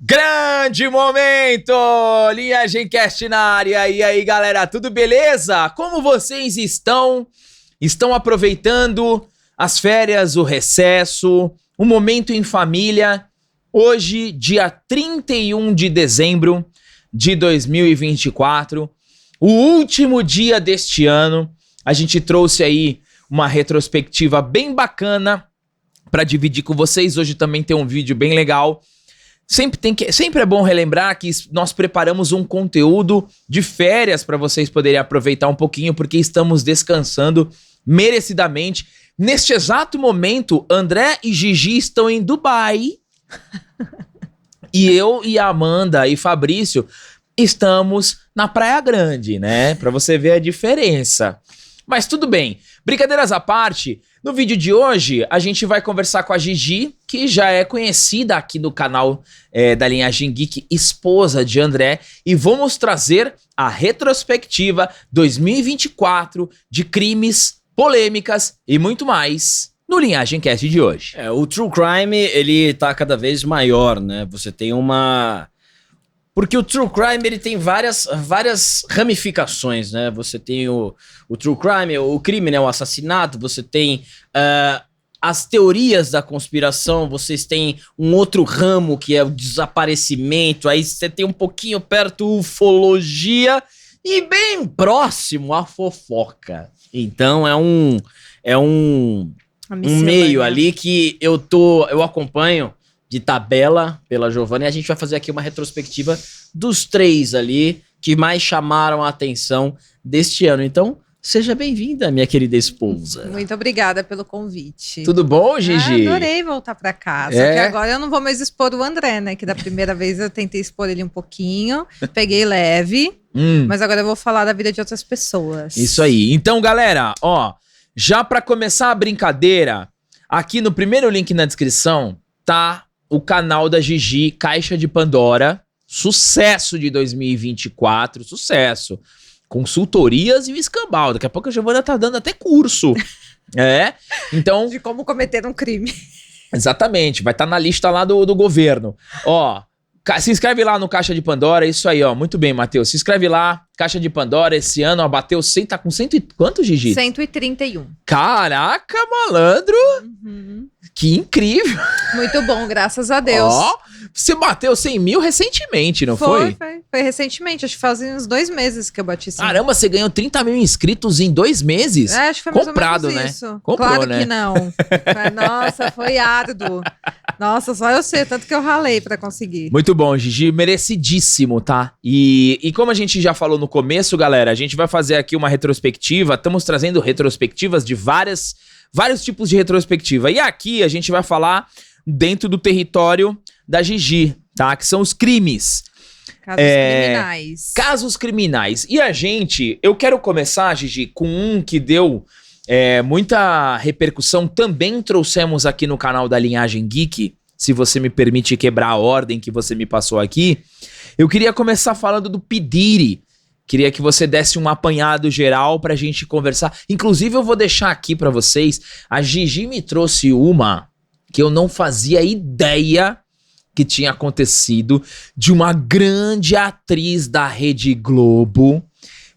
Grande momento! Linhagem Cast na área. E aí, galera, tudo beleza? Como vocês estão? Estão aproveitando as férias, o recesso, o momento em família? Hoje, dia 31 de dezembro de 2024, o último dia deste ano, a gente trouxe aí uma retrospectiva bem bacana para dividir com vocês. Hoje também tem um vídeo bem legal. Sempre é bom relembrar que nós preparamos um conteúdo de férias para vocês poderem aproveitar um pouquinho, porque estamos descansando merecidamente. Neste exato momento, André e Gigi estão em Dubai. E eu e a Amanda e Fabrício estamos na Praia Grande, né? Para você ver a diferença. Mas tudo bem, brincadeiras à parte, no vídeo de hoje a gente vai conversar com a Gigi, que já é conhecida aqui no canal da Linhagem Geek, esposa de André, e vamos trazer a retrospectiva 2024 de crimes, polêmicas e muito mais no Linhagem Cast de hoje. O True Crime, ele tá cada vez maior, né? Você tem uma... Porque o True Crime, ele tem várias ramificações, né? Você tem o True Crime, o crime, né? O assassinato, você tem as teorias da conspiração, vocês têm um outro ramo que é o desaparecimento, aí você tem um pouquinho perto ufologia e bem próximo a fofoca. Então é um meio ali que eu acompanho de tabela pela Giovana, e a gente vai fazer aqui uma retrospectiva dos três ali que mais chamaram a atenção deste ano. Então, seja bem-vinda, minha querida esposa. Muito obrigada pelo convite. Tudo bom, Gigi? Adorei voltar pra casa, porque agora eu não vou mais expor o André, né, que da primeira vez eu tentei expor ele um pouquinho, peguei leve, mas agora eu vou falar da vida de outras pessoas. Isso aí. Então, galera, ó, já pra começar a brincadeira, aqui no primeiro link na descrição tá o canal da Gigi, Caixa de Pandora, sucesso de 2024, sucesso. Consultorias e o escambau. Daqui a pouco a Giovana tá dando até curso. Então... De como cometer um crime. Exatamente, vai estar na lista lá do governo. Ó, se inscreve lá no Caixa de Pandora, isso aí, ó. Muito bem, Matheus. Se inscreve lá, Caixa de Pandora, esse ano, ó, bateu 100, tá com 100 e quanto, Gigi? 131. Caraca, malandro! Que incrível! Muito bom, graças a Deus. Ó, você bateu 100 mil recentemente, não foi? Foi recentemente, acho que fazem uns 2 meses que eu bati 100 mil. Caramba, você ganhou 30 mil inscritos em 2 meses? Acho que foi mais comprado, ou menos né? isso. Comprou, claro né? que não. Nossa, foi árduo. Nossa, só eu sei, tanto que eu ralei pra conseguir. Muito bom, Gigi, merecidíssimo, tá? E como a gente já falou no começo, galera, a gente vai fazer aqui uma retrospectiva, estamos trazendo retrospectivas de vários tipos de retrospectiva. E aqui a gente vai falar dentro do território da Gigi, tá? Que são os crimes. Casos criminais. Casos criminais. E eu quero começar, Gigi, com um que deu muita repercussão. Também trouxemos aqui no canal da Linhagem Geek, se você me permite quebrar a ordem que você me passou aqui. Eu queria começar falando do P. Diddy. Queria que você desse um apanhado geral pra gente conversar. Inclusive, eu vou deixar aqui pra vocês. A Gigi me trouxe uma que eu não fazia ideia que tinha acontecido, de uma grande atriz da Rede Globo.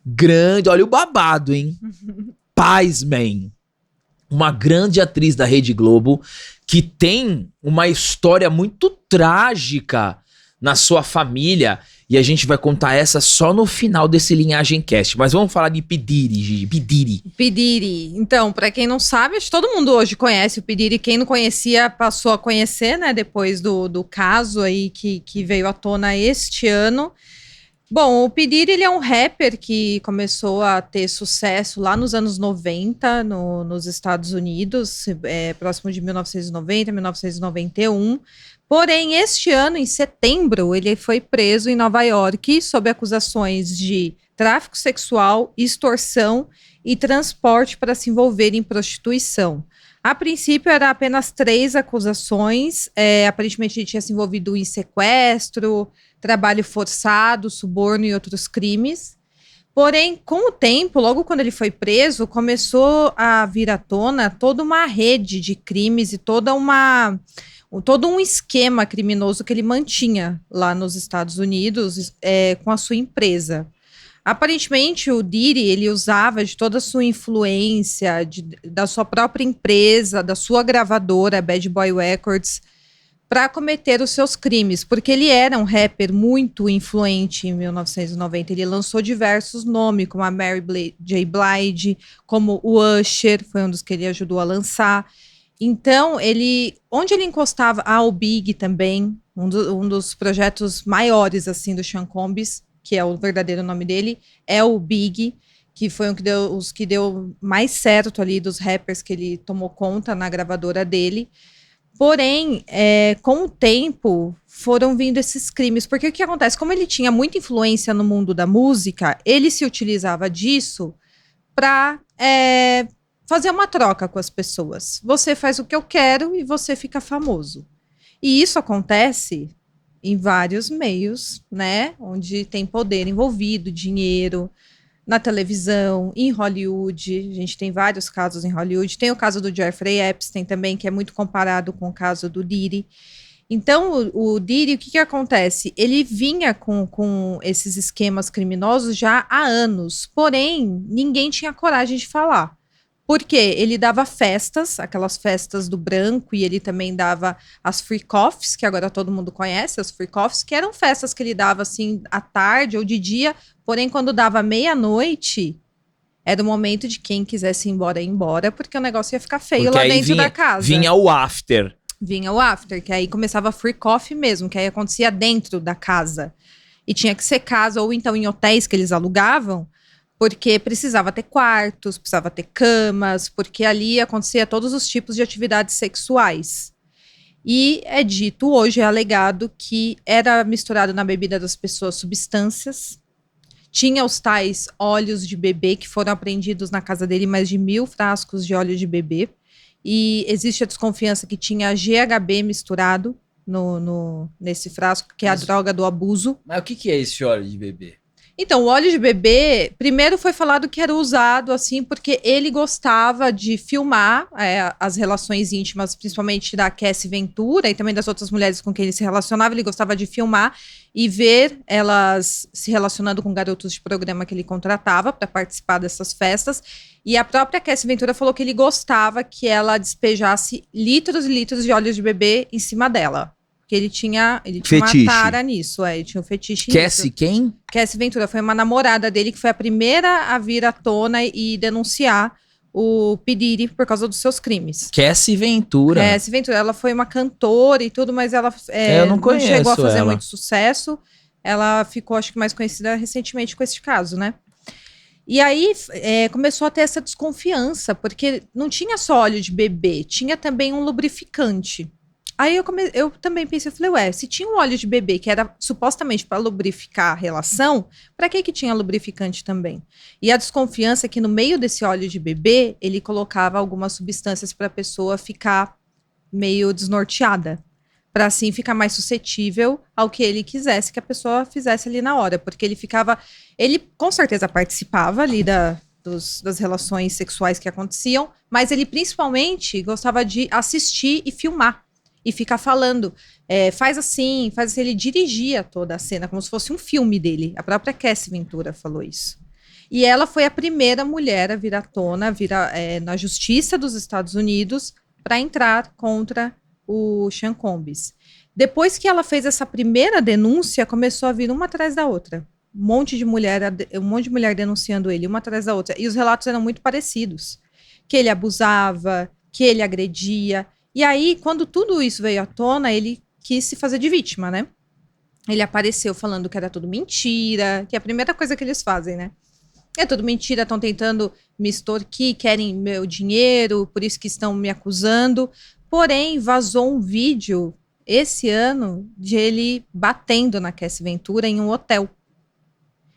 Grande, olha o babado, hein? Pasmem. Uma grande atriz da Rede Globo que tem uma história muito trágica na sua família. E a gente vai contar essa só no final desse Linhagem Cast. Mas vamos falar de P. Diddy, Gigi. P. Diddy. Então, pra quem não sabe, acho que todo mundo hoje conhece o P. Diddy. Quem não conhecia passou a conhecer, né? Depois do caso aí que veio à tona este ano. Bom, o P. Diddy, ele é um rapper que começou a ter sucesso lá nos anos 90, nos Estados Unidos, próximo de 1990, 1991. Porém, este ano, em setembro, ele foi preso em Nova York sob acusações de tráfico sexual, extorsão e transporte para se envolver em prostituição. A princípio, eram apenas 3 acusações. Aparentemente, ele tinha se envolvido em sequestro, trabalho forçado, suborno e outros crimes. Porém, com o tempo, logo quando ele foi preso, começou a vir à tona toda uma rede de crimes e todo um esquema criminoso que ele mantinha lá nos Estados Unidos com a sua empresa. Aparentemente, o Diddy, ele usava de toda a sua influência, da sua própria empresa, da sua gravadora, Bad Boy Records, para cometer os seus crimes, porque ele era um rapper muito influente em 1990. Ele lançou diversos nomes, como a Mary J. Blige, como o Usher, foi um dos que ele ajudou a lançar. Então, onde ele encostava, o Big também, um dos projetos maiores assim do Sean Combs, que é o verdadeiro nome dele, é o Big, que foi os que deu mais certo ali dos rappers que ele tomou conta na gravadora dele. Porém, com o tempo, foram vindo esses crimes. Porque o que acontece? Como ele tinha muita influência no mundo da música, ele se utilizava disso para fazer uma troca com as pessoas. Você faz o que eu quero e você fica famoso. E isso acontece em vários meios, né? Onde tem poder envolvido, dinheiro, na televisão, em Hollywood. A gente tem vários casos em Hollywood. Tem o caso do Jeffrey Epstein também, que é muito comparado com o caso do Diddy. Então, o Diddy, o que acontece? Ele vinha com esses esquemas criminosos já há anos, porém, ninguém tinha coragem de falar. Porque ele dava festas, aquelas festas do branco, e ele também dava as free coffees, que agora todo mundo conhece, as free coffees, que eram festas que ele dava assim à tarde ou de dia, porém quando dava meia-noite, era o momento de quem quisesse ir embora, porque o negócio ia ficar feio Porque lá aí dentro da casa. Vinha o after. Vinha o after, que aí começava a free coffee mesmo, que aí acontecia dentro da casa. E tinha que ser casa, ou então em hotéis que eles alugavam, porque precisava ter quartos, precisava ter camas, porque ali acontecia todos os tipos de atividades sexuais. E é dito hoje, é alegado, que era misturado na bebida das pessoas substâncias. Tinha os tais óleos de bebê, que foram apreendidos na casa dele, mais de 1.000 frascos de óleo de bebê. E existe a desconfiança que tinha GHB misturado nesse frasco, que é a droga do abuso. Mas o que é esse óleo de bebê? Então, o óleo de bebê, primeiro foi falado que era usado, assim, porque ele gostava de filmar as relações íntimas, principalmente da Cassie Ventura e também das outras mulheres com quem ele se relacionava. Ele gostava de filmar e ver elas se relacionando com garotos de programa que ele contratava para participar dessas festas. E a própria Cassie Ventura falou que ele gostava que ela despejasse litros e litros de óleo de bebê em cima dela. Porque ele tinha uma tara nisso, ele tinha um fetiche nisso. Cassie quem? Cassie Ventura foi uma namorada dele que foi a primeira a vir à tona e denunciar o P. Diddy por causa dos seus crimes. Cassie Ventura. Cassie Ventura, ela foi uma cantora e tudo, mas ela eu não chegou a fazer ela. muito sucesso. Ela ficou, acho que mais conhecida recentemente com esse caso, né? E aí começou a ter essa desconfiança, porque não tinha só óleo de bebê, tinha também um lubrificante. Aí eu também pensei, eu falei, se tinha um óleo de bebê que era supostamente para lubrificar a relação, para que tinha lubrificante também? E a desconfiança é que no meio desse óleo de bebê, ele colocava algumas substâncias para a pessoa ficar meio desnorteada, para assim ficar mais suscetível ao que ele quisesse que a pessoa fizesse ali na hora, porque ele com certeza participava ali das relações sexuais que aconteciam, mas ele principalmente gostava de assistir e filmar. E ficar falando, faz assim, ele dirigia toda a cena, como se fosse um filme dele. A própria Cassie Ventura falou isso. E ela foi a primeira mulher a vir à tona, na justiça dos Estados Unidos, para entrar contra o Sean Combs. Depois que ela fez essa primeira denúncia, começou a vir uma atrás da outra. Um monte de mulher denunciando ele, uma atrás da outra. E os relatos eram muito parecidos. Que ele abusava, que ele agredia. E aí, quando tudo isso veio à tona, ele quis se fazer de vítima, né? Ele apareceu falando que era tudo mentira, que é a primeira coisa que eles fazem, né? É tudo mentira, estão tentando me extorquir, querem meu dinheiro, por isso que estão me acusando. Porém, vazou um vídeo esse ano de ele batendo na Cassie Ventura em um hotel.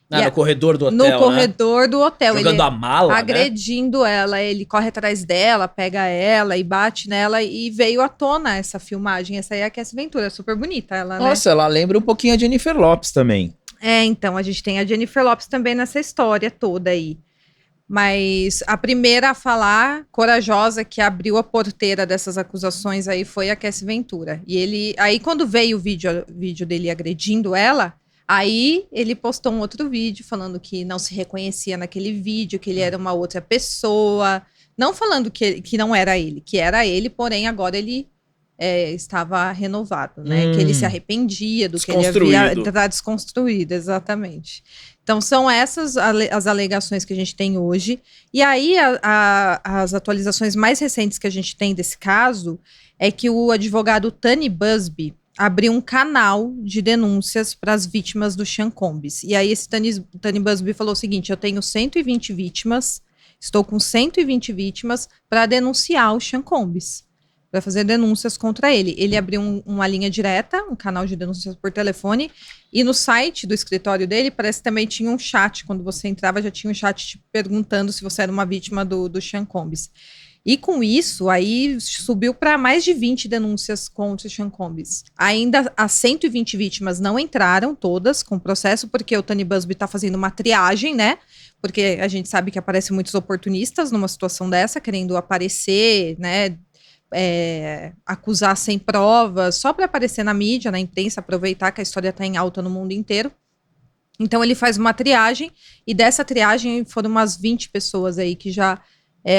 No corredor do hotel, No corredor do hotel. Jogando ele a mala, agredindo ela. Ele corre atrás dela, pega ela e bate nela. E veio à tona essa filmagem. Essa aí é a Cassie Ventura, super bonita ela, Nossa, ela lembra um pouquinho a Jennifer Lopez também. Então, a gente tem a Jennifer Lopez também nessa história toda aí. Mas a primeira a falar, corajosa, que abriu a porteira dessas acusações aí foi a Cassie Ventura. E aí quando veio o vídeo dele agredindo ela, aí ele postou um outro vídeo falando que não se reconhecia naquele vídeo, que ele era uma outra pessoa. Não falando que não era ele, que era ele, porém agora ele estava renovado, né? Que ele se arrependia do que ele havia desconstruído, exatamente. Então, são essas as alegações que a gente tem hoje. E aí, as atualizações mais recentes que a gente tem desse caso é que o advogado Tani Busby abriu um canal de denúncias para as vítimas do Sean Combs. E aí, esse Tani Busby falou o seguinte: eu tenho 120 vítimas, estou com 120 vítimas para denunciar o Sean Combs, para fazer denúncias contra ele. Ele abriu uma linha direta, um canal de denúncias por telefone, e no site do escritório dele parece que também tinha um chat. Quando você entrava, já tinha um chat te perguntando se você era uma vítima do Sean Combs. E com isso, aí subiu para mais de 20 denúncias contra o Sean Combs. Ainda as 120 vítimas não entraram todas com o processo, porque o Tani Busby está fazendo uma triagem, né? Porque a gente sabe que aparecem muitos oportunistas numa situação dessa, querendo aparecer, né? Acusar sem provas, só para aparecer na mídia, na imprensa, aproveitar que a história está em alta no mundo inteiro. Então ele faz uma triagem, e dessa triagem foram umas 20 pessoas aí que já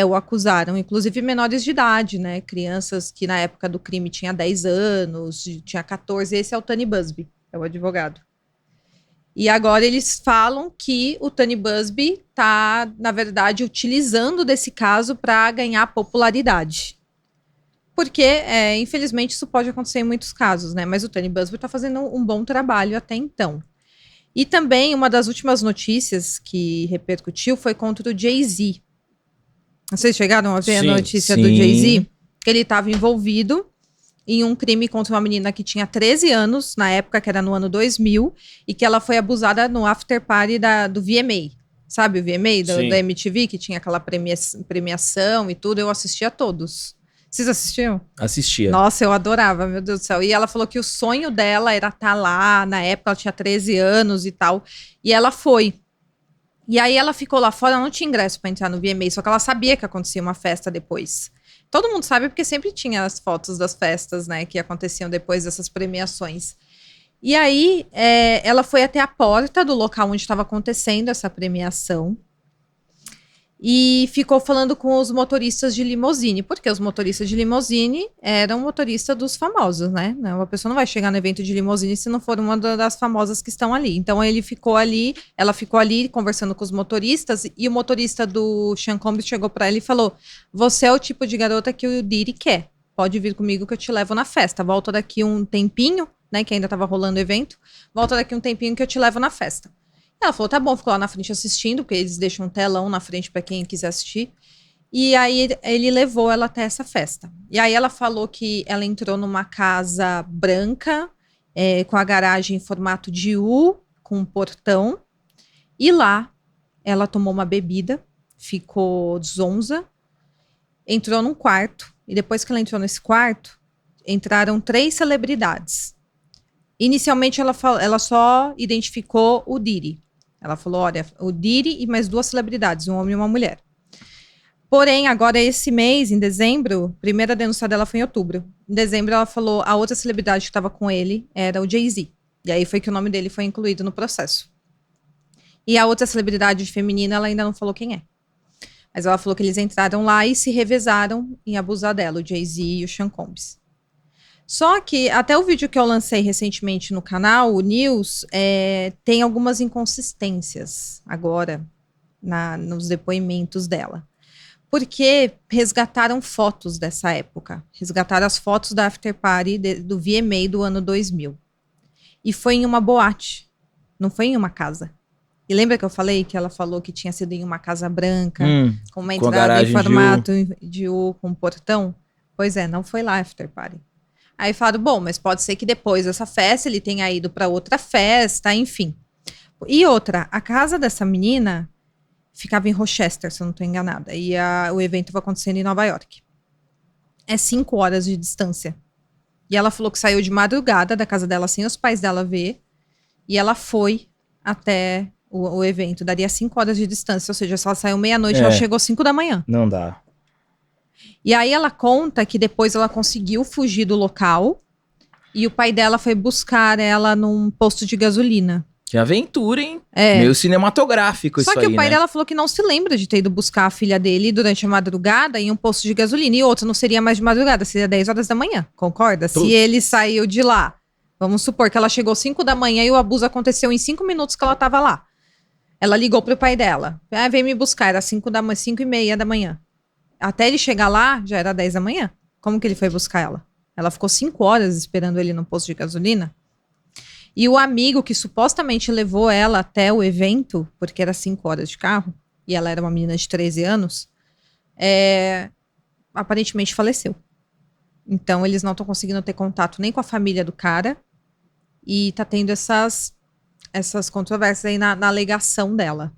o acusaram, inclusive menores de idade, né? Crianças que na época do crime tinha 10 anos, tinha 14, esse é o Tani Busby, é o advogado. E agora eles falam que o Tani Busby está, na verdade, utilizando desse caso para ganhar popularidade. Porque, infelizmente, isso pode acontecer em muitos casos, né? Mas o Tani Busby está fazendo um bom trabalho até então. E também, uma das últimas notícias que repercutiu foi contra o Jay-Z. Vocês chegaram a ver a notícia do Jay-Z? Que ele estava envolvido em um crime contra uma menina que tinha 13 anos, na época, que era no ano 2000, e que ela foi abusada no after party do VMA. Sabe o VMA da MTV, que tinha aquela premiação e tudo? Eu assistia a todos. Vocês assistiam? Assistia. Nossa, eu adorava, meu Deus do céu. E ela falou que o sonho dela era estar lá, na época ela tinha 13 anos e tal, e ela foi. E aí ela ficou lá fora, não tinha ingresso para entrar no VMA, só que ela sabia que acontecia uma festa depois. Todo mundo sabe porque sempre tinha as fotos das festas, né, que aconteciam depois dessas premiações. E aí ela foi até a porta do local onde estava acontecendo essa premiação, e ficou falando com os motoristas de limusine, porque os motoristas de limusine eram motoristas dos famosos, né? Uma pessoa não vai chegar no evento de limusine se não for uma das famosas que estão ali. Então ela ficou ali conversando com os motoristas, e o motorista do Sean Combs chegou para ela e falou: você é o tipo de garota que o Diddy quer, pode vir comigo que eu te levo na festa, volta daqui um tempinho, né, que ainda estava rolando o evento, volta daqui um tempinho que eu te levo na festa. Ela falou, tá bom, ficou lá na frente assistindo, porque eles deixam um telão na frente para quem quiser assistir. E aí ele levou ela até essa festa. E aí ela falou que ela entrou numa casa branca, com a garagem em formato de U, com um portão. E lá ela tomou uma bebida, ficou zonza, entrou num quarto. E depois que ela entrou nesse quarto, entraram 3 celebridades. Inicialmente ela só identificou o Diddy. Ela falou, olha, o Diddy e mais 2 celebridades, um homem e uma mulher. Porém, agora esse mês, em dezembro, a primeira denúncia dela foi em outubro. Em dezembro ela falou, a outra celebridade que estava com ele era o Jay-Z. E aí foi que o nome dele foi incluído no processo. E a outra celebridade feminina, ela ainda não falou quem é. Mas ela falou que eles entraram lá e se revezaram em abusar dela, o Jay-Z e o Sean Combs. Só que até o vídeo que eu lancei recentemente no canal, o News, tem algumas inconsistências agora nos depoimentos dela. Porque resgataram fotos dessa época. Resgataram as fotos da after party do VMA do ano 2000. E foi em uma boate, não foi em uma casa. E lembra que eu falei que ela falou que tinha sido em uma casa branca, com uma entrada em formato de U, com um portão? Pois não foi lá a after party. Aí falaram, bom, mas pode ser que depois dessa festa ele tenha ido para outra festa, enfim. E outra, a casa dessa menina ficava em Rochester, se eu não estou enganada, e o evento estava acontecendo em Nova York. É 5 horas de distância. E ela falou que saiu de madrugada da casa dela sem os pais dela ver, e ela foi até o evento. Daria 5 horas de distância. Ou seja, se ela saiu meia-noite, ela chegou 5 da manhã. Não dá. E aí ela conta que depois ela conseguiu fugir do local e o pai dela foi buscar ela num posto de gasolina. Que aventura, hein? É. Meio cinematográfico Só isso que aí, o pai né? dela falou que não se lembra de ter ido buscar a filha dele durante a madrugada em um posto de gasolina. E outra, não seria mais de madrugada, seria 10 horas da manhã, concorda? Se ele saiu de lá, vamos supor que ela chegou 5 da manhã e o abuso aconteceu em 5 minutos que ela tava lá. Ela ligou pro pai dela. Ah, vem me buscar, era 5h30 da manhã. Até ele chegar lá, já era 10 da manhã. Como que ele foi buscar ela? Ela ficou 5 horas esperando ele no posto de gasolina. E o amigo que supostamente levou ela até o evento, porque era 5 horas de carro, e ela era uma menina de 13 anos, aparentemente faleceu. Então, eles não estão conseguindo ter contato nem com a família do cara, e tá tendo essas controvérsias aí na alegação dela.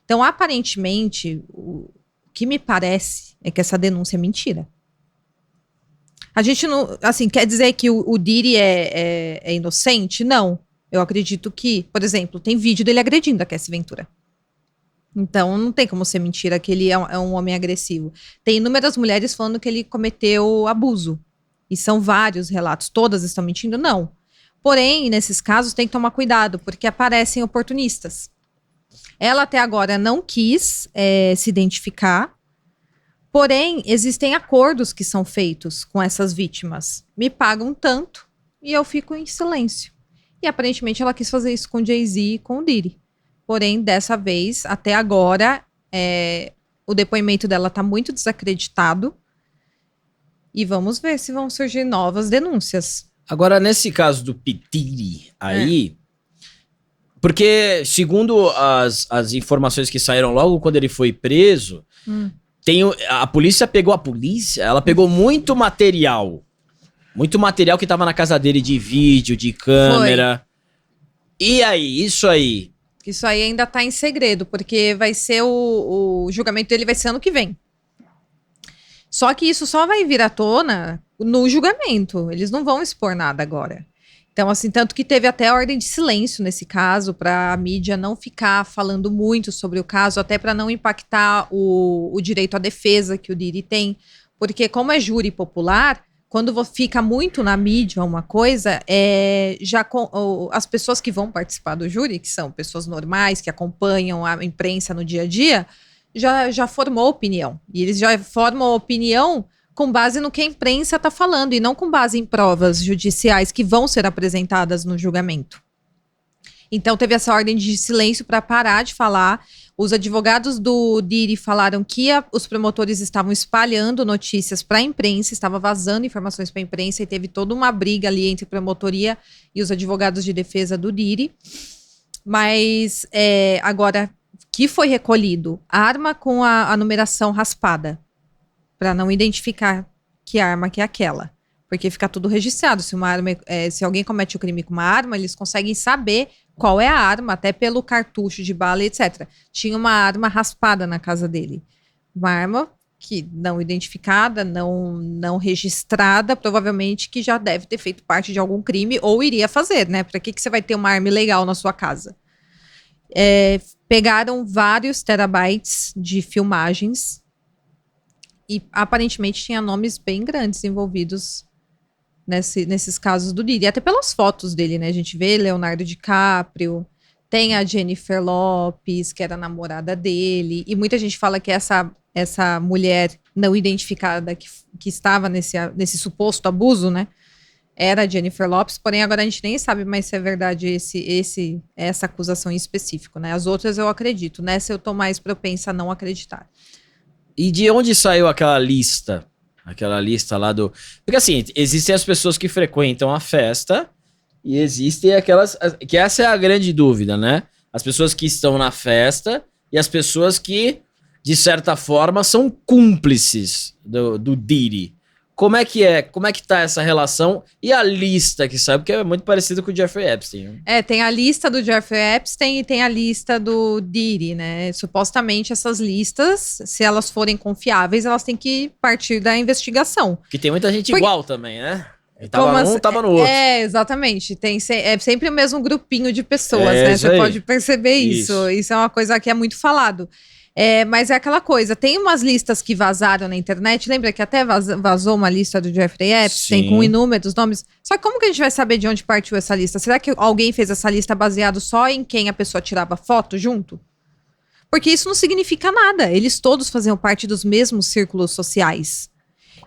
Então, aparentemente, o que me parece é que essa denúncia é mentira. A gente não, assim, quer dizer que o Diddy é inocente? Não. Eu acredito que, por exemplo, tem vídeo dele agredindo a Cassie Ventura. Então, não tem como ser mentira que ele é um homem agressivo. Tem inúmeras mulheres falando que ele cometeu abuso. E são vários relatos. Todas estão mentindo? Não. Porém, nesses casos, tem que tomar cuidado, porque aparecem oportunistas. Ela até agora não quis se identificar. Porém, existem acordos que são feitos com essas vítimas. Me pagam tanto e eu fico em silêncio. E aparentemente ela quis fazer isso com o Jay-Z e com o Diddy. Porém, dessa vez, até agora, o depoimento dela está muito desacreditado. E vamos ver se vão surgir novas denúncias. Agora, nesse caso do P. Diddy aí... Porque, segundo as informações que saíram logo quando ele foi preso... A polícia ela pegou muito material. Muito material que tava na casa dele de vídeo, de câmera. Foi. E aí, isso aí? Isso aí ainda tá em segredo, porque vai ser o julgamento dele vai ser ano que vem. Só que isso só vai vir à tona no julgamento. Eles não vão expor nada agora. Então, assim, tanto que teve até ordem de silêncio nesse caso, para a mídia não ficar falando muito sobre o caso, até para não impactar o direito à defesa que o Diddy tem. Porque como é júri popular, quando fica muito na mídia uma coisa, as pessoas que vão participar do júri, que são pessoas normais, que acompanham a imprensa no dia a dia, já formou opinião. E eles já formam opinião com base no que a imprensa está falando e não com base em provas judiciais que vão ser apresentadas no julgamento. Então teve essa ordem de silêncio para parar de falar. Os advogados do Diddy falaram que os promotores estavam espalhando notícias para a imprensa, estava vazando informações para a imprensa e teve toda uma briga ali entre a promotoria e os advogados de defesa do Diddy. Mas agora, que foi recolhido? Arma com a numeração raspada, para não identificar que arma que é aquela. Porque fica tudo registrado. Se alguém comete o crime com uma arma, eles conseguem saber qual é a arma, até pelo cartucho de bala, etc. Tinha uma arma raspada na casa dele. Uma arma que não identificada, não registrada, provavelmente que já deve ter feito parte de algum crime ou iria fazer, né? Para que você vai ter uma arma ilegal na sua casa? Pegaram vários terabytes de filmagens e aparentemente tinha nomes bem grandes envolvidos nesses casos do Diddy, até pelas fotos dele, né? A gente vê Leonardo DiCaprio, tem a Jennifer Lopez, que era a namorada dele, e muita gente fala que essa mulher não identificada que estava nesse suposto abuso, né? Era a Jennifer Lopez, porém agora a gente nem sabe mais se é verdade essa acusação em específico, né? As outras eu acredito, nessa eu tô mais propensa a não acreditar. E de onde saiu aquela lista? Aquela lista lá do... Porque assim, existem as pessoas que frequentam a festa e existem aquelas... Que essa é a grande dúvida, né? As pessoas que estão na festa e as pessoas que, de certa forma, são cúmplices do Diddy. Como é que tá essa relação e a lista que saiu? Porque é muito parecido com o Jeffrey Epstein. Tem a lista do Jeffrey Epstein e tem a lista do Diddy, né? Supostamente essas listas, se elas forem confiáveis, elas têm que partir da investigação. Porque tem muita gente igual também, né? Ele tava num, tava no outro. Exatamente. É sempre o mesmo grupinho de pessoas, É né? isso Você aí. pode perceber isso. Isso é uma coisa que é muito falado. Mas é aquela coisa, tem umas listas que vazaram na internet, lembra que até vazou uma lista do Jeffrey Epstein Sim. com inúmeros nomes? Só que como que a gente vai saber de onde partiu essa lista? Será que alguém fez essa lista baseado só em quem a pessoa tirava foto junto? Porque isso não significa nada, eles todos faziam parte dos mesmos círculos sociais.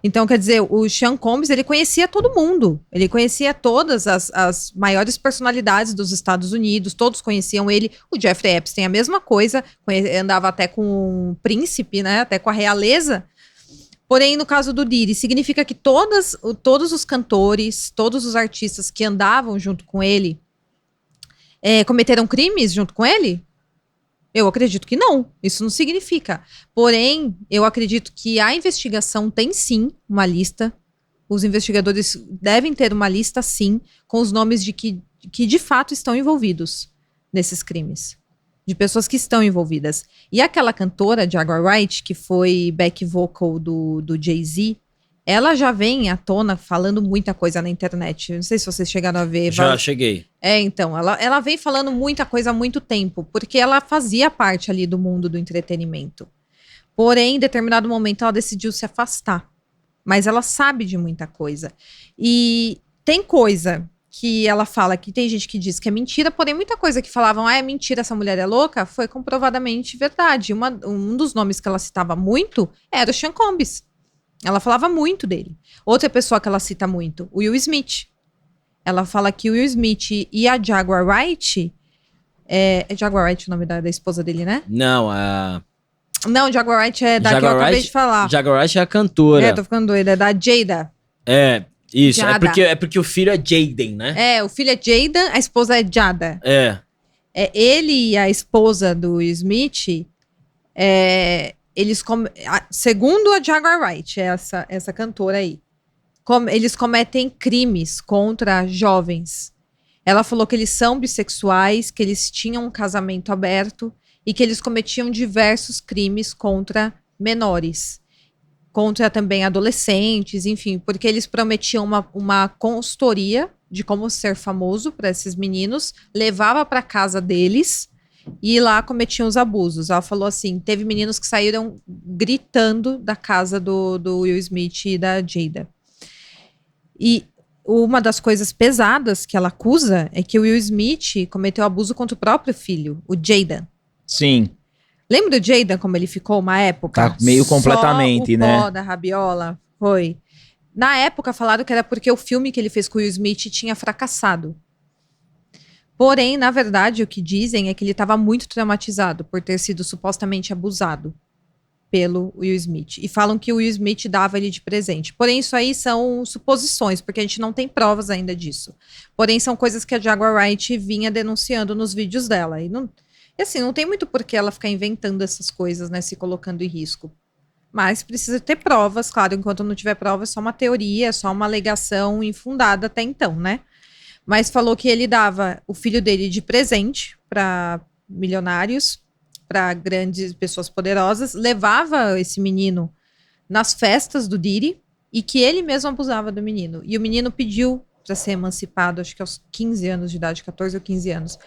Então, quer dizer, o Sean Combs, ele conhecia todo mundo. Ele conhecia todas as maiores personalidades dos Estados Unidos, todos conheciam ele. O Jeffrey Epstein, a mesma coisa, andava até com um príncipe, né, até com a realeza. Porém, no caso do Diddy, significa que todos os cantores, todos os artistas que andavam junto com ele, cometeram crimes junto com ele? Eu acredito que não, isso não significa. Porém, eu acredito que a investigação tem sim uma lista. Os investigadores devem ter uma lista sim, com os nomes de que de fato estão envolvidos nesses crimes. De pessoas que estão envolvidas. E aquela cantora, Jaguar Wright, que foi back vocal do Jay-Z, ela já vem à tona falando muita coisa na internet. Não sei se vocês chegaram a ver. Já cheguei. Então, ela vem falando muita coisa há muito tempo, porque ela fazia parte ali do mundo do entretenimento. Porém, em determinado momento, ela decidiu se afastar. Mas ela sabe de muita coisa. E tem coisa que ela fala que tem gente que diz que é mentira, porém muita coisa que falavam, é mentira, essa mulher é louca, foi comprovadamente verdade. Um dos nomes que ela citava muito era o Sean Combs. Ela falava muito dele. Outra pessoa que ela cita muito, o Will Smith. Ela fala que o Will Smith e a Jaguar Wright... É Jaguar Wright o nome da esposa dele, né? Não, Não, Jaguar Wright é da que eu Jaguar acabei Wright- de falar. Jaguar Wright é a cantora. Tô ficando doida. É da Jada. Isso. Jada. É porque o filho é Jaden, né? O filho é Jaden, a esposa é Jada. Ele e a esposa do Will Smith... segundo a Jaguar Wright, essa cantora aí, eles cometem crimes contra jovens. Ela falou que eles são bissexuais, que eles tinham um casamento aberto e que eles cometiam diversos crimes contra menores, contra também adolescentes, enfim, porque eles prometiam uma consultoria de como ser famoso para esses meninos, levava para casa deles e lá cometiam os abusos. Ela falou assim, teve meninos que saíram gritando da casa do Will Smith e da Jada. E uma das coisas pesadas que ela acusa é que o Will Smith cometeu abuso contra o próprio filho, o Jaden. Sim. Lembra do Jaden como ele ficou uma época? Tá meio completamente, Só o pó né? da rabiola, foi. Na época falaram que era porque o filme que ele fez com o Will Smith tinha fracassado. Porém, na verdade, o que dizem é que ele estava muito traumatizado por ter sido supostamente abusado pelo Will Smith. E falam que o Will Smith dava ele de presente. Porém, isso aí são suposições, porque a gente não tem provas ainda disso. Porém, são coisas que a Jaguar Wright vinha denunciando nos vídeos dela. E assim, não tem muito por que ela ficar inventando essas coisas, né? Se colocando em risco. Mas precisa ter provas, claro. Enquanto não tiver prova, é só uma teoria, é só uma alegação infundada até então, né? Mas falou que ele dava o filho dele de presente para milionários, para grandes pessoas poderosas, levava esse menino nas festas do Diddy e que ele mesmo abusava do menino. E o menino pediu para ser emancipado, acho que aos 15 anos de idade, 14 ou 15 anos.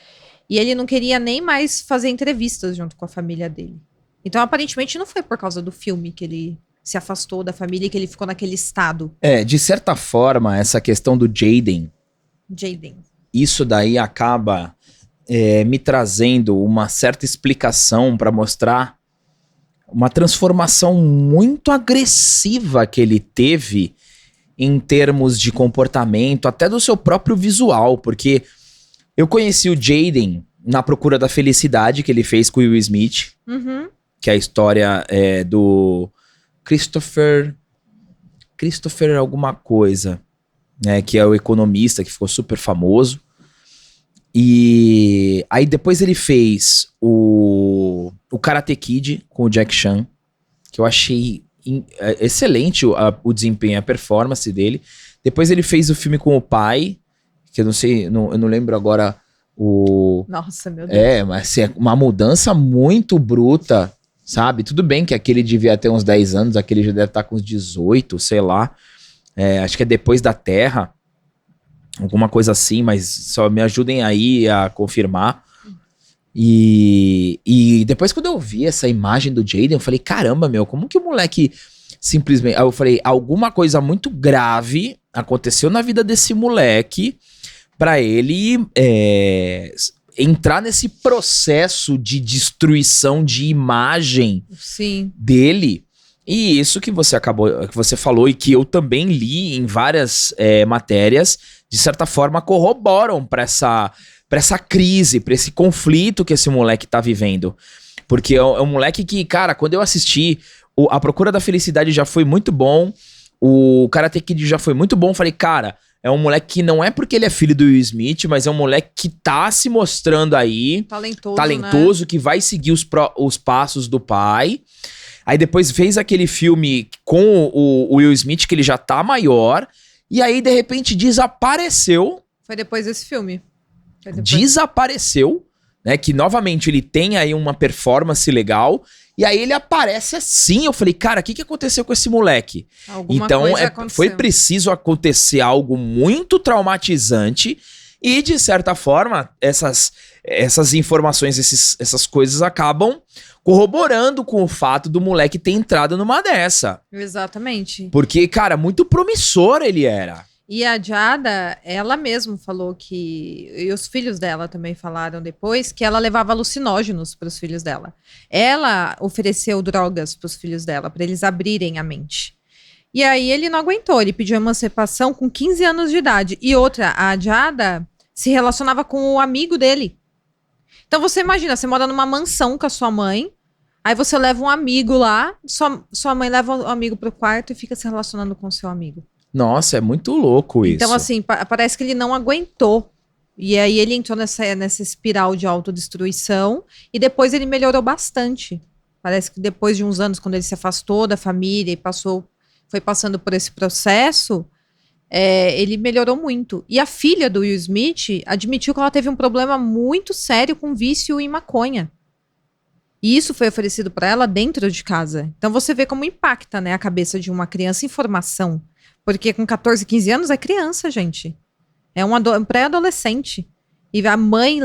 E ele não queria nem mais fazer entrevistas junto com a família dele. Então, aparentemente, não foi por causa do filme que ele se afastou da família e que ele ficou naquele estado. De certa forma, essa questão do Jaden, isso daí acaba me trazendo uma certa explicação para mostrar uma transformação muito agressiva que ele teve em termos de comportamento, até do seu próprio visual, porque eu conheci o Jaden na Procura da Felicidade, que ele fez com o Will Smith, que é a história do Christopher alguma coisa, né, que é o economista que ficou super famoso. E aí depois ele fez o Karate Kid com o Jack Chan, que eu achei excelente o desempenho, a performance dele. Depois ele fez o filme com o pai, que eu não sei, eu não lembro agora o... Nossa, meu Deus. Mas assim, é uma mudança muito bruta, sabe? Tudo bem que aquele devia ter uns 10 anos, aquele já deve estar com uns 18, sei lá. Acho que é Depois da Terra, alguma coisa assim, mas só me ajudem aí a confirmar. E depois quando eu vi essa imagem do Jaden, eu falei, caramba, meu, como que o moleque simplesmente... Aí eu falei, alguma coisa muito grave aconteceu na vida desse moleque pra ele entrar nesse processo de destruição de imagem dele. E isso que você falou e que eu também li em várias matérias, de certa forma corroboram pra essa crise, pra esse conflito que esse moleque tá vivendo. Porque é um moleque que, cara, quando eu assisti, A Procura da Felicidade já foi muito bom, o Karate Kid já foi muito bom, falei, cara, é um moleque que não é porque ele é filho do Will Smith, mas é um moleque que tá se mostrando aí, talentoso, né? Que vai seguir os passos do pai. Aí depois fez aquele filme com o Will Smith, que ele já tá maior, e aí de repente desapareceu. Foi depois desse filme. Desapareceu, né? Que novamente ele tem aí uma performance legal, e aí ele aparece assim. Eu falei, cara, o que aconteceu com esse moleque? Então foi preciso acontecer algo muito traumatizante, e de certa forma, essas informações, essas coisas acabam corroborando com o fato do moleque ter entrado numa dessa. Exatamente. Porque, cara, muito promissor ele era. E a Jada, ela mesma falou que... E os filhos dela também falaram depois que ela levava alucinógenos para os filhos dela. Ela ofereceu drogas para os filhos dela, para eles abrirem a mente. E aí ele não aguentou, ele pediu emancipação com 15 anos de idade. E outra, a Jada se relacionava com o amigo dele. Então você imagina, você mora numa mansão com a sua mãe, aí você leva um amigo lá, sua mãe leva o amigo pro quarto e fica se relacionando com o seu amigo. Nossa, é muito louco isso. Então, assim, parece que ele não aguentou. E aí ele entrou nessa espiral de autodestruição e depois ele melhorou bastante. Parece que depois de uns anos, quando ele se afastou da família e foi passando por esse processo, ele melhorou muito. E a filha do Will Smith admitiu que ela teve um problema muito sério com vício em maconha. E isso foi oferecido para ela dentro de casa. Então você vê como impacta, né, a cabeça de uma criança em formação. Porque com 14, 15 anos é criança, gente. É um pré-adolescente. E a mãe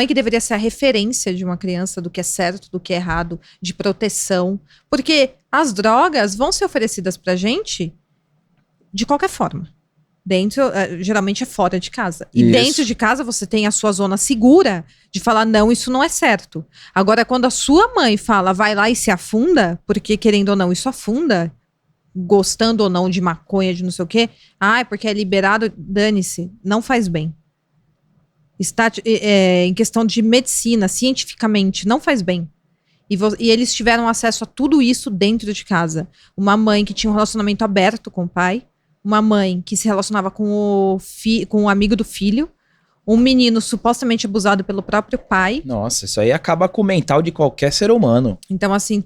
que deveria ser a referência de uma criança do que é certo, do que é errado, de proteção. Porque as drogas vão ser oferecidas pra gente de qualquer forma. Geralmente é fora de casa. E dentro de casa você tem a sua zona segura de falar, não, isso não é certo. Agora, quando a sua mãe fala, vai lá e se afunda, porque querendo ou não, isso afunda, gostando ou não de maconha, de não sei o quê, porque é liberado, dane-se, não faz bem. Em questão de medicina, cientificamente, não faz bem. E eles tiveram acesso a tudo isso dentro de casa. Uma mãe que tinha um relacionamento aberto com o pai, uma mãe que se relacionava com o amigo do filho, um menino supostamente abusado pelo próprio pai. Nossa, isso aí acaba com o mental de qualquer ser humano. Então, assim,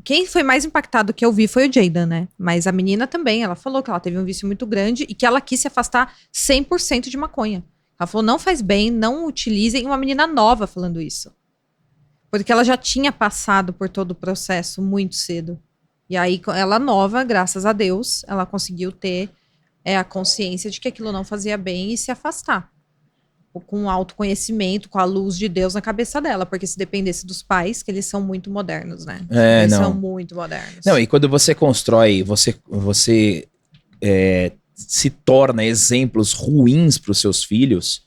quem foi mais impactado que eu vi foi o Jaden, né? Mas a menina também, ela falou que ela teve um vício muito grande e que ela quis se afastar 100% de maconha. Ela falou, não faz bem, não utilizem. Uma menina nova falando isso. Porque ela já tinha passado por todo o processo muito cedo. E aí, ela nova, graças a Deus, ela conseguiu ter a consciência de que aquilo não fazia bem e se afastar. Com o autoconhecimento, com a luz de Deus na cabeça dela. Porque se dependesse dos pais, que eles são muito modernos, né? Eles são muito modernos. Não, e quando você constrói, você se torna exemplos ruins para os seus filhos,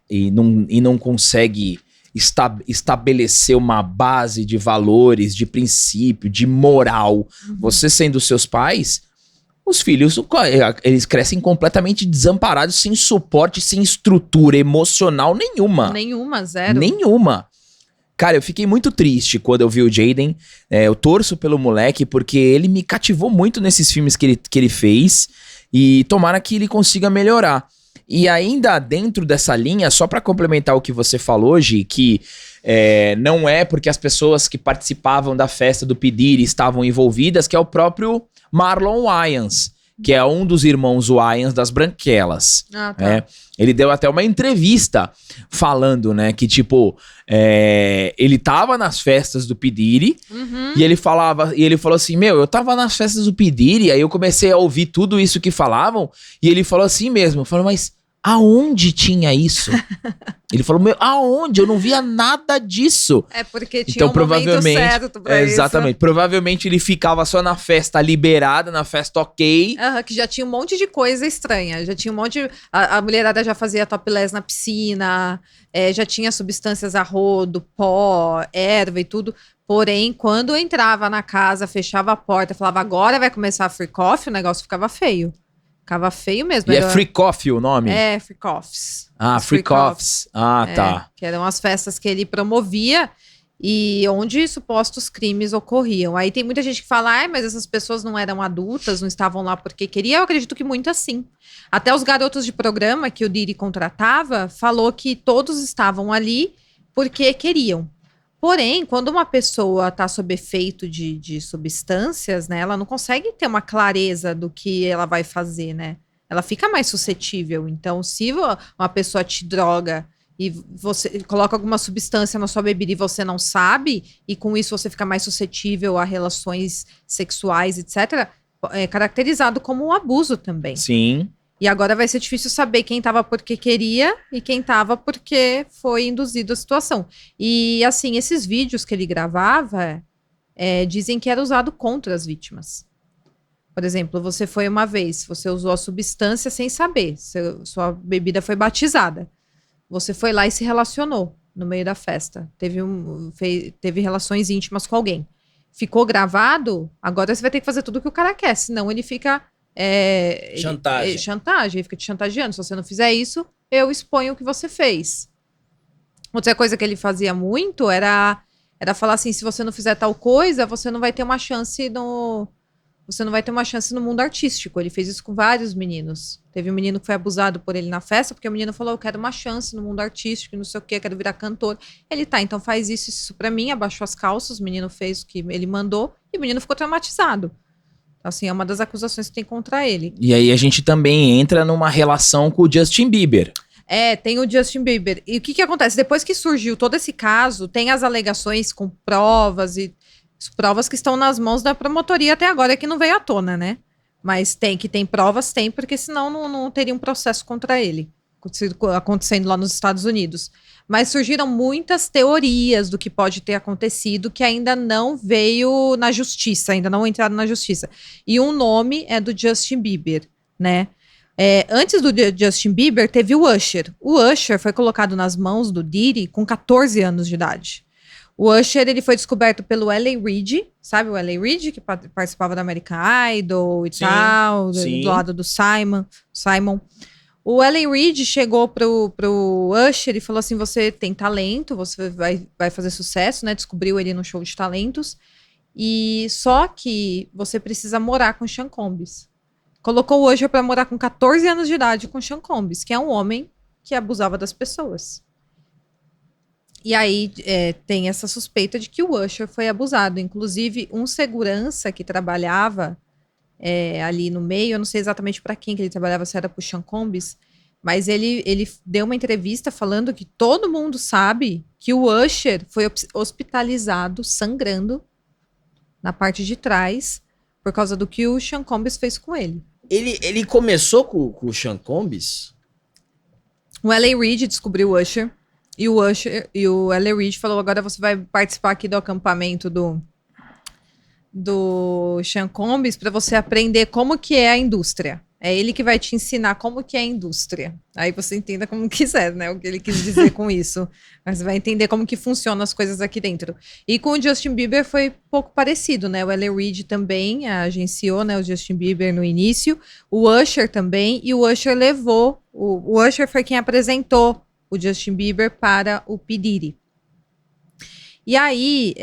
e não consegue estabelecer uma base de valores, de princípio, de moral. Você sendo seus pais, os filhos, eles crescem completamente desamparados, sem suporte, sem estrutura emocional nenhuma. Nenhuma, zero. Nenhuma. Cara, eu fiquei muito triste quando eu vi o Jaden. Eu torço pelo moleque, porque ele me cativou muito nesses filmes que ele fez. E tomara que ele consiga melhorar. E ainda dentro dessa linha, só pra complementar o que você falou, Gi, que não é porque as pessoas que participavam da festa do P. Diddy estavam envolvidas, que é o próprio Marlon Wayans, que é um dos irmãos Wayans das Branquelas. Ah, tá. Né? Ele deu até uma entrevista falando, né, que tipo, ele tava nas festas do P. Diddy Uhum. e ele falou assim, meu, eu tava nas festas do P. Diddy, aí eu comecei a ouvir tudo isso que falavam e ele falou assim mesmo, falou, mas aonde tinha isso? Ele falou, meu, aonde? Eu não via nada disso. É porque tinha Então, um momento provavelmente, certo pra isso. exatamente. Provavelmente ele ficava só na festa liberada, na festa ok. Aham, que já tinha um monte de coisa estranha. Já tinha um monte. A mulherada já fazia topless na piscina, já tinha substâncias a rodo, pó, erva e tudo. Porém, quando entrava na casa, fechava a porta, falava agora vai começar a free coffee, o negócio ficava feio. Ficava feio mesmo. E é Free Coffee o nome? É, free coffees. Ah, Os Free Coffees. Ah, tá. Que eram as festas que ele promovia e onde supostos crimes ocorriam. Aí tem muita gente que fala, mas essas pessoas não eram adultas, não estavam lá porque queriam. Eu acredito que muitas sim. Até os garotos de programa que o Diddy contratava, falou que todos estavam ali porque queriam. Porém, quando uma pessoa está sob efeito de substâncias, né, ela não consegue ter uma clareza do que ela vai fazer, né? Ela fica mais suscetível. Então, se uma pessoa te droga e você coloca alguma substância na sua bebida e você não sabe, e com isso você fica mais suscetível a relações sexuais, etc., é caracterizado como um abuso também. Sim. E agora vai ser difícil saber quem tava porque queria e quem tava porque foi induzido à situação. E, assim, esses vídeos que ele gravava dizem que era usado contra as vítimas. Por exemplo, você foi uma vez, você usou a substância sem saber, sua bebida foi batizada. Você foi lá e se relacionou no meio da festa. Teve relações íntimas com alguém. Ficou gravado, agora você vai ter que fazer tudo o que o cara quer, senão ele fica... chantagem, ele fica te chantageando. Se você não fizer isso, eu exponho o que você fez. Outra coisa que ele fazia muito era falar assim, se você não fizer tal coisa, você não vai ter uma chance no mundo artístico. Ele fez isso com vários meninos. Teve um menino que foi abusado por ele na festa, porque o menino falou, eu quero uma chance no mundo artístico, não sei o que, quero virar cantor. Ele, tá, então faz isso pra mim, abaixou as calças, o menino fez o que ele mandou, e o menino ficou traumatizado. Assim, é uma das acusações que tem contra ele. E aí a gente também entra numa relação com o Justin Bieber. Tem o Justin Bieber. E o que acontece? Depois que surgiu todo esse caso, tem as alegações com provas e provas que estão nas mãos da promotoria até agora, que não veio à tona, né? Mas tem provas, porque senão não teria um processo contra ele acontecendo lá nos Estados Unidos. Mas surgiram muitas teorias do que pode ter acontecido que ainda não veio na justiça, ainda não entraram na justiça. E um nome é do Justin Bieber, né? Antes do Justin Bieber, teve o Usher. O Usher foi colocado nas mãos do Diddy com 14 anos de idade. O Usher, ele foi descoberto pelo L.A. Reid, sabe o L.A. Reid, que participava da American Idol e tal, do lado do Simon. O L.A. Reid chegou pro Usher e falou assim, você tem talento, você vai fazer sucesso, né? Descobriu ele no show de talentos. E só que você precisa morar com Sean Combs. Colocou o Usher para morar com 14 anos de idade com Sean Combs, que é um homem que abusava das pessoas. E aí tem essa suspeita de que o Usher foi abusado. Inclusive, um segurança que trabalhava ali no meio, eu não sei exatamente para quem que ele trabalhava, se era pro Sean Combs, mas ele deu uma entrevista falando que todo mundo sabe que o Usher foi hospitalizado sangrando na parte de trás por causa do que o Sean Combs fez com ele. Ele começou com o Sean Combs? O L.A. Reid descobriu o Usher e o L.A. Reid falou, agora você vai participar aqui do acampamento do Sean Combs para você aprender como que é a indústria. É ele que vai te ensinar como que é a indústria. Aí você entenda como quiser, né? O que ele quis dizer com isso. Mas você vai entender como que funcionam as coisas aqui dentro. E com o Justin Bieber foi um pouco parecido, né? O L.A. Reid também agenciou, né, o Justin Bieber no início. O Usher também. E o Usher levou... O Usher foi quem apresentou o Justin Bieber para o P. Diddy. E aí,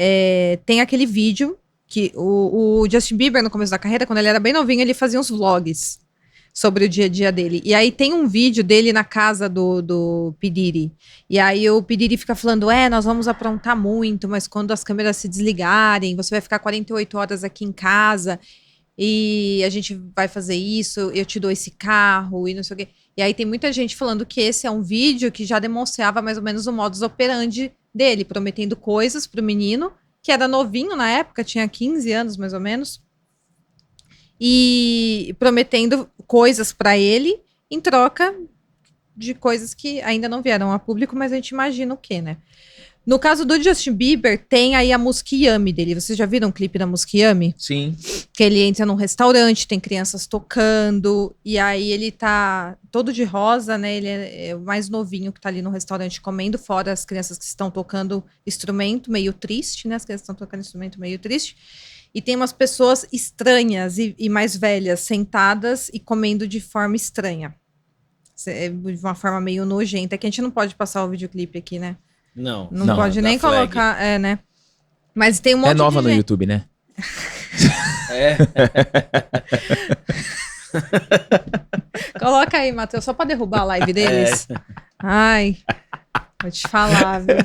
tem aquele vídeo que o Justin Bieber, no começo da carreira, quando ele era bem novinho, ele fazia uns vlogs sobre o dia a dia dele. E aí tem um vídeo dele na casa do P. Diddy. E aí o P. Diddy fica falando, nós vamos aprontar muito, mas quando as câmeras se desligarem, você vai ficar 48 horas aqui em casa. e a gente vai fazer isso, eu te dou esse carro e não sei o quê. E aí tem muita gente falando que esse é um vídeo que já demonstrava mais ou menos o modus operandi dele, prometendo coisas pro menino, que era novinho na época, tinha 15 anos mais ou menos, e prometendo coisas pra ele em troca de coisas que ainda não vieram a público, mas a gente imagina o quê, né? No caso do Justin Bieber, tem aí a música Yummy dele. Vocês já viram o clipe da música Yummy? Sim. Que ele entra num restaurante, tem crianças tocando, e aí ele tá todo de rosa, né? Ele é o mais novinho que tá ali no restaurante comendo, fora as crianças que estão tocando instrumento, meio triste, né? As crianças estão tocando instrumento meio triste. E tem umas pessoas estranhas e mais velhas sentadas e comendo de forma estranha. De uma forma meio nojenta, que a gente não pode passar o videoclipe aqui, né? Não. Não pode nem flag. colocar, né? Mas tem um monte É nova de no gente. YouTube, né? É. Coloca aí, Matheus, só pra derrubar a live deles. Ai, vou te falar, viu?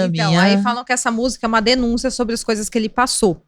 Então, aí falam que essa música é uma denúncia sobre as coisas que ele passou.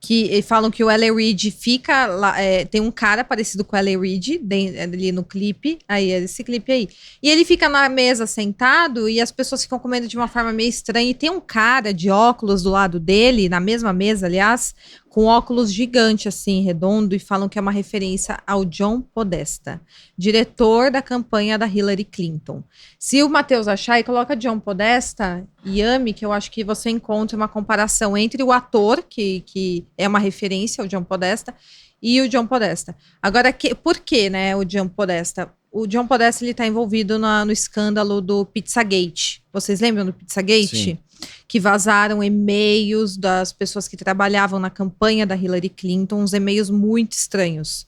Que falam que o L.A. Reid fica lá, tem um cara parecido com o L.A. Reid ali no clipe, aí esse clipe aí. E ele fica na mesa sentado e as pessoas ficam comendo de uma forma meio estranha. E tem um cara de óculos do lado dele, na mesma mesa, aliás, com óculos gigante assim, redondo, e falam que é uma referência ao John Podesta, diretor da campanha da Hillary Clinton. Se o Matheus achar, e coloca John Podesta e Yummy, que eu acho que você encontra uma comparação entre o ator, que é uma referência ao John Podesta, e o John Podesta. Agora, por que, né, o John Podesta? O John Podesta, ele tá envolvido no escândalo do Pizzagate. Vocês lembram do Pizzagate? Sim. Que vazaram e-mails das pessoas que trabalhavam na campanha da Hillary Clinton, uns e-mails muito estranhos.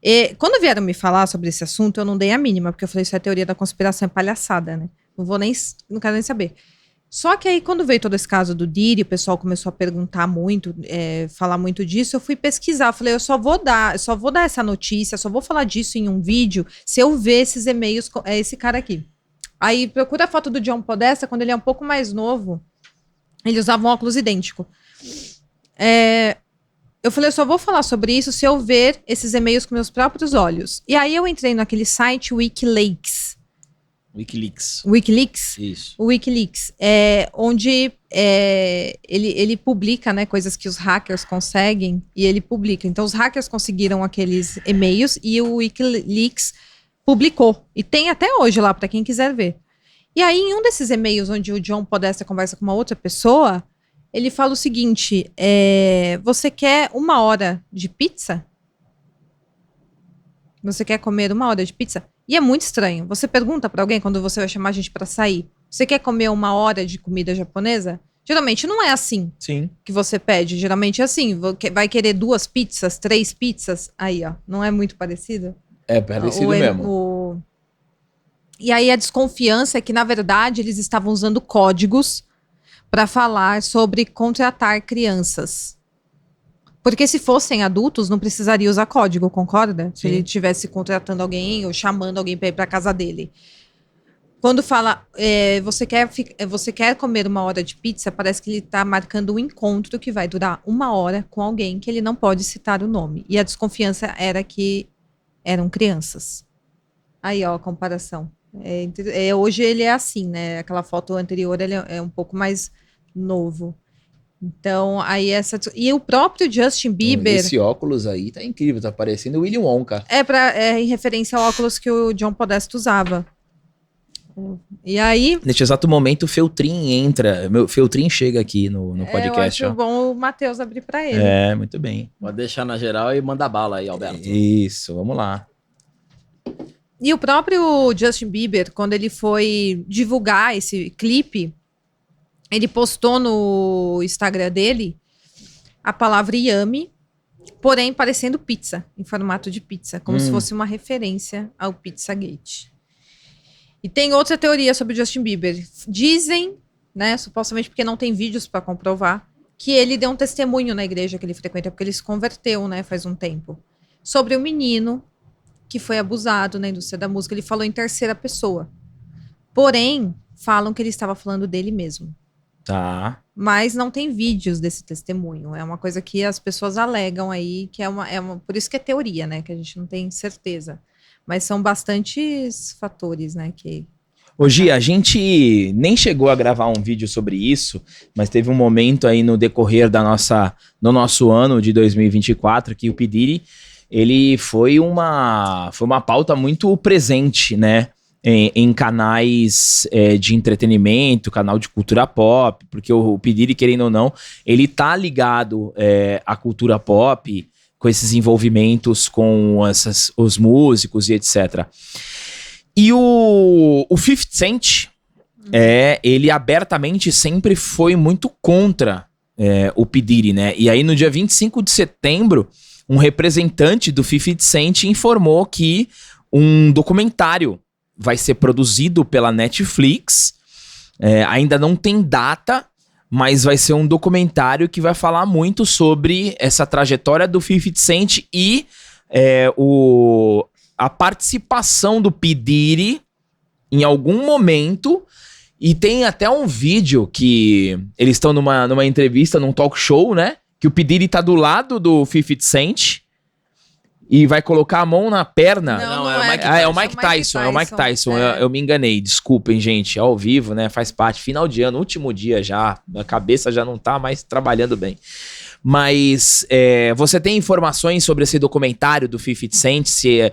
E quando vieram me falar sobre esse assunto, eu não dei a mínima, porque eu falei, isso é teoria da conspiração, é palhaçada, né? Não quero nem saber. Só que aí, quando veio todo esse caso do Diddy, o pessoal começou a perguntar muito, falar muito disso, eu fui pesquisar, eu falei, eu só vou dar essa notícia, só vou falar disso em um vídeo, se eu ver esses e-mails, esse cara aqui. Aí, procura a foto do John Podesta, quando ele é um pouco mais novo, ele usava um óculos idêntico. Eu falei, eu só vou falar sobre isso se eu ver esses e-mails com meus próprios olhos. E aí, eu entrei naquele site WikiLeaks. Wikileaks. Isso. O WikiLeaks, onde ele publica, né, coisas que os hackers conseguem, e ele publica. Então, os hackers conseguiram aqueles e-mails e o WikiLeaks publicou. E tem até hoje lá, para quem quiser ver. E aí, em um desses e-mails onde o John Podesta conversa com uma outra pessoa, ele fala o seguinte, você quer 1 hora de pizza? Você quer comer 1 hora de pizza? E é muito estranho. Você pergunta pra alguém quando você vai chamar a gente pra sair, você quer comer 1 hora de comida japonesa? Geralmente não é assim Sim. que você pede. Geralmente é assim, vai querer 2 pizzas, 3 pizzas. Aí, ó, não é muito parecido? É parecido mesmo. E aí a desconfiança é que, na verdade, eles estavam usando códigos pra falar sobre contratar crianças. Porque se fossem adultos, não precisaria usar código, concorda? Se Sim. ele estivesse contratando alguém ou chamando alguém para ir para casa dele. Quando fala, você quer comer 1 hora de pizza, parece que ele está marcando um encontro que vai durar 1 hora com alguém que ele não pode citar o nome. E a desconfiança era que eram crianças. Aí, ó, a comparação. Hoje ele é assim, né? Aquela foto anterior, ele é um pouco mais novo. Então, aí e o próprio Justin Bieber... Esse óculos aí tá incrível, tá parecendo o William Wonka. É em referência ao óculos que o John Podesta usava. E aí... Neste exato momento, o Feltrin entra. Meu Feltrin chega aqui no podcast. Eu acho bom o Matheus abrir pra ele. Muito bem. Pode deixar na geral e mandar bala aí, Alberto. Isso, vamos lá. E o próprio Justin Bieber, quando ele foi divulgar esse clipe, ele postou no Instagram dele a palavra Yummy, porém parecendo pizza, em formato de pizza, como se fosse uma referência ao Pizzagate. E tem outra teoria sobre o Justin Bieber. Dizem, né, supostamente porque não tem vídeos para comprovar, que ele deu um testemunho na igreja que ele frequenta, porque ele se converteu, né, faz um tempo, sobre o menino que foi abusado na indústria da música. Ele falou em terceira pessoa. Porém, falam que ele estava falando dele mesmo. Tá. Mas não tem vídeos desse testemunho. É uma coisa que as pessoas alegam aí, que por isso que é teoria, né? Que a gente não tem certeza. Mas são bastantes fatores, né? Que Ô Gi, a gente nem chegou a gravar um vídeo sobre isso, mas teve um momento aí no decorrer do nosso ano de 2024 que o P. Diddy, ele foi uma pauta muito presente, né? Em canais de entretenimento, canal de cultura pop, porque o P. Diddy, querendo ou não, ele tá ligado à cultura pop, com esses envolvimentos com os músicos e etc. E o 50 Cent, ele abertamente sempre foi muito contra o P. Diddy, né? E aí no dia 25 de setembro, um representante do 50 Cent informou que um documentário vai ser produzido pela Netflix, ainda não tem data, mas vai ser um documentário que vai falar muito sobre essa trajetória do 50 Cent e a participação do P. Diddy em algum momento. E tem até um vídeo que eles estão numa entrevista, num talk show, né? Que o P. Diddy tá do lado do 50 Cent e vai colocar a mão na perna. Não é o Mike Tyson. É o Mike Tyson. É o Mike Tyson. Eu me enganei. Desculpem, gente. Ao vivo, né? Faz parte. Final de ano, último dia já. A cabeça já não tá mais trabalhando bem. Mas você tem informações sobre esse documentário do 50 Cent? Se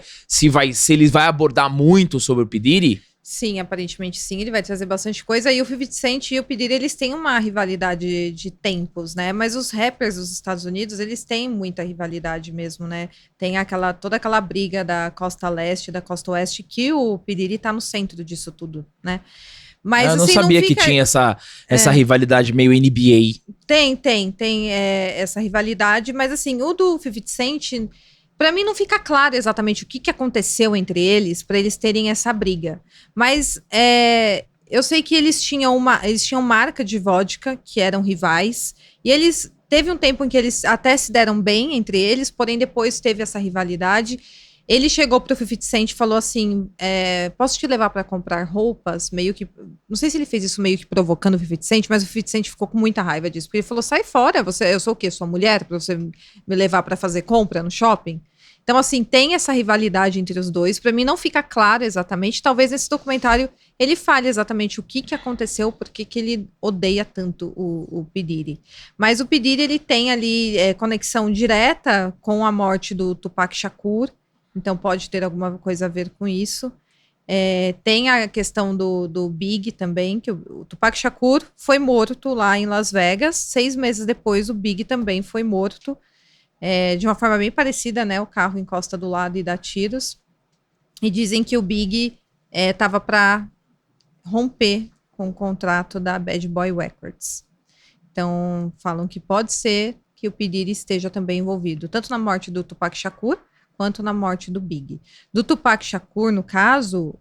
ele vai abordar muito sobre o P. Diddy? Sim, aparentemente sim, ele vai trazer bastante coisa. E o 50 Cent e o P. Diddy, eles têm uma rivalidade de tempos, né? Mas os rappers dos Estados Unidos, eles têm muita rivalidade mesmo, né? Tem toda aquela briga da costa leste e da costa oeste, que o P. Diddy tá no centro disso tudo, né? Mas, eu não sabia que tinha essa rivalidade meio NBA. Tem essa rivalidade, mas assim, o do 50 Cent, pra mim não fica claro exatamente o que aconteceu entre eles pra eles terem essa briga. Mas eu sei que eles tinham marca de vodka, que eram rivais, e teve um tempo em que eles até se deram bem entre eles, porém depois teve essa rivalidade. Ele chegou pro 50 Cent e falou assim, posso te levar pra comprar roupas? Meio que, não sei se ele fez isso meio que provocando o 50 Cent, mas o 50 Cent ficou com muita raiva disso, porque ele falou, sai fora, eu sou o quê? Sua mulher? Pra você me levar pra fazer compra no shopping? Então, assim, tem essa rivalidade entre os dois. Pra mim não fica claro exatamente, talvez nesse documentário ele fale exatamente o que aconteceu, por que ele odeia tanto o P. Diddy. Mas o P. Diddy, ele tem ali conexão direta com a morte do Tupac Shakur, então pode ter alguma coisa a ver com isso. Tem a questão do Big também, que o Tupac Shakur foi morto lá em Las Vegas. 6 meses depois, o Big também foi morto. De uma forma bem parecida, né? O carro encosta do lado e dá tiros. E dizem que o Big estava para romper com o contrato da Bad Boy Records. Então, falam que pode ser que o P. Diddy esteja também envolvido, tanto na morte do Tupac Shakur, quanto na morte do Big. Do Tupac Shakur, no caso,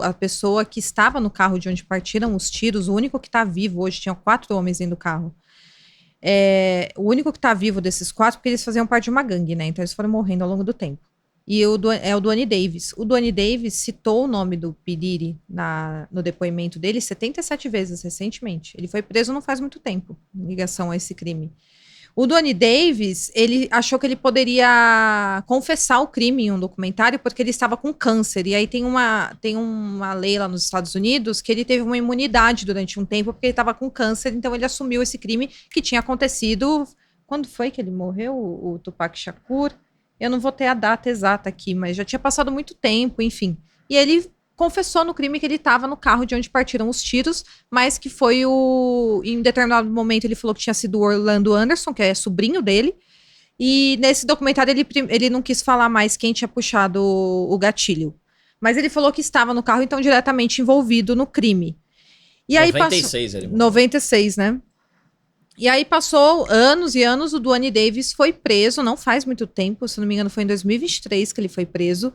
a pessoa que estava no carro de onde partiram os tiros, o único que está vivo hoje, tinham 4 homens dentro do carro. O único que está vivo desses 4, porque eles faziam parte de uma gangue, né? Então eles foram morrendo ao longo do tempo. E o Duane Davis. O Duane Davis citou o nome do P. Diddy no depoimento dele 77 vezes recentemente. Ele foi preso não faz muito tempo, em ligação a esse crime. O Duane Davis, ele achou que ele poderia confessar o crime em um documentário porque ele estava com câncer. E aí tem uma lei lá nos Estados Unidos que ele teve uma imunidade durante um tempo porque ele estava com câncer, então ele assumiu esse crime que tinha acontecido. Quando foi que ele morreu, o Tupac Shakur? Eu não vou ter a data exata aqui, mas já tinha passado muito tempo, enfim. E ele confessou no crime que ele estava no carro de onde partiram os tiros, mas que foi em determinado momento ele falou que tinha sido o Orlando Anderson, que é sobrinho dele, e nesse documentário ele não quis falar mais quem tinha puxado o gatilho. Mas ele falou que estava no carro, então diretamente envolvido no crime. E aí 96 ele morreu. 96, né? E aí passou anos e anos, o Duane Davis foi preso, não faz muito tempo, se não me engano foi em 2023 que ele foi preso,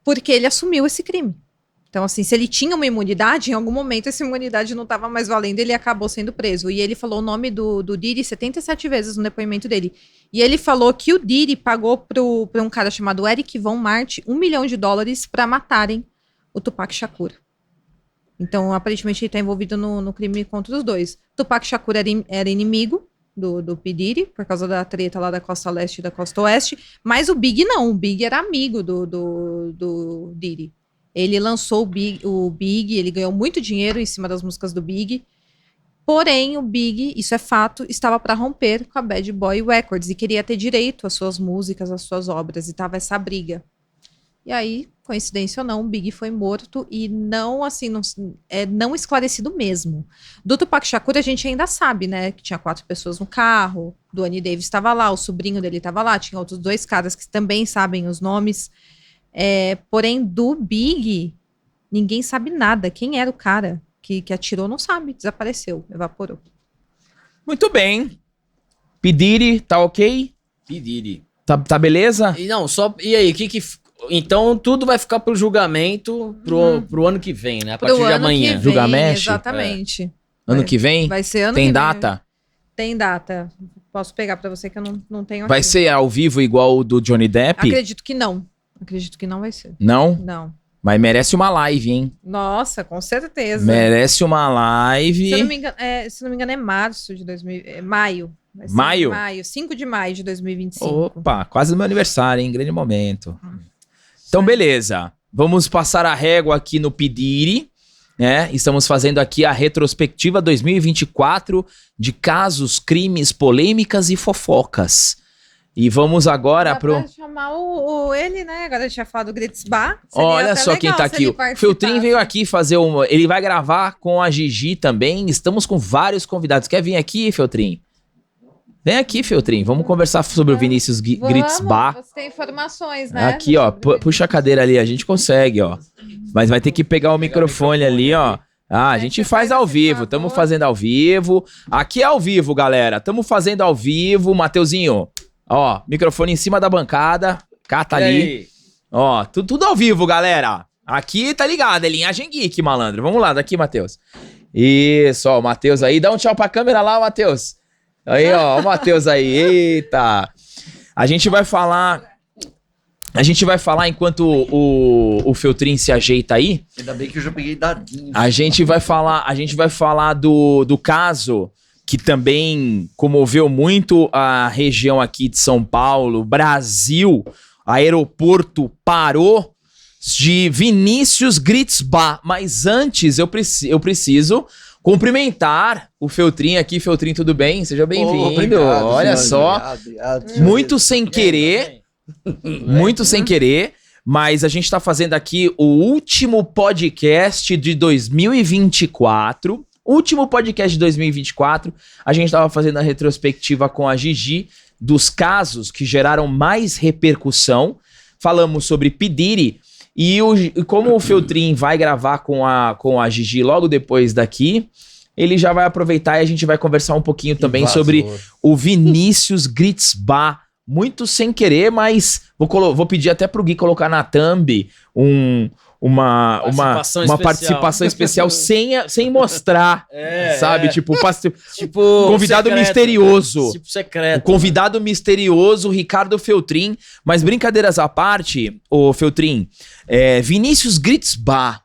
porque ele assumiu esse crime. Então, assim, se ele tinha uma imunidade, em algum momento essa imunidade não estava mais valendo, ele acabou sendo preso. E ele falou o nome do Diddy 77 vezes no depoimento dele. E ele falou que o Diddy pagou para um cara chamado Eric Von Mart $1 milhão para matarem o Tupac Shakur. Então, aparentemente, ele tá envolvido no crime contra os dois. Tupac Shakur era inimigo do P. Diddy, por causa da treta lá da costa leste e da costa oeste, mas o Big não, o Big era amigo do Diddy. Ele lançou o Big, ele ganhou muito dinheiro em cima das músicas do Big, porém o Big, isso é fato, estava para romper com a Bad Boy Records e queria ter direito às suas músicas, às suas obras, e tava essa briga. E aí, coincidência ou não, o Big foi morto e não, assim, não esclarecido mesmo. Do Tupac Shakur a gente ainda sabe, né, que tinha 4 pessoas no carro, do Annie Davis estava lá, o sobrinho dele estava lá, tinha outros 2 caras que também sabem os nomes. Porém, do Big, ninguém sabe nada. Quem era o cara que atirou não sabe, desapareceu, evaporou. Muito bem. P. Diddy, tá ok? P. Diddy. Tá beleza? E aí, então tudo vai ficar pro julgamento pro ano que vem, né? A partir de amanhã. Julgamento? Exatamente. Ano que vem? Vai ser ano Tem que data? vem. Tem data. Posso pegar pra você que eu não tenho aqui. Vai ser ao vivo igual o do Johnny Depp? Acredito que não. Acredito que não vai ser. Não? Não. Mas merece uma live, hein? Nossa, com certeza. Merece uma live. Se não me engano, é março de 2000. Maio. Vai ser Maio? Maio. 5 de maio de 2025. Opa, quase no meu aniversário, hein? Grande momento. Então, beleza. Vamos passar a régua aqui no P. Diddy, né? Estamos fazendo aqui a retrospectiva 2024 de casos, crimes, polêmicas e fofocas. E vamos agora pro... chamar ele, né? Agora a gente ia falar do Grits Bar. Olha só quem tá aqui. O Feltrin veio aqui fazer Ele vai gravar com a Gigi também. Estamos com vários convidados. Quer vir aqui, Feltrin? Vem aqui, Feltrin. Vamos conversar sobre o Vinícius Grits Bar. Você tem informações, né? Aqui, ó. Puxa a cadeira ali. A gente consegue, ó. Mas vai ter que pegar o microfone ali, ó. A gente faz ao vivo. Estamos fazendo ao vivo. Aqui é ao vivo, galera. Estamos fazendo ao vivo. Mateuzinho, ó. Microfone em cima da bancada. Cata ali. Ó, tudo ao vivo, galera. Aqui tá ligado. É linhagem geek, malandro. Vamos lá, daqui, Matheus. Isso, ó. O Matheus aí. Dá um tchau pra câmera lá, Matheus. Aí, ó, o Matheus aí, eita. A gente vai falar enquanto o Feltrin se ajeita aí. Ainda bem que eu já peguei dadinho. A gente vai falar do caso que também comoveu muito a região aqui de São Paulo, Brasil. Aeroporto parou de Vinícius Grits Bar. Mas antes eu preciso cumprimentar o Feltrin aqui. Feltrin, tudo bem? Seja bem-vindo. Olha só. Obrigado. Muito sem querer. Muito sem querer. Mas a gente tá fazendo aqui o último podcast de 2024. Último podcast de 2024. A gente tava fazendo a retrospectiva com a Gigi dos casos que geraram mais repercussão. Falamos sobre P. Diddy. E como o Feltrin vai gravar com a Gigi logo depois daqui, ele já vai aproveitar e a gente vai conversar um pouquinho também sobre o Vinícius Grits Bar. Muito sem querer, mas vou pedir até pro Gui colocar na thumb uma participação especial sem mostrar, sabe? Tipo, convidado secreto, misterioso. Tipo secreto. O convidado misterioso, Ricardo Feltrin. Mas brincadeiras à parte, ô Feltrin, Vinícius Grits Bar,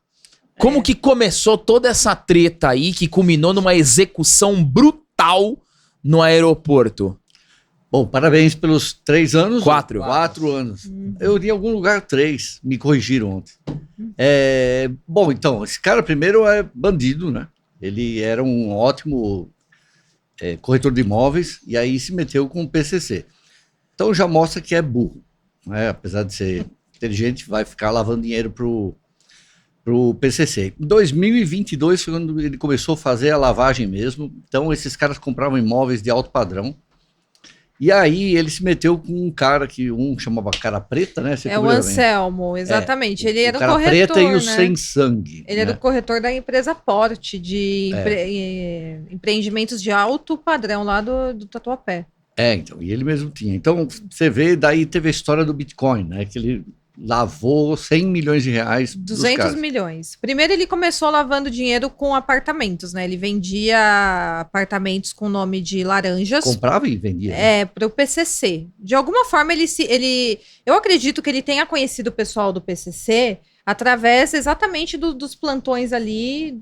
como que começou toda essa treta aí que culminou numa execução brutal no aeroporto? Bom, parabéns pelos 3 anos. 4. 4 anos. Eu li em algum lugar 3, me corrigiram ontem. Bom, então, esse cara primeiro é bandido, né? Ele era um ótimo corretor de imóveis e aí se meteu com o PCC. Então já mostra que é burro, né? Apesar de ser inteligente, vai ficar lavando dinheiro pro PCC. Em 2022 foi quando ele começou a fazer a lavagem mesmo. Então esses caras compravam imóveis de alto padrão. E aí ele se meteu com um cara que chamava Cara Preta, né? O Anselmo, exatamente. Ele era o corretor, Cara Preta e o né? Sem Sangue. Ele era o corretor da empresa Porte, de empreendimentos de alto padrão lá do Tatuapé. Então, e ele mesmo tinha. Então, você vê, daí teve a história do Bitcoin, né? Que ele lavou 100 milhões de reais. 200 milhões. Primeiro ele começou lavando dinheiro com apartamentos, né? Ele vendia apartamentos com nome de laranjas. Comprava e vendia. Para o PCC. De alguma forma eu acredito que ele tenha conhecido o pessoal do PCC, através exatamente dos plantões ali,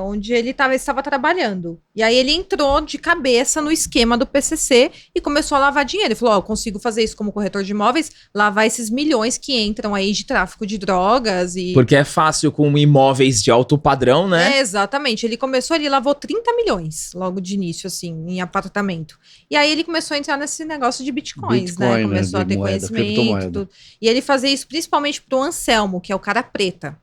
onde ele estava trabalhando. E aí ele entrou de cabeça no esquema do PCC e começou a lavar dinheiro. Ele falou, eu consigo fazer isso como corretor de imóveis, lavar esses milhões que entram aí de tráfico de drogas e... Porque é fácil com imóveis de alto padrão, né? Exatamente. Ele começou, ele lavou 30 milhões logo de início, assim, em apartamento. E aí ele começou a entrar nesse negócio de bitcoins, né? Bitcoin, Começou né, a ter de moeda, conhecimento. criptomoeda. Tudo. E ele fazia isso principalmente pro Anselmo, que é o cara preta.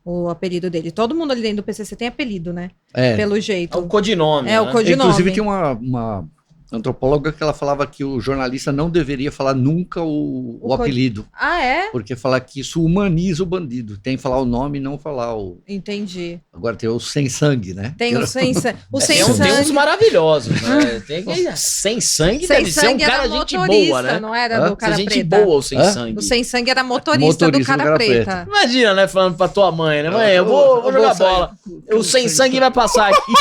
O apelido dele. Todo mundo ali dentro do PCC tem apelido, né? Pelo jeito. É um codinome. É o né? codinome. Inclusive, tinha uma antropóloga que ela falava que o jornalista não deveria falar nunca o apelido. Ah, é? Porque falar que isso humaniza o bandido. Tem que falar o nome e não falar o... Entendi. Agora tem o sem sangue, né? Tem o sem sangue. O sem Tem uns sangue. maravilhosos, né? Tem sem sangue Sem deve ser um sangue era cara gente motorista, boa, né? não era Hã? do cara gente preta. boa ou sem Hã? sangue. O sem sangue era motorista do Motorista cara preta. Imagina, né? Falando pra tua mãe, né? Mãe, eu vou jogar sair. bola. O sem sangue vai passar aqui.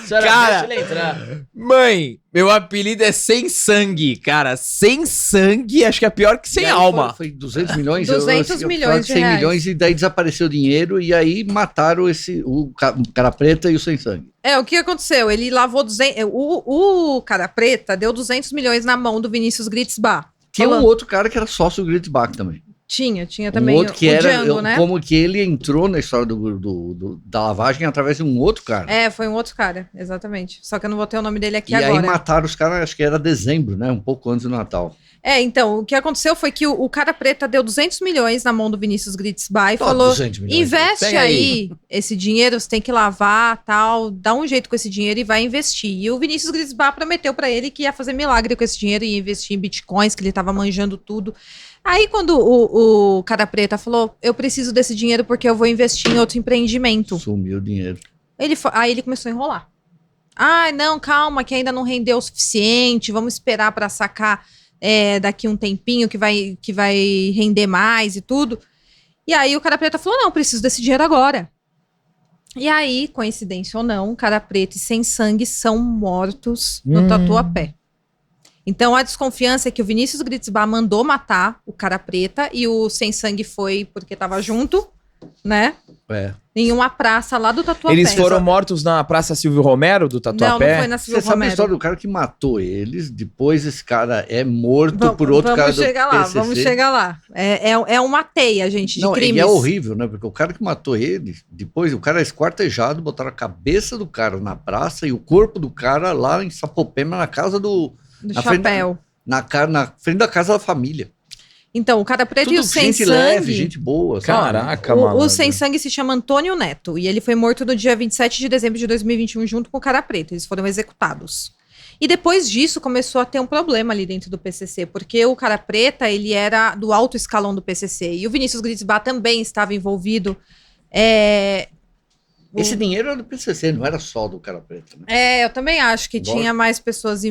Senhora, Cara, deixa ele entrar. Mãe, meu apelido é Sem Sangue, cara. Sem sangue, acho que é pior que sem E aí alma. Foi 200 milhões? 200 eu milhões de 100 reais. milhões e daí desapareceu o dinheiro e aí mataram o cara preta e o sem sangue. O que aconteceu? Ele lavou 200... O cara preta deu 200 milhões na mão do Vinícius Gritzbach. Tinha Falou- um outro cara que era sócio do Gritzbach também. Tinha também Um outro que o era Django, né? como que ele entrou na história da lavagem através de um outro cara. Foi um outro cara, exatamente. Só que eu não vou ter o nome dele aqui E agora. aí mataram os caras, acho que era dezembro, né? Um pouco antes do Natal. Então, o que aconteceu foi que o cara preta deu 200 milhões na mão do Vinícius Gritzbach e Ó, falou, 200 milhões. investe Pega aí esse dinheiro, você tem que lavar, tal, dá um jeito com esse dinheiro e vai investir. E o Vinícius Gritzbach prometeu pra ele que ia fazer milagre com esse dinheiro e investir em bitcoins, que ele tava manjando tudo. Aí quando o cara preta falou, eu preciso desse dinheiro porque eu vou investir em outro empreendimento. Sumiu o dinheiro. Aí ele começou a enrolar. Ah, não, calma, que ainda não rendeu o suficiente, vamos esperar pra sacar daqui um tempinho que vai render mais e tudo. E aí o cara preta falou, não, preciso desse dinheiro agora. E aí, coincidência ou não, cara preto e sem sangue são mortos no Tatuapé. Então a desconfiança é que o Vinícius Gritzbach mandou matar o cara preta e o sem sangue foi porque tava junto, né? Em uma praça lá do Tatuapé. Eles foram mortos na Praça Silvio Romero, do Não, não Tatuapé? foi na Você Silvio sabe a Romero. história do cara que matou eles, depois esse cara é morto por outro cara do PCC. Vamos chegar lá. É uma teia, gente, de Não, crimes. e é horrível, né? Porque o cara que matou ele, depois o cara é esquartejado, botaram a cabeça do cara na praça e o corpo do cara lá em Sapopema, na casa Do na frente da- chapéu. na frente da casa da família. Então, o cara preto e o Tudo sem gente sangue... leve, gente boa, sabe? Caraca, O malandro. sem sangue se chama Antônio Neto e ele foi morto no dia 27 de dezembro de 2021 junto com o cara preto. Eles foram executados. E depois disso começou a ter um problema ali dentro do PCC, porque o cara preta, ele era do alto escalão do PCC e o Vinícius Gritzbach também estava envolvido. Esse dinheiro era do PCC, não era só do cara preto, né? Eu também acho que Lógico. tinha mais pessoas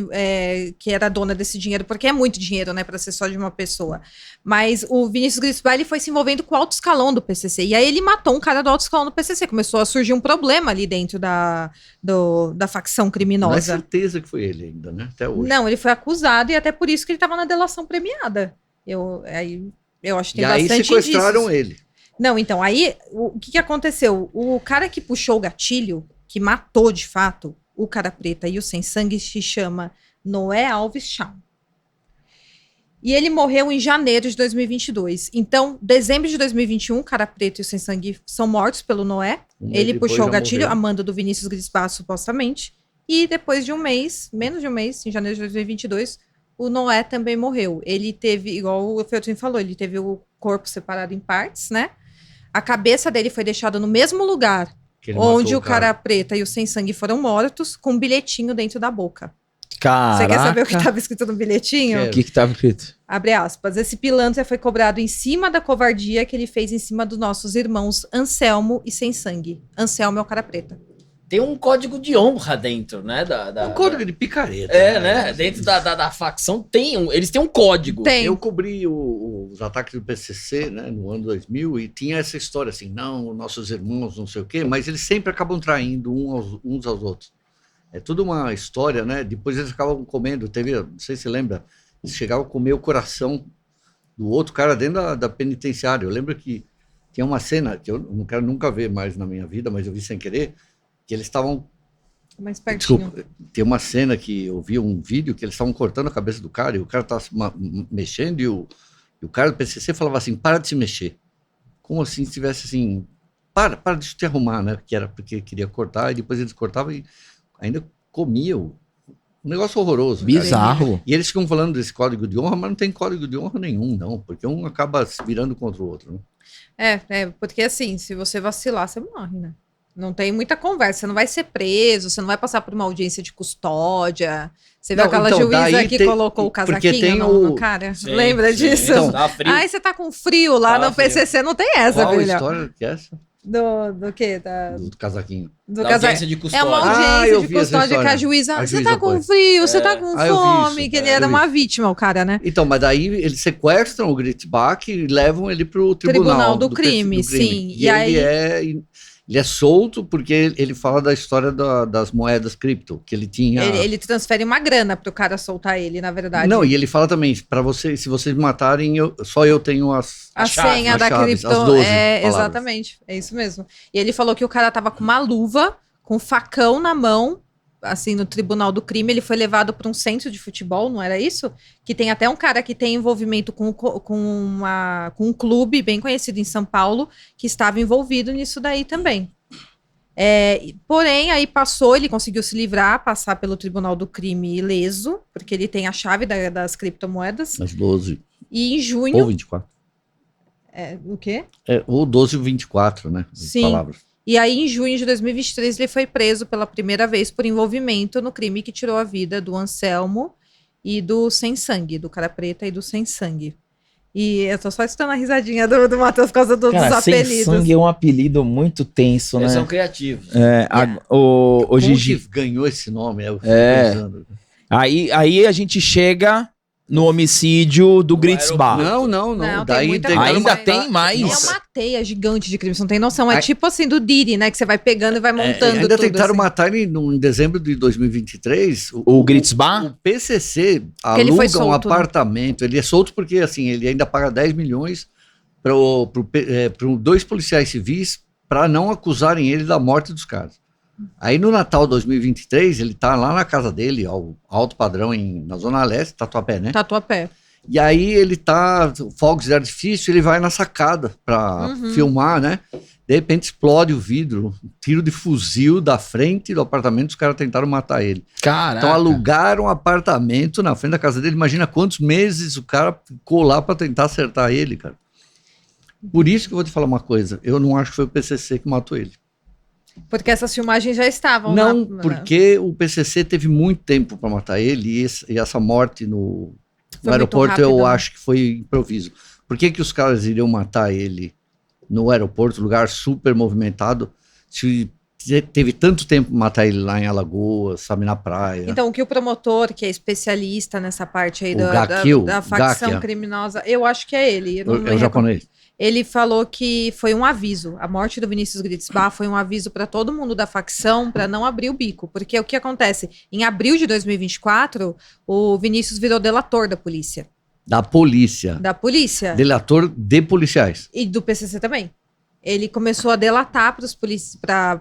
que era dona desse dinheiro, porque é muito dinheiro, né, para ser só de uma pessoa. Mas o Vinícius Gritzbach, ele foi se envolvendo com o alto escalão do PCC, e aí ele matou um cara do alto escalão do PCC, começou a surgir um problema ali dentro da facção Não é criminosa. certeza que foi ele ainda, né? Até hoje. Não, ele foi acusado, e até por isso que ele estava na delação premiada. Eu acho que E tem aí bastante sequestraram indícios. ele. Não, então, aí, o que aconteceu? O cara que puxou o gatilho, que matou de fato o cara preta e o sem sangue, se chama Noé Alves Chão. E ele morreu em janeiro de 2022. Então, dezembro de 2021, o cara preto e o sem sangue são mortos pelo Noé. Um mês Ele depois puxou o já gatilho, morreu. a manda do Vinícius Gritzbach, supostamente. E depois de um mês, menos de um mês, em janeiro de 2022, o Noé também morreu. Ele teve, igual o Feltrin falou, ele teve o corpo separado em partes, né? A cabeça dele foi deixada no mesmo lugar Que ele onde matou o cara preta e o sem sangue foram mortos, com um bilhetinho dentro da boca. Caraca. Você quer saber o que estava escrito no bilhetinho? Quero. O que tava escrito? Abre aspas. Esse pilantra foi cobrado em cima da covardia que ele fez em cima dos nossos irmãos Anselmo e Sem Sangue. Anselmo é o cara preta. Tem um código de honra dentro, né? Um código de picareta. né? Dentro da facção eles têm um código. Tem. Eu cobri os ataques do PCC, né, no ano 2000 e tinha essa história assim, não, nossos irmãos, não sei o quê, mas eles sempre acabam traindo uns aos outros. É tudo uma história, né? Depois eles acabam comendo, não sei se você lembra, eles chegavam a comer o coração do outro cara dentro da penitenciária. Eu lembro que Tem uma cena que eu não quero nunca ver mais na minha vida, mas eu vi sem querer, que eles estavam... Mais pertinho. Desculpa, tem uma cena que eu vi um vídeo que eles estavam cortando a cabeça do cara e o cara estava se mexendo e o cara do PCC falava assim, para de se mexer. Como assim, se tivesse assim, para de te arrumar, né? Que era porque queria cortar e depois eles cortavam e ainda comiam. Um negócio horroroso. cara. Bizarro. E eles ficam falando desse código de honra, mas não tem código de honra nenhum, não. Porque um acaba se virando contra o outro. Né? Porque assim, se você vacilar, você morre, né? Não tem muita conversa, você não vai ser preso, você não vai passar por uma audiência de custódia. Você viu Não, aquela então, juíza daí que tem- colocou o porque casaquinho tem no o- cara? Sim, Lembra sim. disso? Então, Tá frio. Ai, você tá com frio lá Tá no PCC, não tem essa, Qual a filha. história que é essa? Do quê? Do casaquinho. Do Da casaquinho. audiência de É custódia. uma Ah, audiência eu de vi essa custódia que a história. juíza. A Você juíza tá com foi. frio, você tá com Ah, eu vi fome. isso, Que ele eu era vi uma vítima, o cara, né? Então, mas daí eles sequestram o Gritzbach e levam ele pro Tribunal tribunal do crime, sim. E ele é solto porque ele fala da história das moedas cripto, que ele tinha... Ele transfere uma grana pro cara soltar ele, na verdade. Não, e ele fala também, para você, se vocês me matarem, só eu tenho as... A chave, senha as da chaves, cripto. as 12 É, palavras. exatamente. É isso mesmo. E ele falou que o cara tava com uma luva, com um facão na mão, assim, no tribunal do crime. Ele foi levado para um centro de futebol, não era isso? Que tem até um cara que tem envolvimento com um clube bem conhecido em São Paulo, que estava envolvido nisso daí também. Porém, aí ele conseguiu se livrar, passar pelo tribunal do crime ileso, porque ele tem a chave das criptomoedas. As 12, E em ou junho. 24. O quê? Ou 12 ou 24, né? As Sim. palavras. E aí, em junho de 2023, ele foi preso pela primeira vez por envolvimento no crime que tirou a vida do Anselmo e do Sem Sangue, do Cara Preta e do Sem Sangue. E eu tô só escutando a risadinha do Matheus por causa dos Cara, Sem apelidos. Sangue é um apelido muito tenso, Eles né? são criativos. O Como Gigi. que ganhou esse nome? Eu fico É. pensando. Aí a gente chega no homicídio do No Gritzbach. Não. Não, tem Daí muita tentaram coisa. Ainda matar- tem mais? É Nossa. uma teia gigante de crime, você não tem noção. É Ai- tipo assim do Didi, né? Que você vai pegando e vai montando ainda tudo. tentaram assim. matar ele em dezembro de 2023. O Gritzbach? O PCC ele foi aluga um solto, né? apartamento. Ele é solto porque assim, ele ainda paga 10 milhões para dois policiais civis para não acusarem ele da morte dos caras. Aí no Natal 2023, ele tá lá na casa dele, ao alto padrão, na Zona Leste, Tatuapé, né? Tatuapé. E aí ele tá, fogos de artifício, ele vai na sacada pra filmar, né? De repente explode o vidro, um tiro de fuzil da frente do apartamento, os caras tentaram matar ele. Caraca. Então alugaram um apartamento na frente da casa dele, imagina quantos meses o cara ficou lá pra tentar acertar ele, cara. Por isso que eu vou te falar uma coisa, eu não acho que foi o PCC que matou ele. Porque essas filmagens já estavam Não, na- porque o PCC teve muito tempo pra matar ele e essa morte no Foi aeroporto muito rápido, eu né? acho que foi improviso. Por que os caras iriam matar ele no aeroporto, lugar super movimentado, se teve tanto tempo pra matar ele lá em Alagoas, sabe, na praia? Então, o que o promotor, que é especialista nessa parte aí O da Gakio, facção Gakia. criminosa, eu acho que é ele. Eu não me É o recordo. japonês. Ele falou que foi um aviso. A morte do Vinícius Gritzbach foi um aviso para todo mundo da facção para não abrir o bico. Porque o que acontece? Em abril de 2024, o Vinícius virou delator da polícia. Da polícia. Da polícia. Delator de policiais. E do PCC também. Ele começou a delatar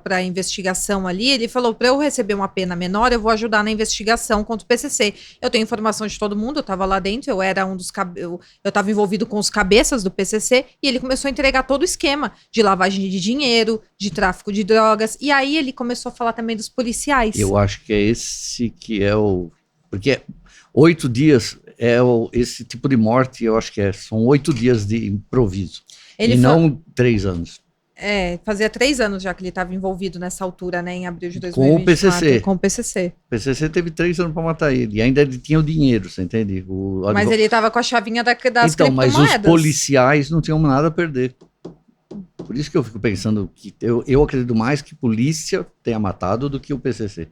para a investigação ali. Ele falou: para eu receber uma pena menor, eu vou ajudar na investigação contra o PCC. Eu tenho informação de todo mundo, eu estava lá dentro, eu era eu estava envolvido com os cabeças do PCC. E ele começou a entregar todo o esquema de lavagem de dinheiro, de tráfico de drogas. E aí ele começou a falar também dos policiais. Eu acho que é esse que é o... Porque 8 dias esse tipo de morte, eu acho que são 8 dias de improviso. Ele e não 3 anos. fazia 3 anos já que ele estava envolvido nessa altura, né, em abril de Com 2024. o PCC. Com o PCC. O PCC teve 3 anos para matar ele. E ainda ele tinha o dinheiro, você entende? Mas ele estava com a chavinha das então, mas os criptomoedas. policiais não tinham nada a perder. Por isso que eu fico pensando que eu acredito mais que polícia tenha matado do que o PCC.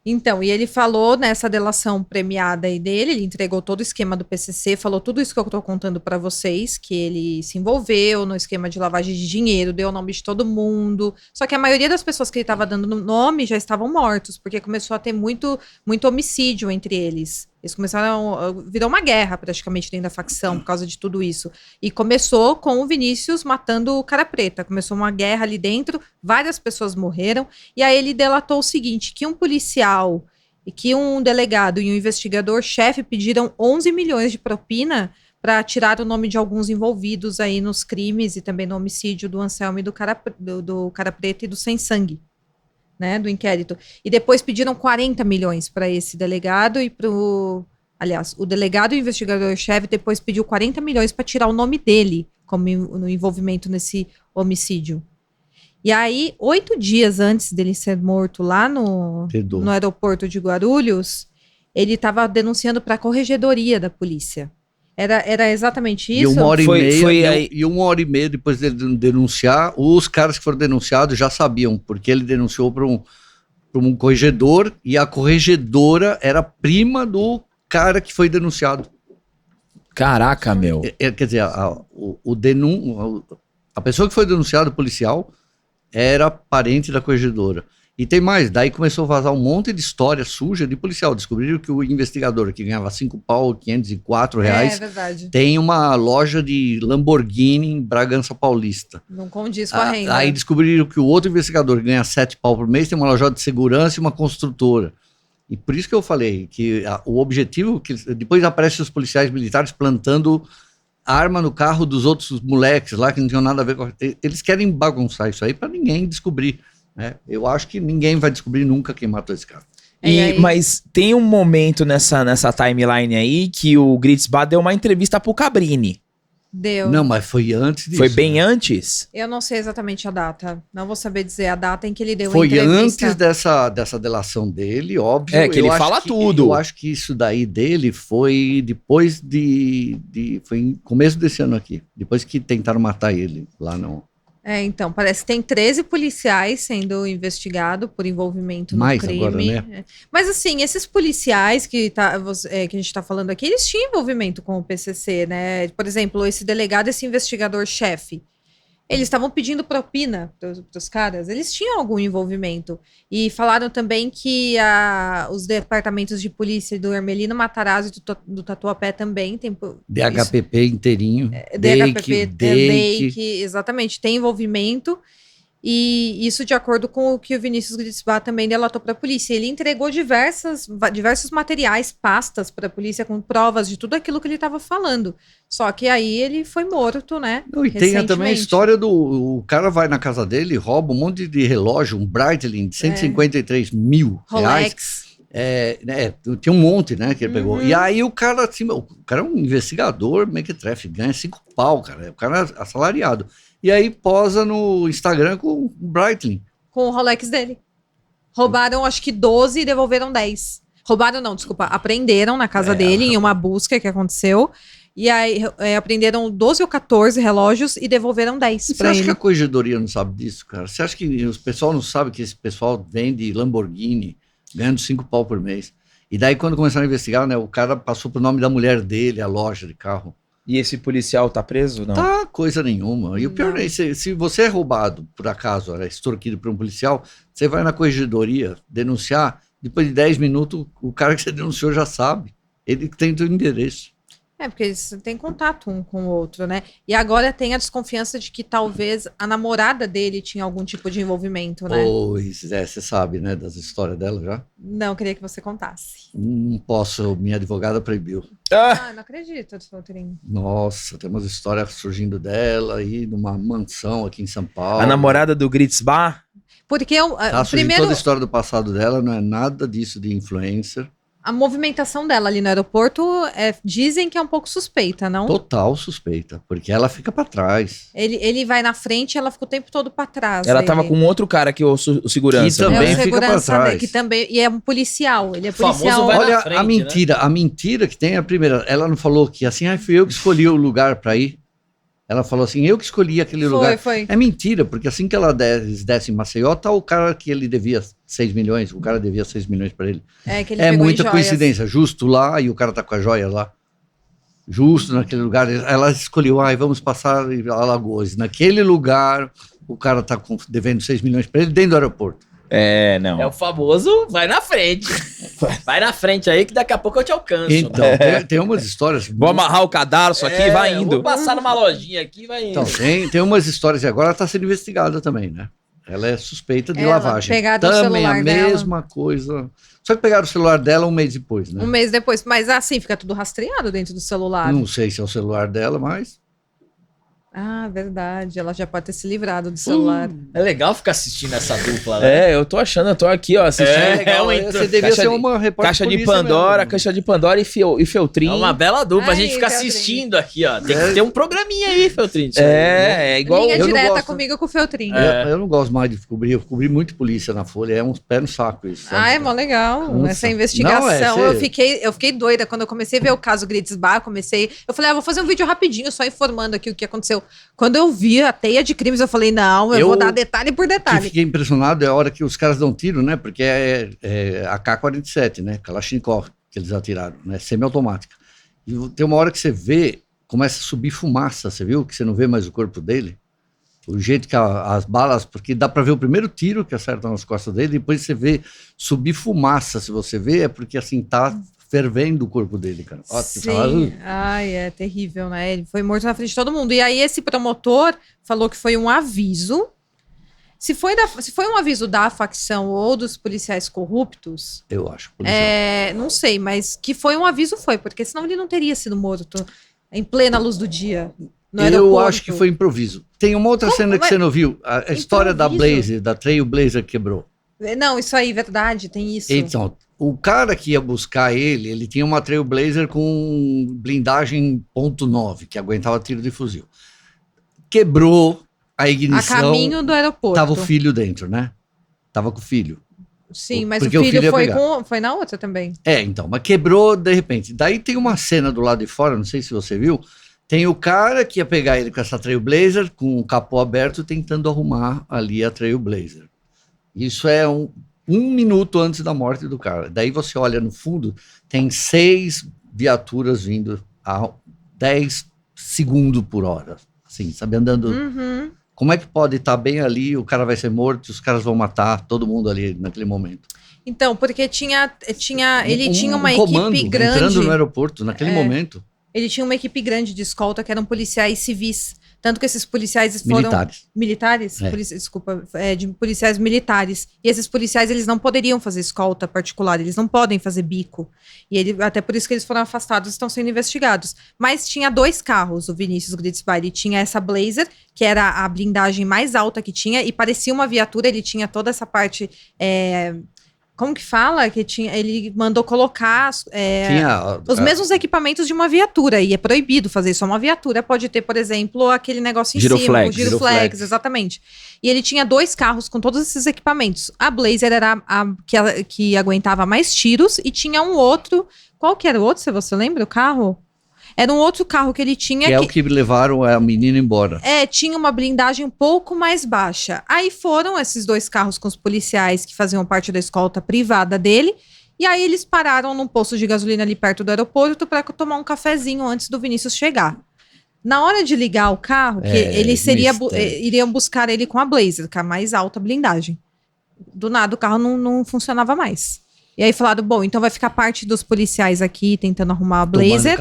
Então, e ele falou nessa delação premiada aí dele, ele entregou todo o esquema do PCC, falou tudo isso que eu tô contando pra vocês, que ele se envolveu no esquema de lavagem de dinheiro, deu o nome de todo mundo, só que a maioria das pessoas que ele tava dando nome já estavam mortos, porque começou a ter muito homicídio entre eles. Eles começaram, virou uma guerra praticamente dentro da facção por causa de tudo isso. E começou com o Vinícius matando o Cara Preta. Começou uma guerra ali dentro, várias pessoas morreram. E aí ele delatou o seguinte, que um policial e que um delegado e um investigador-chefe pediram 11 milhões de propina para tirar o nome de alguns envolvidos aí nos crimes e também no homicídio do Anselmo e do Cara Preta e do Sem Sangue. Né, do inquérito. E depois pediram 40 milhões para esse delegado e para o... Aliás, o delegado e o investigador-chefe depois pediu 40 milhões para tirar o nome dele como no envolvimento nesse homicídio. E aí, 8 dias antes dele ser morto lá no aeroporto de Guarulhos, ele estava denunciando para a corregedoria da polícia. Era exatamente isso? E uma hora e meia depois dele denunciar, os caras que foram denunciados já sabiam, porque ele denunciou para um corregedor e a corregedora era prima do cara que foi denunciado. Caraca, meu. Quer dizer, a pessoa que foi denunciada, o policial, era parente da corregedora. E tem mais, daí começou a vazar um monte de história suja de policial. Descobriram que o investigador que ganhava 5 pau, 504 reais, tem uma loja de Lamborghini em Bragança Paulista. Não condiz com a renda. Aí descobriram que o outro investigador que ganha 7 pau por mês tem uma loja de segurança e uma construtora. E por isso que eu falei que o objetivo, que depois aparecem os policiais militares plantando arma no carro dos outros moleques lá que não tinham nada a ver com... Eles querem bagunçar isso aí para ninguém descobrir. Eu acho que ninguém vai descobrir nunca quem matou esse cara. Mas tem um momento nessa timeline aí que o Gritzbach deu uma entrevista pro Cabrini. Deu. Não, mas foi antes disso. Foi bem antes? Eu não sei exatamente a data. Não vou saber dizer a data em que ele deu a entrevista. Foi antes dessa delação dele, óbvio. É, que ele fala tudo. Eu acho que isso daí dele foi depois foi em começo desse ano aqui. Depois que tentaram matar ele lá no... Então, parece que tem 13 policiais sendo investigados por envolvimento no crime. Agora, né? Mas assim, esses policiais que a gente está falando aqui, eles tinham envolvimento com o PCC, né? Por exemplo, esse delegado, esse investigador-chefe, eles estavam pedindo propina para os caras, eles tinham algum envolvimento. E falaram também que os departamentos de polícia do Hermelino Matarazzo e do Tatuapé também tem... DHPP isso, inteirinho. DHPP, exatamente, tem envolvimento. E isso de acordo com o que o Vinícius Gritzbach também delatou para a polícia. Ele entregou diversos materiais, pastas para a polícia com provas de tudo aquilo que ele estava falando. Só que aí ele foi morto, né? E tem também a história o cara vai na casa dele, rouba um monte de relógio, um Breitling de 153 mil reais. Tinha um monte, né, que ele pegou. E aí o cara é um investigador, mequetrefe, ganha 5 pau, cara. O cara é assalariado. E aí posa no Instagram com o Breitling. Com o Rolex dele. Roubaram acho que 12 e devolveram 10. Roubaram não, desculpa. Apreenderam na casa dele em uma busca que aconteceu. E aí apreenderam 12 ou 14 relógios e devolveram 10 pra ele. Você acha que a corregedoria não sabe disso, cara? Você acha que o pessoal não sabe que esse pessoal vende Lamborghini ganhando 5 pau por mês? E daí quando começaram a investigar, né, o cara passou pro nome da mulher dele, a loja de carro. E esse policial tá preso, não? Tá, coisa nenhuma. E o pior é, se você é roubado, por acaso, extorquido por um policial, você vai na corregedoria denunciar, depois de 10 minutos, o cara que você denunciou já sabe. Ele tem o endereço. Porque eles têm contato um com o outro, né? E agora tem a desconfiança de que talvez a namorada dele tinha algum tipo de envolvimento, né? Pois você sabe, né, das histórias dela já? Não, eu queria que você contasse. Não posso, minha advogada proibiu. Não acredito, Solteirinho. Nossa, tem umas histórias surgindo dela aí numa mansão aqui em São Paulo. A namorada do Gritzbach? Porque primeiro... toda a história do passado dela, não é nada disso de influencer. A movimentação dela ali no aeroporto, dizem que é um pouco suspeita, não? Total suspeita, porque ela fica pra trás. Ele vai na frente e ela fica o tempo todo pra trás. Ela tava com outro cara que o segurança. Que também fica pra trás. Que também, e é um policial, ele é policial. Olha frente, a mentira que tem é a primeira. Ela não falou que assim, fui eu que escolhi o lugar pra ir. Ela falou assim, eu que escolhi aquele lugar. Foi. É mentira, porque assim que ela desce em Maceió, tá o cara que ele devia 6 milhões, o cara devia 6 milhões pra ele. Que ele pegou muita em coincidência, justo lá, e o cara tá com a joia lá. Justo naquele lugar, ela escolheu, vamos passar Alagoas. Naquele lugar, o cara tá devendo 6 milhões pra ele dentro do aeroporto. Não. É o famoso, vai na frente. Vai na frente aí que daqui a pouco eu te alcanço. Então, tem umas histórias. Vou amarrar o cadarço aqui e vai indo. Vou passar numa lojinha aqui e vai indo. Então, tem umas histórias e agora ela está sendo investigada também, né? Ela é suspeita de Ela lavagem. pegaram o Também a celular dela. mesma coisa. Só que pegaram o celular dela um mês depois, né? Um mês depois. Mas assim, fica tudo rastreado dentro do celular. Não sei se é o celular dela, mas... Ah, verdade. Ela já pode ter se livrado do celular. É legal ficar assistindo essa dupla, né? Eu tô achando, eu tô aqui, ó, assistindo. legal, hein? Você devia Caixa ser de- uma repórter Caixa de polícia Pandora, mesmo. Caixa de Pandora e Feltrin. É uma bela dupla. A gente Ai, fica Feltrin. assistindo aqui, ó. Tem que ter um programinha aí, Feltrin. disso aí, né? É igual... Linha eu não direta gosto. comigo com o Feltrin. Eu não gosto mais de cobrir. Eu cobri muito polícia na Folha. É um pé no saco isso. sabe? Ah, é mó legal. Cansa. Essa investigação. Não, eu fiquei doida. Quando eu comecei a ver o caso Grites Bar, eu falei, vou fazer um vídeo rapidinho, só informando aqui o que aconteceu. Quando eu vi a teia de crimes, eu falei, não, eu vou dar detalhe por O que detalhe. fiquei impressionado é a hora que os caras dão tiro, né? Porque é AK-47, né? Kalashnikov, que eles atiraram, né? Semiautomática. E tem uma hora que você vê, começa a subir fumaça, você viu? Que você não vê mais o corpo dele. O jeito que as balas, porque dá pra ver o primeiro tiro que acerta nas costas dele, depois você vê subir fumaça, se você vê, é porque assim, tá fervendo o corpo dele, cara. Ó, você fala, Sim. Ai, é terrível, né? Ele foi morto na frente de todo mundo. E aí esse promotor falou que foi um aviso. Se foi um aviso da facção ou dos policiais corruptos, eu acho. Policial. não sei, mas que foi um aviso foi, porque senão ele não teria sido morto em plena luz do dia. No Eu aeroporto. acho que foi improviso. Tem uma outra Como? cena que Mas- você não viu. A história da Improviso? Blazer, da Trailblazer quebrou. Não, isso aí, verdade, tem isso. Então, o cara que ia buscar ele tinha uma Trailblazer com blindagem .9, que aguentava tiro de fuzil. Quebrou a A ignição, caminho do aeroporto. tava o filho dentro, né? Tava com o filho. Sim, mas Porque o o filho, filho ia foi, pegar. foi na outra também. Então, mas quebrou de repente. Daí tem uma cena do lado de fora, não sei se você viu, tem o cara que ia pegar ele com essa Trailblazer, com o capô aberto, tentando arrumar ali a Trailblazer. Isso é um minuto antes da morte do cara. Daí você olha no fundo, tem 6 viaturas vindo a 10 segundos por hora. Assim, sabe, andando. Uhum. Como é que pode estar bem ali, o cara vai ser morto, os caras vão matar todo mundo ali naquele momento? Então, porque ele tinha uma comando equipe grande. entrando no aeroporto naquele momento. Ele tinha uma equipe grande de escolta que eram policiais civis. Tanto que esses policiais foram... Militares. Militares? É. Desculpa, de policiais militares. E esses policiais, eles não poderiam fazer escolta particular, eles não podem fazer bico. E até por isso que eles foram afastados e estão sendo investigados. Mas tinha 2 carros, o Vinícius Gritzby. Ele tinha essa Blazer, que era a blindagem mais alta que tinha, e parecia uma viatura, ele tinha toda essa parte... como que fala? Ele mandou colocar os mesmos equipamentos de uma viatura, e é proibido fazer isso. Uma viatura pode ter, por exemplo, aquele negócio em Giroflex. cima, o giroflex, exatamente. E ele tinha 2 carros com todos esses equipamentos. A Blazer era que aguentava mais tiros, e tinha um outro. Qual que era o outro, se você lembra, o carro? Era um outro carro que ele tinha. Que é o que levaram a menina embora. Tinha uma blindagem um pouco mais baixa. Aí foram esses 2 carros com os policiais que faziam parte da escolta privada dele. E aí eles pararam num posto de gasolina ali perto do aeroporto para tomar um cafezinho antes do Vinícius chegar. Na hora de ligar o carro, que iriam buscar ele com a Blazer, com a mais alta blindagem. Do nada o carro não funcionava mais. E aí falaram, bom, então vai ficar parte dos policiais aqui tentando arrumar a Blazer.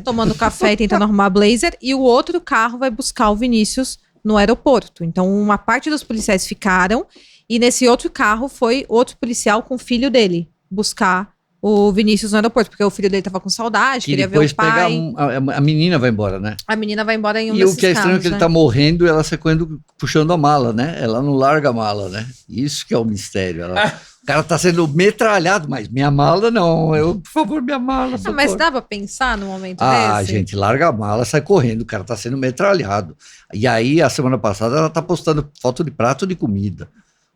Tomando café e tentando arrumar a Blazer. E o outro carro vai buscar o Vinícius no aeroporto. Então uma parte dos policiais ficaram. E nesse outro carro foi outro policial com o filho dele buscar o Vinícius no aeroporto. Porque o filho dele tava com saudade, Que queria ver depois o pai. a menina vai embora, né? A menina vai embora em um E desses o que é estranho é carros, que ele né? tá morrendo e ela puxando a mala, né? Ela não larga a mala, né? Isso que é o mistério. O cara tá sendo metralhado, mas minha mala não. Por favor, minha mala. Ah, mas dá pra pensar num momento desse? Gente, larga a mala, sai correndo. O cara tá sendo metralhado. E aí, a semana passada, ela tá postando foto de prato de comida.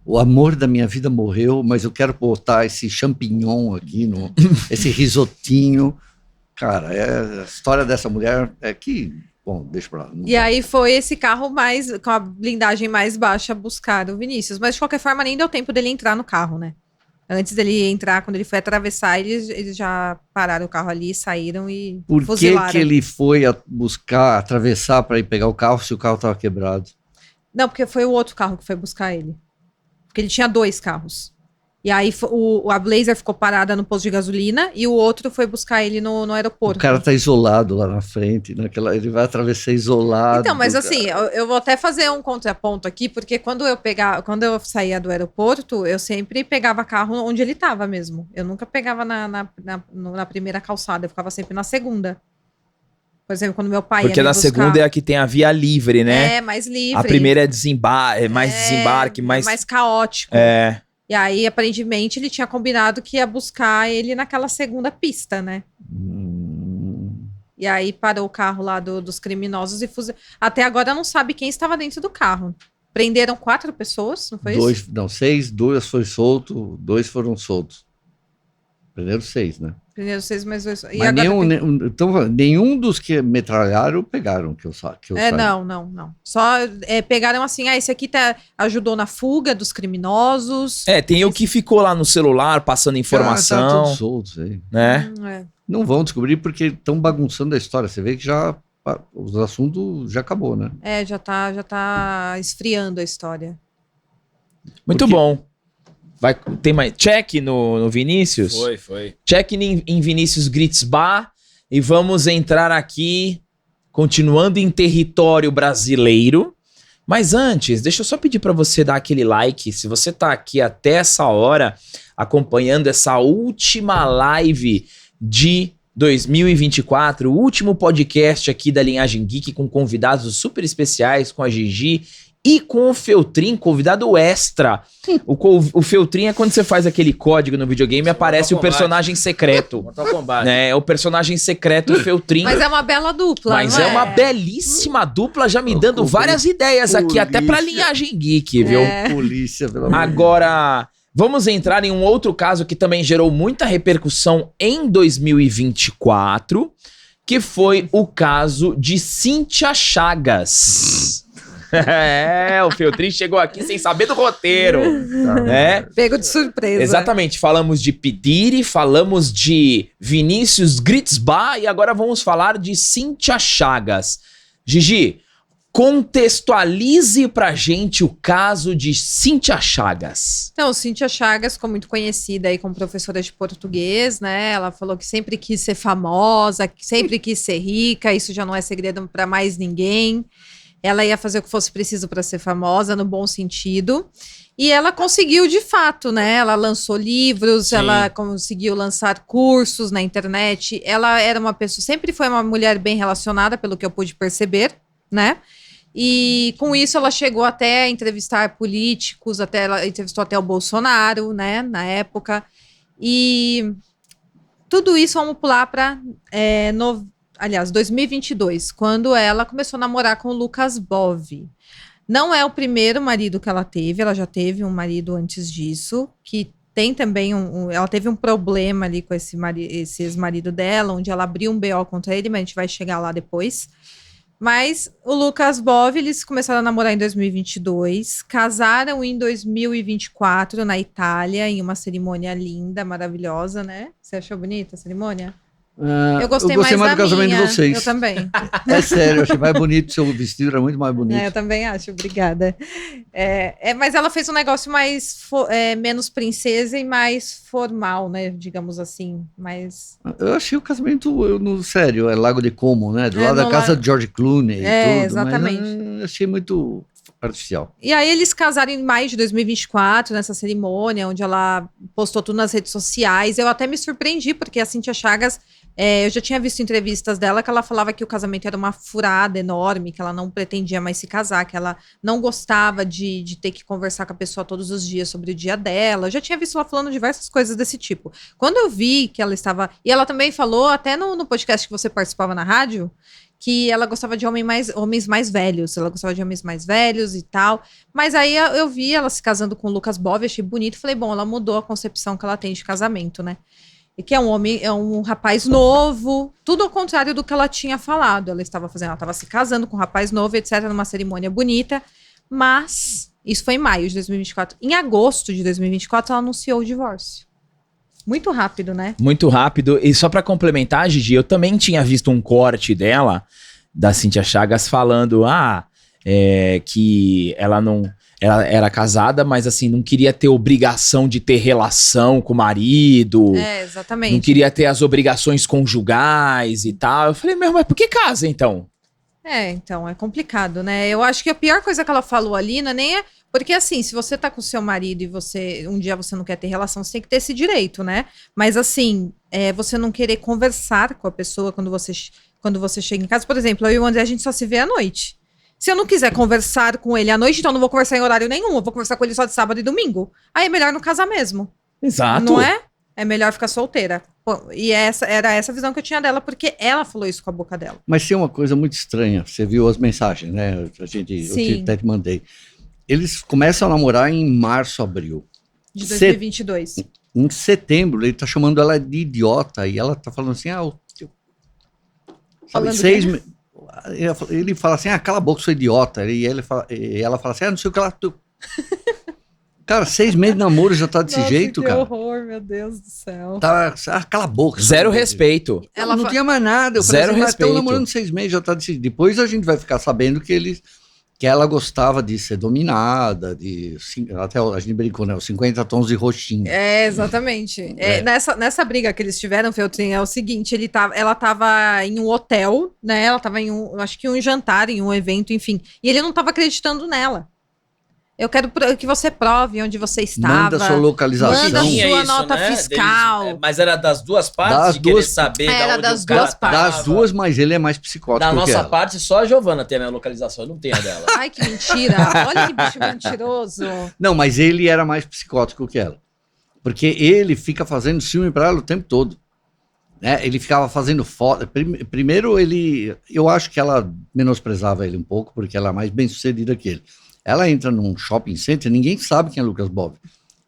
O amor da minha vida morreu, mas eu quero botar esse champignon aqui, esse risotinho. Cara, a história dessa mulher é que... Bom, deixa pra lá. E aí foi esse carro com a blindagem mais baixa buscar o Vinícius. Mas de qualquer forma, nem deu tempo dele entrar no carro, né? Antes dele entrar, quando ele foi atravessar, eles já pararam o carro ali, saíram e Por fuzilaram. que ele foi atravessar para ir pegar o carro se o carro estava quebrado? Não, porque foi o outro carro que foi buscar ele. Porque ele tinha 2 carros. E aí a Blazer ficou parada no posto de gasolina e o outro foi buscar ele no aeroporto. O cara tá isolado lá na frente, ele vai atravessar isolado. Então, mas assim, eu vou até fazer um contraponto aqui, porque quando eu saía do aeroporto, eu sempre pegava carro onde ele estava mesmo. Eu nunca pegava na primeira calçada, eu ficava sempre na segunda. Por exemplo, quando meu pai Porque ia me na buscar, segunda é a que tem a via livre, né? é mais livre. A primeira é mais desembarque, mais... mais caótico. É. E aí, aparentemente, ele tinha combinado que ia buscar ele naquela segunda pista, né? E aí parou o carro lá dos criminosos e até agora não sabe quem estava dentro do carro. Prenderam 4 pessoas, não foi isso? 6, 2 foi solto, 2 foram soltos. Prenderam 6, né? Prenderam 6 mais 2. E Mas agora nenhum dos que metralharam pegaram, que eu saiba. Não. Só pegaram assim, esse aqui ajudou na fuga dos criminosos. Tem o que ficou lá no celular, passando informação. Tá todos soltos aí. Né? Não vão descobrir porque estão bagunçando a história. Você vê que os assuntos já acabou, né? Já tá esfriando a história. Muito bom. Tem mais check no Vinícius? Foi. Check em Vinícius Gritzbach. E vamos entrar aqui, continuando em território brasileiro. Mas antes, deixa eu só pedir para você dar aquele like. Se você tá aqui até essa hora, acompanhando essa última live de 2024, o último podcast aqui da Linhagem Geek, com convidados super especiais, com a Gigi e com o Feltrin, convidado extra. O Feltrin é quando você faz aquele código no videogame e aparece o personagem secreto. Mortal Kombat. É o personagem secreto, o Feltrin. Mas é uma bela dupla, Mas não é uma belíssima dupla, já me dando várias ideias aqui, até pra Linhagem Geek, viu? Polícia, pelo amor de Deus. Agora, vamos entrar em um outro caso que também gerou muita repercussão em 2024, que foi o caso de Cíntia Chagas. O Feltrin chegou aqui sem saber do roteiro. Pego de surpresa. Exatamente, falamos de P. Diddy, falamos de Vinícius Gritzbach e agora vamos falar de Cíntia Chagas. Gigi, contextualize pra gente o caso de Cíntia Chagas. Então, Cíntia Chagas ficou muito conhecida aí como professora de português, né? Ela falou que sempre quis ser famosa, que sempre quis ser rica, isso já não é segredo pra mais ninguém. Ela ia fazer o que fosse preciso para ser famosa, no bom sentido. E ela conseguiu de fato, né? Ela lançou livros, Sim. Ela conseguiu lançar cursos na internet. Ela era uma pessoa, sempre foi uma mulher bem relacionada, pelo que eu pude perceber, né? E com isso ela chegou até a entrevistar políticos, ela entrevistou até o Bolsonaro, né? Na época. E tudo isso vamos pular para 2022, quando ela começou a namorar com o Lucas Bove. Não é o primeiro marido que ela teve, ela já teve um marido antes disso, que tem também ela teve um problema ali com esse ex-marido dela, onde ela abriu um BO contra ele, mas a gente vai chegar lá depois. Mas o Lucas Bove, eles começaram a namorar em 2022, casaram em 2024 na Itália, em uma cerimônia linda, maravilhosa, né? Você achou bonita a cerimônia? Eu gostei mais do casamento minha. de vocês. Eu também. É sério, eu achei mais bonito. Seu vestido era muito mais bonito. Eu também acho, obrigada. Mas ela fez um negócio menos princesa e mais formal, né? Digamos assim. Eu achei o casamento, sério, é Lago de Como, né? Do lado da casa de George Clooney e tudo. Exatamente. Mas, achei muito artificial. E aí eles casaram em maio de 2024, nessa cerimônia, onde ela postou tudo nas redes sociais. Eu até me surpreendi, porque a Cíntia Chagas, eu já tinha visto entrevistas dela que ela falava que o casamento era uma furada enorme, que ela não pretendia mais se casar, que ela não gostava de ter que conversar com a pessoa todos os dias sobre o dia dela. Eu já tinha visto ela falando diversas coisas desse tipo. Quando eu vi que ela estava... E ela também falou, até no podcast que você participava na rádio, que ela gostava de homens mais velhos, ela gostava de homens mais velhos e tal, mas aí eu vi ela se casando com o Lucas Bove, achei bonito, falei, bom, ela mudou a concepção que ela tem de casamento, né, e que é um rapaz novo, tudo ao contrário do que ela tinha falado, ela estava se casando com um rapaz novo, etc, numa cerimônia bonita, mas isso foi em maio de 2024, em agosto de 2024 ela anunciou o divórcio. Muito rápido, né? Muito rápido. E só pra complementar, Gigi, eu também tinha visto um corte dela, da Cíntia Chagas, falando, que ela não... Ela era casada, mas assim, não queria ter obrigação de ter relação com o marido. Exatamente. Não queria ter as obrigações conjugais e tal. Eu falei, mas por que casa, então? Então, é complicado, né? Eu acho que a pior coisa que ela falou ali, né, nem é... Porque assim, se você tá com seu marido e um dia você não quer ter relação, você tem que ter esse direito, né? Mas assim, você não querer conversar com a pessoa quando você chega em casa. Por exemplo, eu e o André, a gente só se vê à noite. Se eu não quiser conversar com ele à noite, então eu não vou conversar em horário nenhum. Eu vou conversar com ele só de sábado e domingo. Aí é melhor não casar mesmo. Exato. Não é? É melhor ficar solteira. Pô, e era essa a visão que eu tinha dela, porque ela falou isso com a boca dela. Mas tem uma coisa muito estranha. Você viu as mensagens, né? Eu até te mandei. Eles começam a namorar em março, abril. De 2022. Em setembro, ele tá chamando ela de idiota. E ela tá falando assim, sabe, ele fala assim, cala a boca, sou idiota. E ela fala assim, não sei o que lá. Cara, 6 meses de namoro já tá desse jeito, cara. Que horror, meu Deus do céu. Cala a boca. Zero respeito. Ela não tinha mais nada. Eu falei Zero assim, mas respeito. estão namorando 6 meses, já tá desse jeito. Depois a gente vai ficar sabendo que ela gostava de ser dominada, até a gente brincou, né? Os 50 tons de roxinho. Exatamente. Nessa briga que eles tiveram, Feltrin, é o seguinte, ela tava em um hotel, né? Ela tava acho que um jantar, em um evento, enfim. E ele não tava acreditando nela. Eu quero que você prove onde você estava. Manda sua localização. Manda Tinha sua isso, nota né? fiscal. Mas era das duas partes Das de querer duas- saber Era onde das o cara duas partes. tava. Das duas, mas ele é mais psicótico Da que nossa ela. parte, só a Giovana tem a minha localização, eu não tenho a dela. Ai, que mentira. Olha que bicho mentiroso. Não, mas ele era mais psicótico que ela. Porque ele fica fazendo ciúme pra ela o tempo todo. Né? Ele ficava fazendo foto. Primeiro, eu acho que ela menosprezava ele um pouco, porque ela é mais bem sucedida que ele. Ela entra num shopping center, ninguém sabe quem é Lucas Bob.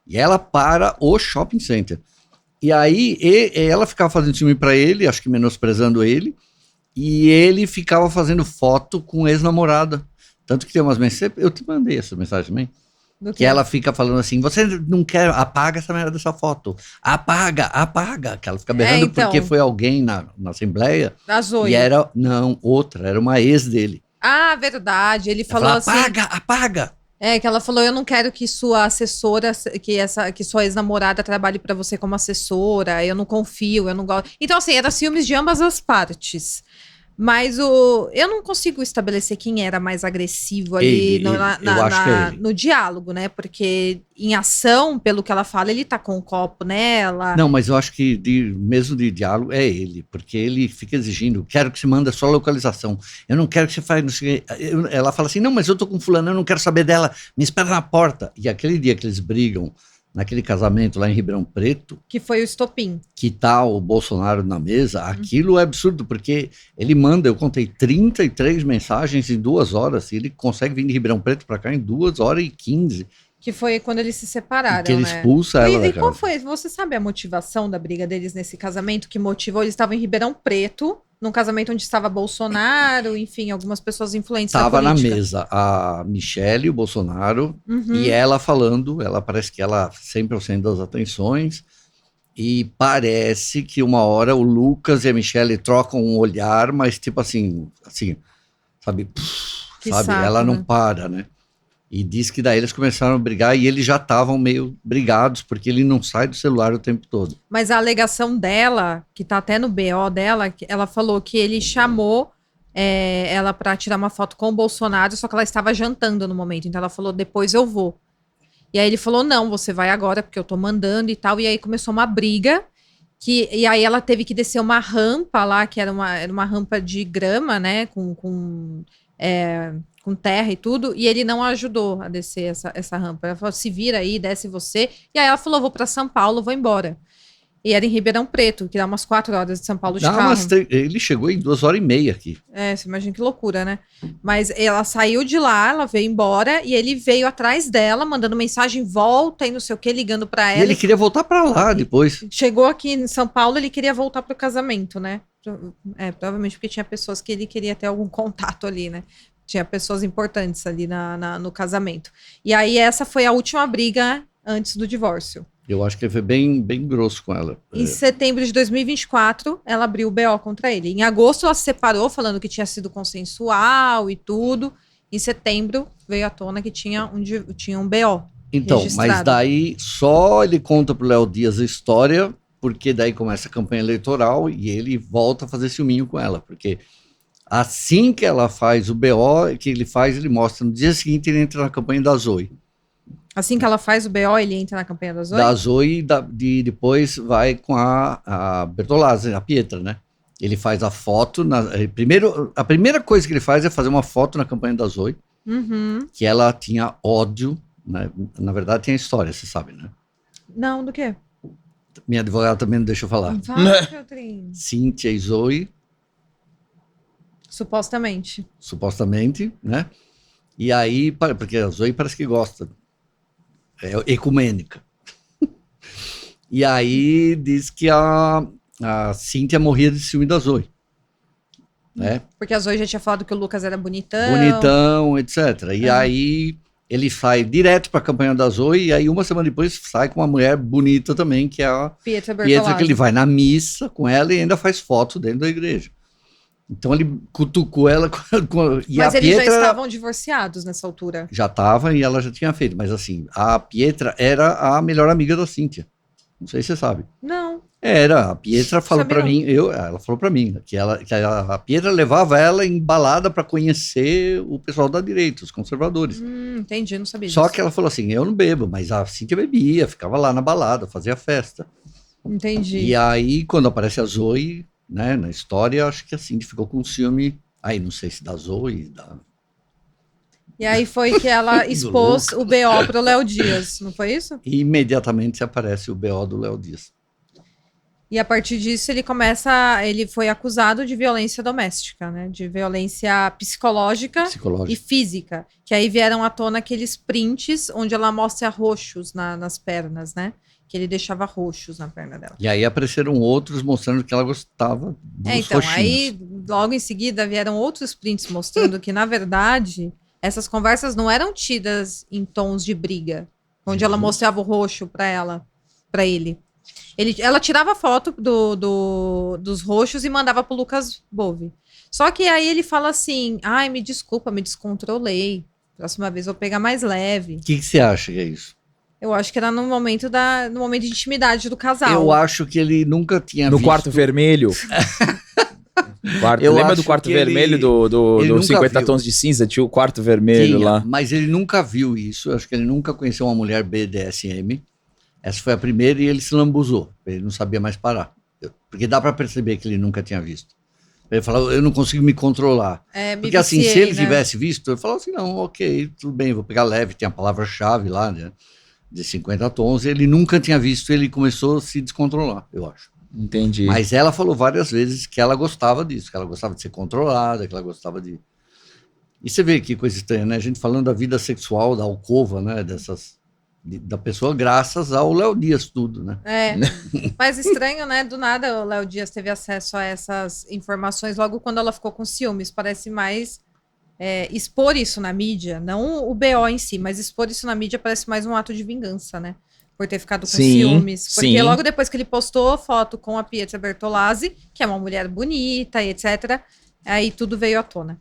E ela para o shopping center. E aí ela ficava fazendo ciúme pra ele, acho que menosprezando ele, e ele ficava fazendo foto com ex-namorada. Tanto que tem umas mensagens, eu te mandei essa mensagem também, que ela fica falando assim, você não quer, apaga essa merda dessa foto, apaga, que ela fica berrando então. porque foi alguém na assembleia, Da Zoe. e era uma ex dele. Ah, verdade. Ele falou Ela assim. apaga. Que ela falou, eu não quero que sua assessora, que sua ex-namorada trabalhe pra você como assessora, eu não confio, eu não gosto. Então, assim, era ciúmes de ambas as partes. Mas eu não consigo estabelecer quem era mais agressivo ali Eu acho que é ele. no diálogo, né? Porque em ação, pelo que ela fala, ele tá com um copo nela. Não, mas eu acho que mesmo de diálogo é ele, porque ele fica exigindo, quero que você manda só a localização, eu não quero que você faça, não sei o quê. Ela fala assim, não, mas eu tô com fulano, eu não quero saber dela, me espera na porta. E aquele dia que eles brigam, naquele casamento lá em Ribeirão Preto, Que foi o estopim. que tá o Bolsonaro na mesa, aquilo é absurdo, porque ele manda, eu contei 33 mensagens em 2 horas, e ele consegue vir de Ribeirão Preto para cá em 2 horas e 15, Que foi quando eles se separaram, que ele né? expulsa ela da E qual casa. foi? Você sabe a motivação da briga deles nesse casamento? Que motivou? Eles estavam em Ribeirão Preto, num casamento onde estava Bolsonaro, enfim, algumas pessoas influentes da Tava na política. mesa a Michelle, o Bolsonaro, Uhum. e ela falando, ela parece que ela sempre centro das atenções, e parece que uma hora o Lucas e a Michelle trocam um olhar, mas tipo assim, sabe, Que sabe, saco, ela não né? para, né? E diz que daí eles começaram a brigar e eles já estavam meio brigados, porque ele não sai do celular o tempo todo. Mas a alegação dela, que tá até no BO dela, ela falou que ele chamou ela pra tirar uma foto com o Bolsonaro, só que ela estava jantando no momento. Então ela falou, depois eu vou. E aí ele falou, não, você vai agora, porque eu tô mandando e tal. E aí começou uma briga, e aí ela teve que descer uma rampa lá, que era uma rampa de grama, né, com terra e tudo, e ele não ajudou a descer essa rampa. Ela falou, se vira aí, desce você. E aí ela falou, vou pra São Paulo, vou embora. E era em Ribeirão Preto, que dá umas 4 horas de São Paulo de carro. Ele chegou em 2 horas e meia aqui. Você imagina que loucura, né? Mas ela saiu de lá, ela veio embora, e ele veio atrás dela, mandando mensagem, volta e não sei o que, ligando pra E ela. ele queria voltar para lá depois. Chegou aqui em São Paulo, ele queria voltar pro casamento, né? Provavelmente porque tinha pessoas que ele queria ter algum contato ali, né? Tinha pessoas importantes ali no casamento. E aí essa foi a última briga antes do divórcio. Eu acho que ele foi bem, bem grosso com ela. Em setembro de 2024, ela abriu o BO contra ele. Em agosto, ela se separou, falando que tinha sido consensual e tudo. Em setembro, veio à tona que tinha um BO. Então, mas registrado. daí só ele conta pro Léo Dias a história, porque daí começa a campanha eleitoral e ele volta a fazer ciúminho com ela, porque assim que ela faz o BO, ele mostra no dia seguinte ele entra na campanha da Zoe. Assim que ela faz o BO, ele entra na campanha da Zoe? Da Zoe, depois vai com a Bertolazzi, a Pietra, né? Ele faz a foto, a primeira coisa que ele faz é fazer uma foto na campanha da Zoe, Uhum. que ela tinha ódio, né? Na verdade tem a história, você sabe, né? Não, do quê? Minha advogada também não deixa eu falar. Vai, Piotrin. Cíntia e Zoe, Supostamente. supostamente, né? E aí, porque a Zoe parece que gosta, é ecumênica. E aí diz que a Cíntia morria de ciúme da Zoe, né? Porque a Zoe já tinha falado que o Lucas era bonitão. Bonitão, etc. E aí ele sai direto para a campanha da Zoe e aí uma semana depois sai com uma mulher bonita também, que é a Pietra Pietra, Bertolazzi. que ele vai na missa com ela e ainda faz foto dentro da igreja. Então ele cutucou ela e Mas a eles Pietra já estavam divorciados nessa altura. já estava e ela já tinha feito, mas assim, a Pietra era a melhor amiga da Cíntia. Não sei se você sabe. Não. Era, a Pietra falou Sabia para não. mim, ela falou para mim que a Pietra levava ela em balada para conhecer o pessoal da direita, os conservadores. Entendi, não sabia Só disso. que ela falou assim, eu não bebo, mas a Cíntia bebia, ficava lá na balada, fazia festa. Entendi. E aí, quando aparece a Zoe, né, na história, acho que a Cíntia ficou com ciúme, aí não sei se da Zoe, E aí foi que ela expôs o BO pro Léo Dias, não foi isso? e imediatamente aparece o BO do Léo Dias. E a partir disso ele foi acusado de violência doméstica, né? De violência psicológica e física. Que aí vieram à tona aqueles prints onde ela mostra roxos nas pernas, né? Que ele deixava roxos na perna dela. E aí apareceram outros mostrando que ela gostava dos Então, roxinhos. aí logo em seguida vieram outros prints mostrando que, na verdade, essas conversas não eram tidas em tons de briga, onde ela mostrava o roxo para ele. Ela tirava foto dos roxos e mandava pro Lucas Bove. Só que aí ele fala assim, ai, me desculpa, me descontrolei. Próxima vez eu vou pegar mais leve. O que você acha que é isso? Eu acho que era no momento de intimidade do casal. Eu acho que ele nunca tinha No visto... quarto vermelho. Eu Lembra acho do quarto que ele- vermelho ele do nunca 50 viu. tons de cinza? Tinha o quarto vermelho Tinha, lá. mas ele nunca viu isso. Eu acho que ele nunca conheceu uma mulher BDSM. Essa foi a primeira e ele se lambuzou. Ele não sabia mais parar. Porque dá para perceber que ele nunca tinha visto. Ele falou, eu não consigo me controlar. Me Porque assim, se viciei, ele né? tivesse visto, eu falava assim, não, ok, tudo bem, vou pegar leve. Tem a palavra-chave lá, né, de 50 tons. Ele nunca tinha visto, ele começou a se descontrolar, eu acho. Entendi. Mas ela falou várias vezes que ela gostava disso, que ela gostava de ser controlada, que ela gostava de... E você vê que coisa estranha, né? A gente falando da vida sexual, da alcova, né? Da pessoa graças ao Léo Dias, tudo, né? Mas estranho, né? Do nada o Léo Dias teve acesso a essas informações logo quando ela ficou com ciúmes. Parece mais expor isso na mídia, não o BO em si, mas expor isso na mídia parece mais um ato de vingança, né? Por ter ficado com Sim, ciúmes. Porque sim. logo depois que ele postou foto com a Pietra Bertolazzi, que é uma mulher bonita e etc., aí tudo veio à tona.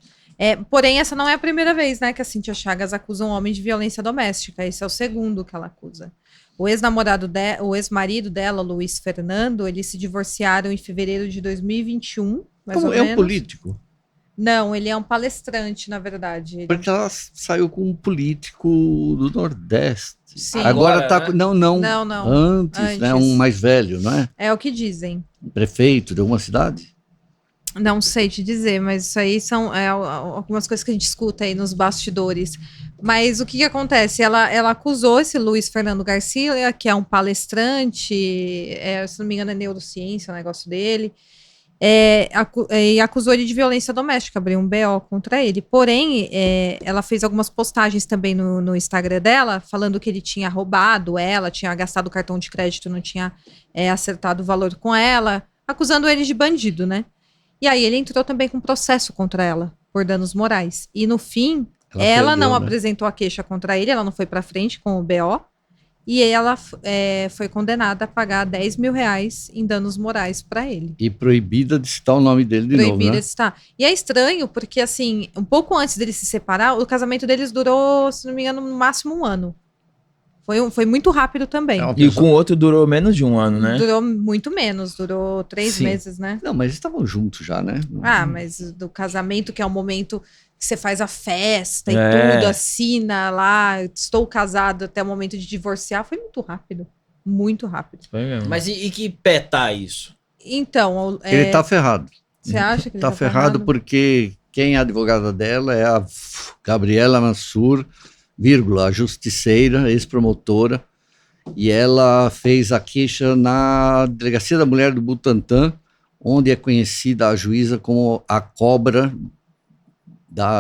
Porém, essa não é a primeira vez, né, que a Cíntia Chagas acusa um homem de violência doméstica. Esse é o segundo que ela acusa. O ex-marido dela, Luiz Fernando, eles se divorciaram em fevereiro de 2021, mais Como ou é um menos. político? Não, ele é um palestrante, na verdade. Ele- Porque ela saiu com um político do Nordeste. Sim. Agora tá Agora, com... né? Não. Não. Antes, né? Um mais velho, não é? É o que dizem. Prefeito de uma cidade? Não sei te dizer, mas isso aí são algumas coisas que a gente escuta aí nos bastidores. Mas o que acontece? Ela acusou esse Luiz Fernando Garcia, que é um palestrante, se não me engano é neurociência o negócio dele, e acusou ele de violência doméstica, abriu um BO contra ele. Porém, ela fez algumas postagens também no Instagram dela, falando que ele tinha roubado ela, tinha gastado o cartão de crédito, não tinha acertado o valor com ela, acusando ele de bandido, né? E aí ele entrou também com processo contra ela, por danos morais. E no fim, ela perdeu, não né? apresentou a queixa contra ele, ela não foi pra frente com o BO. E ela foi condenada a pagar 10 mil reais em danos morais para ele. E proibida de citar o nome dele de novo, Proibida né? de citar. E é estranho porque, assim, um pouco antes deles se separar, o casamento deles durou, se não me engano, no máximo 1 ano. Foi muito rápido também. É uma E pessoa- com o outro durou menos de um ano, né? Durou muito menos, durou 3 Sim. meses, né? Não, mas eles estavam juntos já, né? Ah, mas do casamento, que é o momento que você faz a festa e É. tudo, assina lá, estou casado até o momento de divorciar, foi muito rápido. Muito rápido. Foi mesmo. Mas e que pé tá isso? Então, Ele tá ferrado. você acha que ele Tá ferrado porque quem é a advogada dela é a Gabriela Mansur, vírgula, a justiceira, ex-promotora, e ela fez a queixa na Delegacia da Mulher do Butantã, onde é conhecida a juíza como a cobra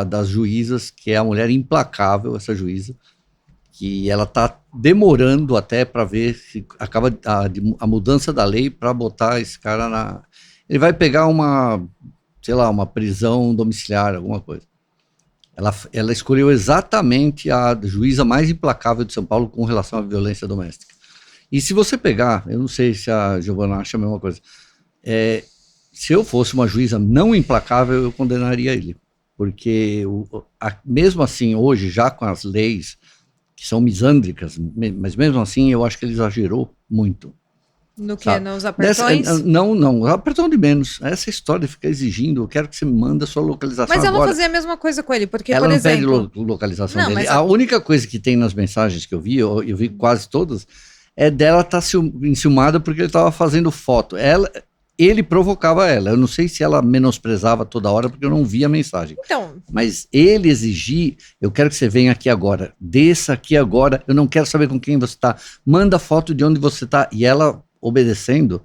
das juízas, que é a mulher implacável, essa juíza, que ela está demorando até para ver se acaba a mudança da lei para botar esse cara na... Ele vai pegar sei lá, uma prisão domiciliar, alguma coisa. Ela escolheu exatamente a juíza mais implacável de São Paulo com relação à violência doméstica. E se você pegar, eu não sei se a Giovana acha a mesma coisa, se eu fosse uma juíza não implacável, eu condenaria ele. Porque, mesmo assim, hoje, já com as leis que são misândricas, mas mesmo assim, eu acho que ele exagerou muito. No que? Sabe? Nos apertões? Não, apertão de menos. Essa história fica exigindo, eu quero que você me manda a sua localização Mas ela agora. fazia a mesma coisa com ele, porque, Ela por não exemplo... pede localização Não, dele. mas A única coisa que tem nas mensagens que eu vi quase todas, é dela estar enciumada porque ele estava fazendo foto. Ele provocava ela. Eu não sei se ela menosprezava toda hora, porque eu não vi a mensagem. Então, Mas ele exigir, eu quero que você venha aqui agora, desça aqui agora, eu não quero saber com quem você está, manda foto de onde você está. E ela obedecendo,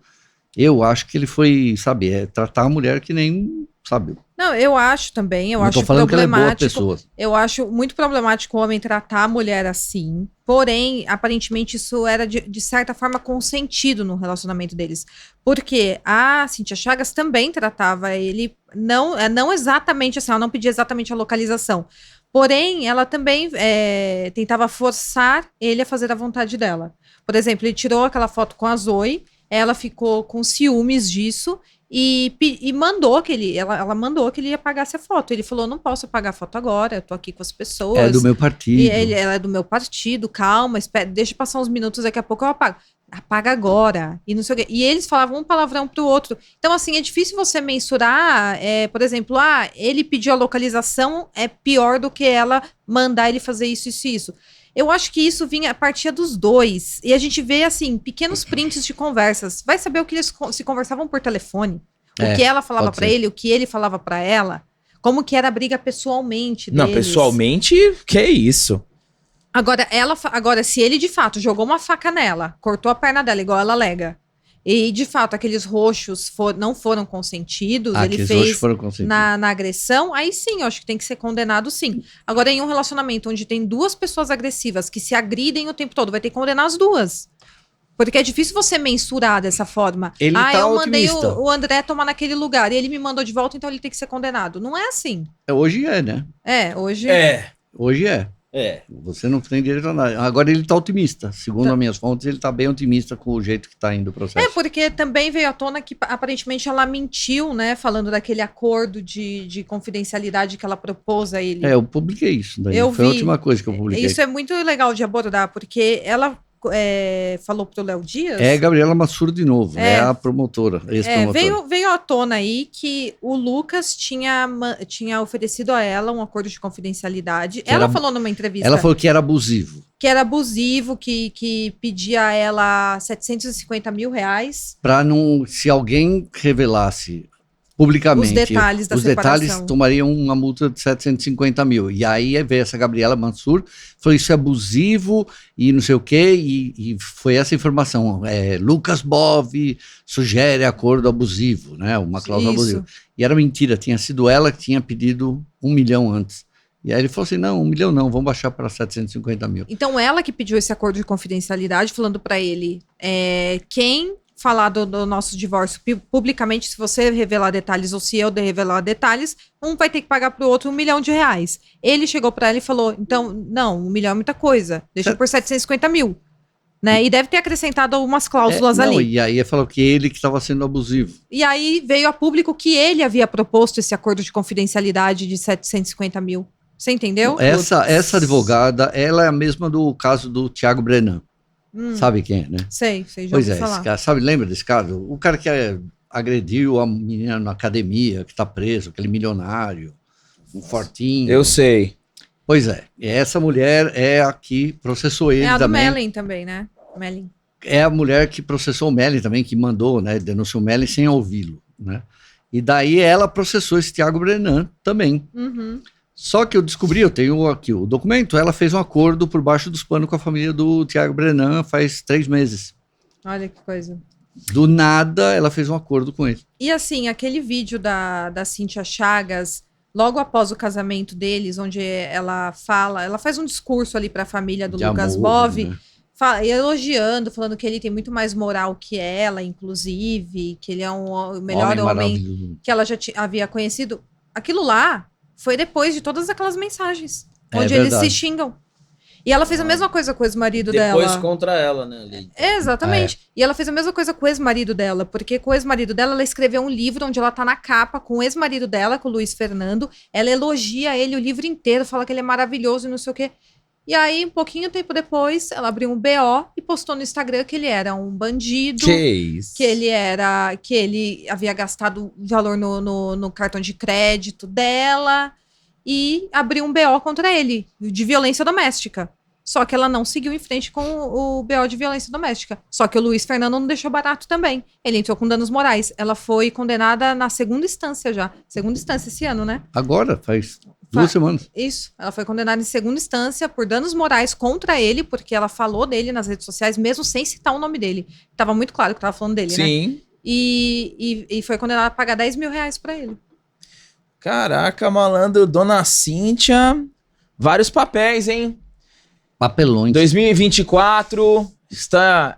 eu acho que ele foi, sabe, tratar a mulher que nem, sabe. não, eu acho também, eu Não acho tô falando que ela é boa problemático. pessoa. Eu acho muito problemático o homem tratar a mulher assim. Porém, aparentemente, isso era de certa forma consentido no relacionamento deles. Porque a Cíntia Chagas também tratava ele, não exatamente assim, ela não pedia exatamente a localização. Porém, ela também tentava forçar ele a fazer a vontade dela. Por exemplo, ele tirou aquela foto com a Zoe, ela ficou com ciúmes disso. E mandou ela mandou que ele apagasse a foto. Ele falou: não posso apagar a foto agora, eu tô aqui com as pessoas. É do meu partido. Ela é do meu partido, calma, espera, deixa passar uns minutos, daqui a pouco eu apago. Apaga agora. E não sei o quê. E eles falavam um palavrão pro outro. Então, assim, é difícil você mensurar, por exemplo, ele pediu a localização, é pior do que ela mandar ele fazer isso, isso e isso. Eu acho que isso partia dos dois. E a gente vê, assim, pequenos prints de conversas. Vai saber o que eles se conversavam por telefone. O que ela falava pra ele, o que ele falava pra ela. Como que era a briga pessoalmente deles. Não, pessoalmente, que isso? Agora, se ele de fato jogou uma faca nela, cortou a perna dela, igual ela alega, e de fato aqueles roxos não foram consentidos, ele Aqueles fez roxos foram consentidos. na agressão, aí sim, eu acho que tem que ser condenado sim. Agora, em um relacionamento onde tem duas pessoas agressivas que se agridem o tempo todo, vai ter que condenar as duas. Porque é difícil você mensurar dessa forma. Ele tá eu mandei otimista. o André tomar naquele lugar e ele me mandou de volta, então ele tem que ser condenado. Não é assim. Hoje é, né? Hoje... Hoje é. Você não tem direito a nada. Agora ele tá otimista. Segundo as minhas fontes, ele tá bem otimista com o jeito que tá indo o processo. Porque também veio à tona que aparentemente ela mentiu, né? Falando daquele acordo de confidencialidade que ela propôs a ele. Eu publiquei isso daí. Eu Foi a vi. última coisa que eu publiquei. Isso é muito legal de abordar, porque ela falou pro Léo Dias. É Gabriela Mansur de novo. É a promotora, ex-promotora. Veio à tona aí que o Lucas tinha oferecido a ela um acordo de confidencialidade. Ela falou numa entrevista. Ela falou que era abusivo. Que era abusivo, que pedia a ela 750 mil reais. Para não, se alguém revelasse publicamente Os detalhes da separação. detalhes, tomariam uma multa de 750 mil. E aí veio essa Gabriela Mansur, falou isso é abusivo e não sei o quê, e foi essa informação. Lucas Bove sugere acordo abusivo, né? Uma cláusula abusiva. E era mentira, tinha sido ela que tinha pedido 1 milhão antes. E aí ele falou assim, não, 1 milhão não, vamos baixar para 750 mil. Então ela que pediu esse acordo de confidencialidade, falando para ele, quem falar do nosso divórcio publicamente, se você revelar detalhes ou se eu revelar detalhes, um vai ter que pagar pro outro 1 milhão de reais. Ele chegou para ela e falou, então, não, 1 milhão é muita coisa, deixa por 750 mil. né? E deve ter acrescentado algumas cláusulas ali. E aí falou que ele que estava sendo abusivo. E aí veio a público que ele havia proposto esse acordo de confidencialidade de 750 mil. Você entendeu? Essa advogada, ela é a mesma do caso do Thiago Brenan. Sabe quem é, né? Sei, já Pois ouvi é, falar. esse cara, sabe, lembra desse caso? O cara que agrediu a menina na academia, que tá preso, aquele milionário, um fortinho. Eu sei. Pois é, e essa mulher é a que processou ele É a do também. Mellin também, né? Mellin. É a mulher que processou o Mellin também, que mandou, né, denunciou o Mellin sem ouvi-lo, né? E daí ela processou esse Thiago Brenan também. Uhum. Só que eu descobri, eu tenho aqui o documento, ela fez um acordo por baixo dos panos com a família do Thiago Brenan faz 3 meses. Olha que coisa. Do nada, ela fez um acordo com ele. E assim, aquele vídeo da Cíntia Chagas, logo após o casamento deles, onde ela faz um discurso ali para a família do De Lucas amor, Bove, né? elogiando, falando que ele tem muito mais moral que ela, inclusive, que ele é o melhor homem maravilhoso. que ela já havia conhecido. Aquilo lá foi depois de todas aquelas mensagens, onde eles se verdade. xingam. E ela fez a mesma coisa com o ex-marido Depois dela. contra ela, né? Lili? Exatamente. E ela fez a mesma coisa com o ex-marido dela, porque com o ex-marido dela, ela escreveu um livro onde ela tá na capa com o ex-marido dela, com o Luiz Fernando. Ela elogia ele o livro inteiro, fala que ele é maravilhoso e não sei o quê. E aí, um pouquinho tempo depois, ela abriu um BO e postou no Instagram que ele era um bandido. Que isso? Que ele havia gastado valor no cartão de crédito dela e abriu um BO contra ele, de violência doméstica. Só que ela não seguiu em frente com o BO de violência doméstica. Só que o Luiz Fernando não deixou barato também. Ele entrou com danos morais. Ela foi condenada na segunda instância já. Segunda instância esse ano, né? Agora, faz 2 semanas. Isso. Ela foi condenada em segunda instância por danos morais contra ele, porque ela falou dele nas redes sociais, mesmo sem citar o nome dele. Tava muito claro que tava falando dele, né? Sim. E foi condenada a pagar 10 mil reais pra ele. Caraca, malandro, Dona Cíntia. Vários papéis, hein? Papelões. 2024,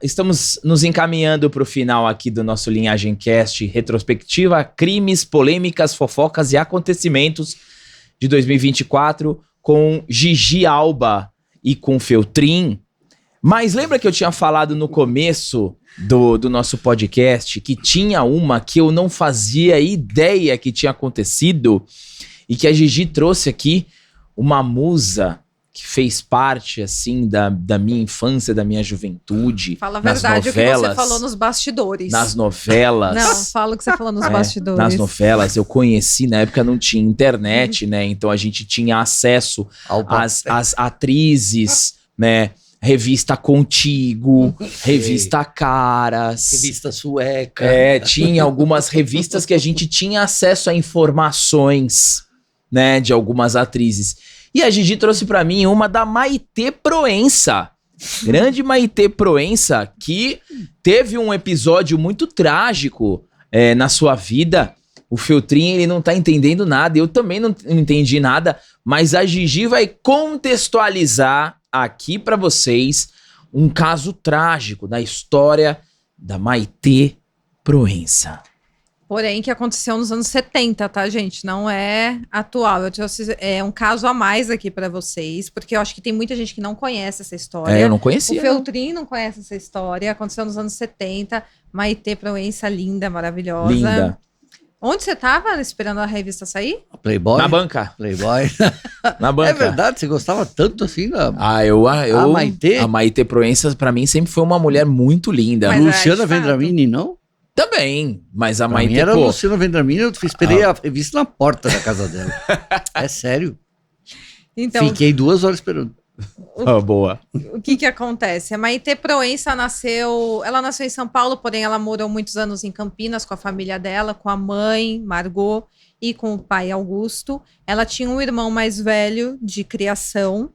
estamos nos encaminhando para o final aqui do nosso Linhagem Cast, retrospectiva, crimes, polêmicas, fofocas e acontecimentos de 2024 com Gigi Alba e com Feltrin. Mas lembra que eu tinha falado no começo do nosso podcast que tinha uma que eu não fazia ideia que tinha acontecido e que a Gigi trouxe aqui uma musa que fez parte, assim, da minha infância, da minha juventude. Fala a nas verdade novelas, o que você falou nos bastidores. Nas novelas. Não, fala o que você falou nos bastidores. Nas novelas, eu conheci, na época não tinha internet, né? Então a gente tinha acesso às atrizes, né? Revista Contigo, Revista Caras. Revista Sueca. Tinha algumas revistas que a gente tinha acesso a informações, né? De algumas atrizes. E a Gigi trouxe pra mim uma da Maitê Proença. Grande Maitê Proença, que teve um episódio muito trágico na sua vida. O Feltrin, ele não tá entendendo nada, eu também não entendi nada, mas a Gigi vai contextualizar aqui pra vocês um caso trágico da história da Maitê Proença. Porém, que aconteceu nos anos 70, tá, gente? Não é atual. É um caso a mais aqui pra vocês, porque eu acho que tem muita gente que não conhece essa história. Eu não O conhecia. Feltrin não conhece essa história. Aconteceu nos anos 70. Maitê Proença, linda, maravilhosa. Linda. Onde você tava esperando a revista sair? Playboy. Na banca. Playboy. Na banca. É verdade, você gostava tanto assim da A Maitê? A Maitê Proença, pra mim, sempre foi uma mulher muito linda. Mas Luciana de fato. Vendramini, não? Também, mas a Pra Maitê, mim era pô... Luciana Vendramini, eu esperei a revista na porta da casa dela. É sério. Então, Fiquei 2 horas esperando. boa. o que acontece? A Maitê Proença ela nasceu em São Paulo, porém ela morou muitos anos em Campinas com a família dela, com a mãe, Margot, e com o pai, Augusto. Ela tinha um irmão mais velho de criação,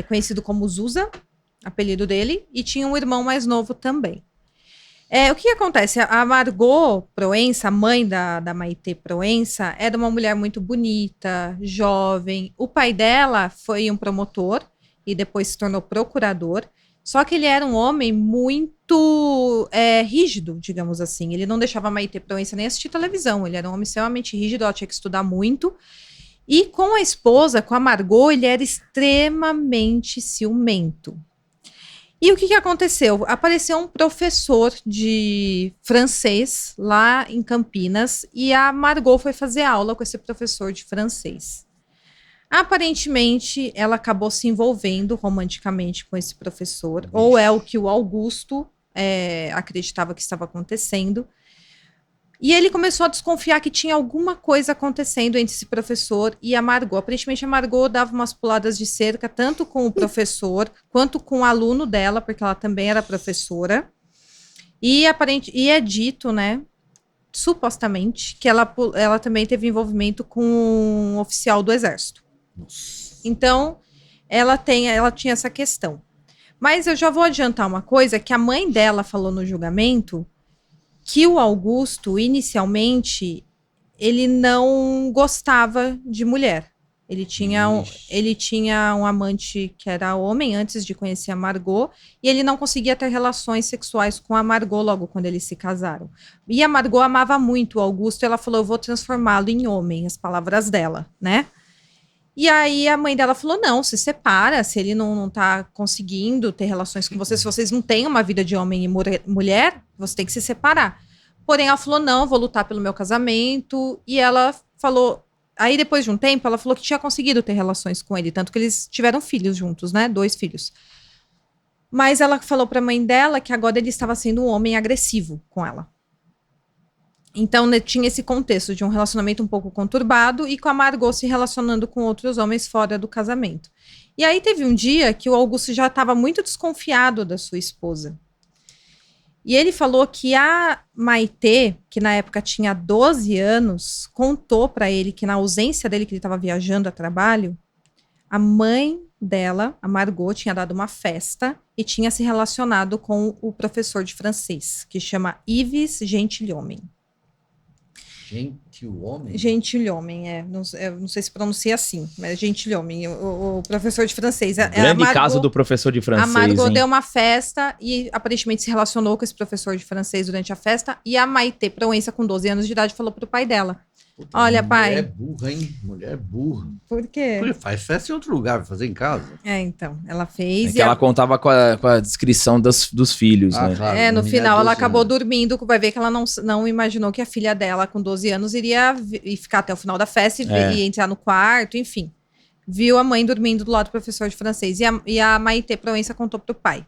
conhecido como Zusa, apelido dele, e tinha um irmão mais novo também. O que acontece? A Margot Proença, a mãe da Maitê Proença, era uma mulher muito bonita, jovem. O pai dela foi um promotor e depois se tornou procurador. Só que ele era um homem muito rígido, digamos assim. Ele não deixava a Maitê Proença nem assistir televisão. Ele era um homem extremamente rígido, ela tinha que estudar muito. E com a esposa, com a Margot, ele era extremamente ciumento. E o que aconteceu? Apareceu um professor de francês lá em Campinas e a Margot foi fazer aula com esse professor de francês. Aparentemente, ela acabou se envolvendo romanticamente com esse professor, ou é o que o Augusto acreditava que estava acontecendo. E ele começou a desconfiar que tinha alguma coisa acontecendo entre esse professor e a Margot. Aparentemente, a Margot dava umas puladas de cerca, tanto com o professor, quanto com o aluno dela, porque ela também era professora. E é dito, né, supostamente, que ela também teve envolvimento com um oficial do exército. Nossa. Então, ela tinha essa questão. Mas eu já vou adiantar uma coisa, que a mãe dela falou no julgamento, que o Augusto, inicialmente, ele não gostava de mulher. Ele tinha um amante que era homem antes de conhecer a Margot, e ele não conseguia ter relações sexuais com a Margot logo quando eles se casaram. E a Margot amava muito o Augusto, e ela falou, eu vou transformá-lo em homem, as palavras dela, né? E aí a mãe dela falou, não, se separa, se ele não tá conseguindo ter relações com você, se vocês não têm uma vida de homem e mulher, você tem que se separar. Porém, ela falou, não, vou lutar pelo meu casamento. E ela falou, aí depois de um tempo, ela falou que tinha conseguido ter relações com ele, tanto que eles tiveram filhos juntos, né, 2 filhos. Mas ela falou pra mãe dela que agora ele estava sendo um homem agressivo com ela. Então, né, tinha esse contexto de um relacionamento um pouco conturbado e com a Margot se relacionando com outros homens fora do casamento. E aí teve um dia que o Augusto já estava muito desconfiado da sua esposa. E ele falou que a Maitê, que na época tinha 12 anos, contou para ele que na ausência dele, que ele estava viajando a trabalho, a mãe dela, a Margot, tinha dado uma festa e tinha se relacionado com o professor de francês, que chama Yves Gentilhomme. Gentilhomme, eu não sei se pronuncia assim, mas é Gentilhomme, o professor de francês. Grande caso do professor de francês, a Margot hein? deu uma festa e aparentemente se relacionou com esse professor de francês durante a festa, e a Maitê Proença, com 12 anos de idade, falou pro pai dela, puta, olha, pai... Mulher burra, hein? Mulher burra. Por quê? Porque faz festa em outro lugar, vai fazer em casa. Então, ela fez... É que ela contava com a descrição dos filhos, né? Claro, no final ela acabou anos. dormindo, vai ver que ela não imaginou que a filha dela, com 12 anos, iria ficar até o final da festa e entrar no quarto, enfim. Viu a mãe dormindo do lado do professor de francês. E a Maitê Proença contou pro pai.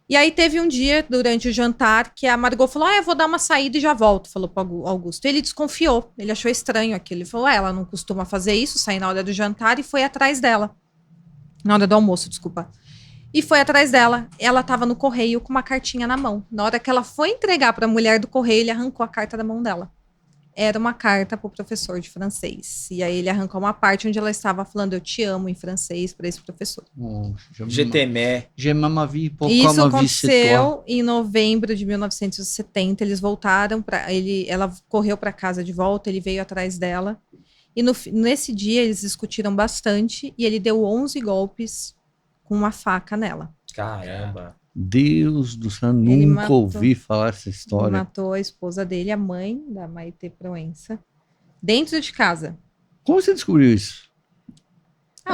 E aí teve um dia, durante o jantar, que a Margot falou, eu vou dar uma saída e já volto, falou pro Augusto. Ele desconfiou, ele achou estranho aquilo. Ele falou, ela não costuma fazer isso, sair na hora do jantar, e foi atrás dela. Na hora do almoço, desculpa. E foi atrás dela. Ela estava no correio com uma cartinha na mão. Na hora que ela foi entregar para a mulher do correio, ele arrancou a carta da mão dela. Era uma carta para o professor de francês. E aí ele arrancou uma parte onde ela estava falando, eu te amo, em francês, para esse professor. Je t'aimais. Isso aconteceu em novembro de 1970. Eles voltaram ela correu para casa de volta, ele veio atrás dela. E nesse dia eles discutiram bastante e ele deu 11 golpes com uma faca nela. Caramba. Deus do céu, nunca ouvi falar essa história. Ele matou a esposa dele, a mãe da Maitê Proença, dentro de casa. Como você descobriu isso?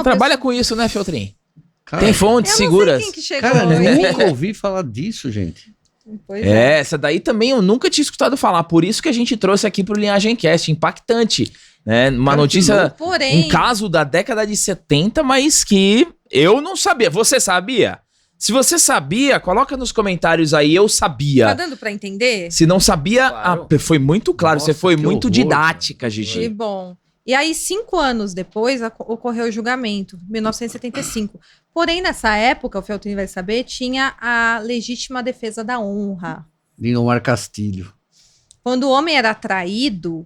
Trabalha com isso, né, Feltrin? Cara, tem fontes seguras. Não sei quem que chegou. Cara, nunca ouvi falar disso, gente. Pois é. Essa daí também eu nunca tinha escutado falar. Por isso que a gente trouxe aqui pro Linhagem Cast. Impactante. Né? Uma notícia, porém, um caso da década de 70, mas que eu não sabia. Você sabia? Se você sabia, coloca nos comentários aí, eu sabia. Tá dando pra entender? Se não sabia, Claro. foi muito claro. Nossa, você foi que muito horror, didática, Que Gigi. bom. E aí, 5 anos depois, ocorreu o julgamento, 1975. Porém, nessa época, o Feltrin vai saber, tinha a legítima defesa da honra. Lindomar Castilho. Quando o homem era traído,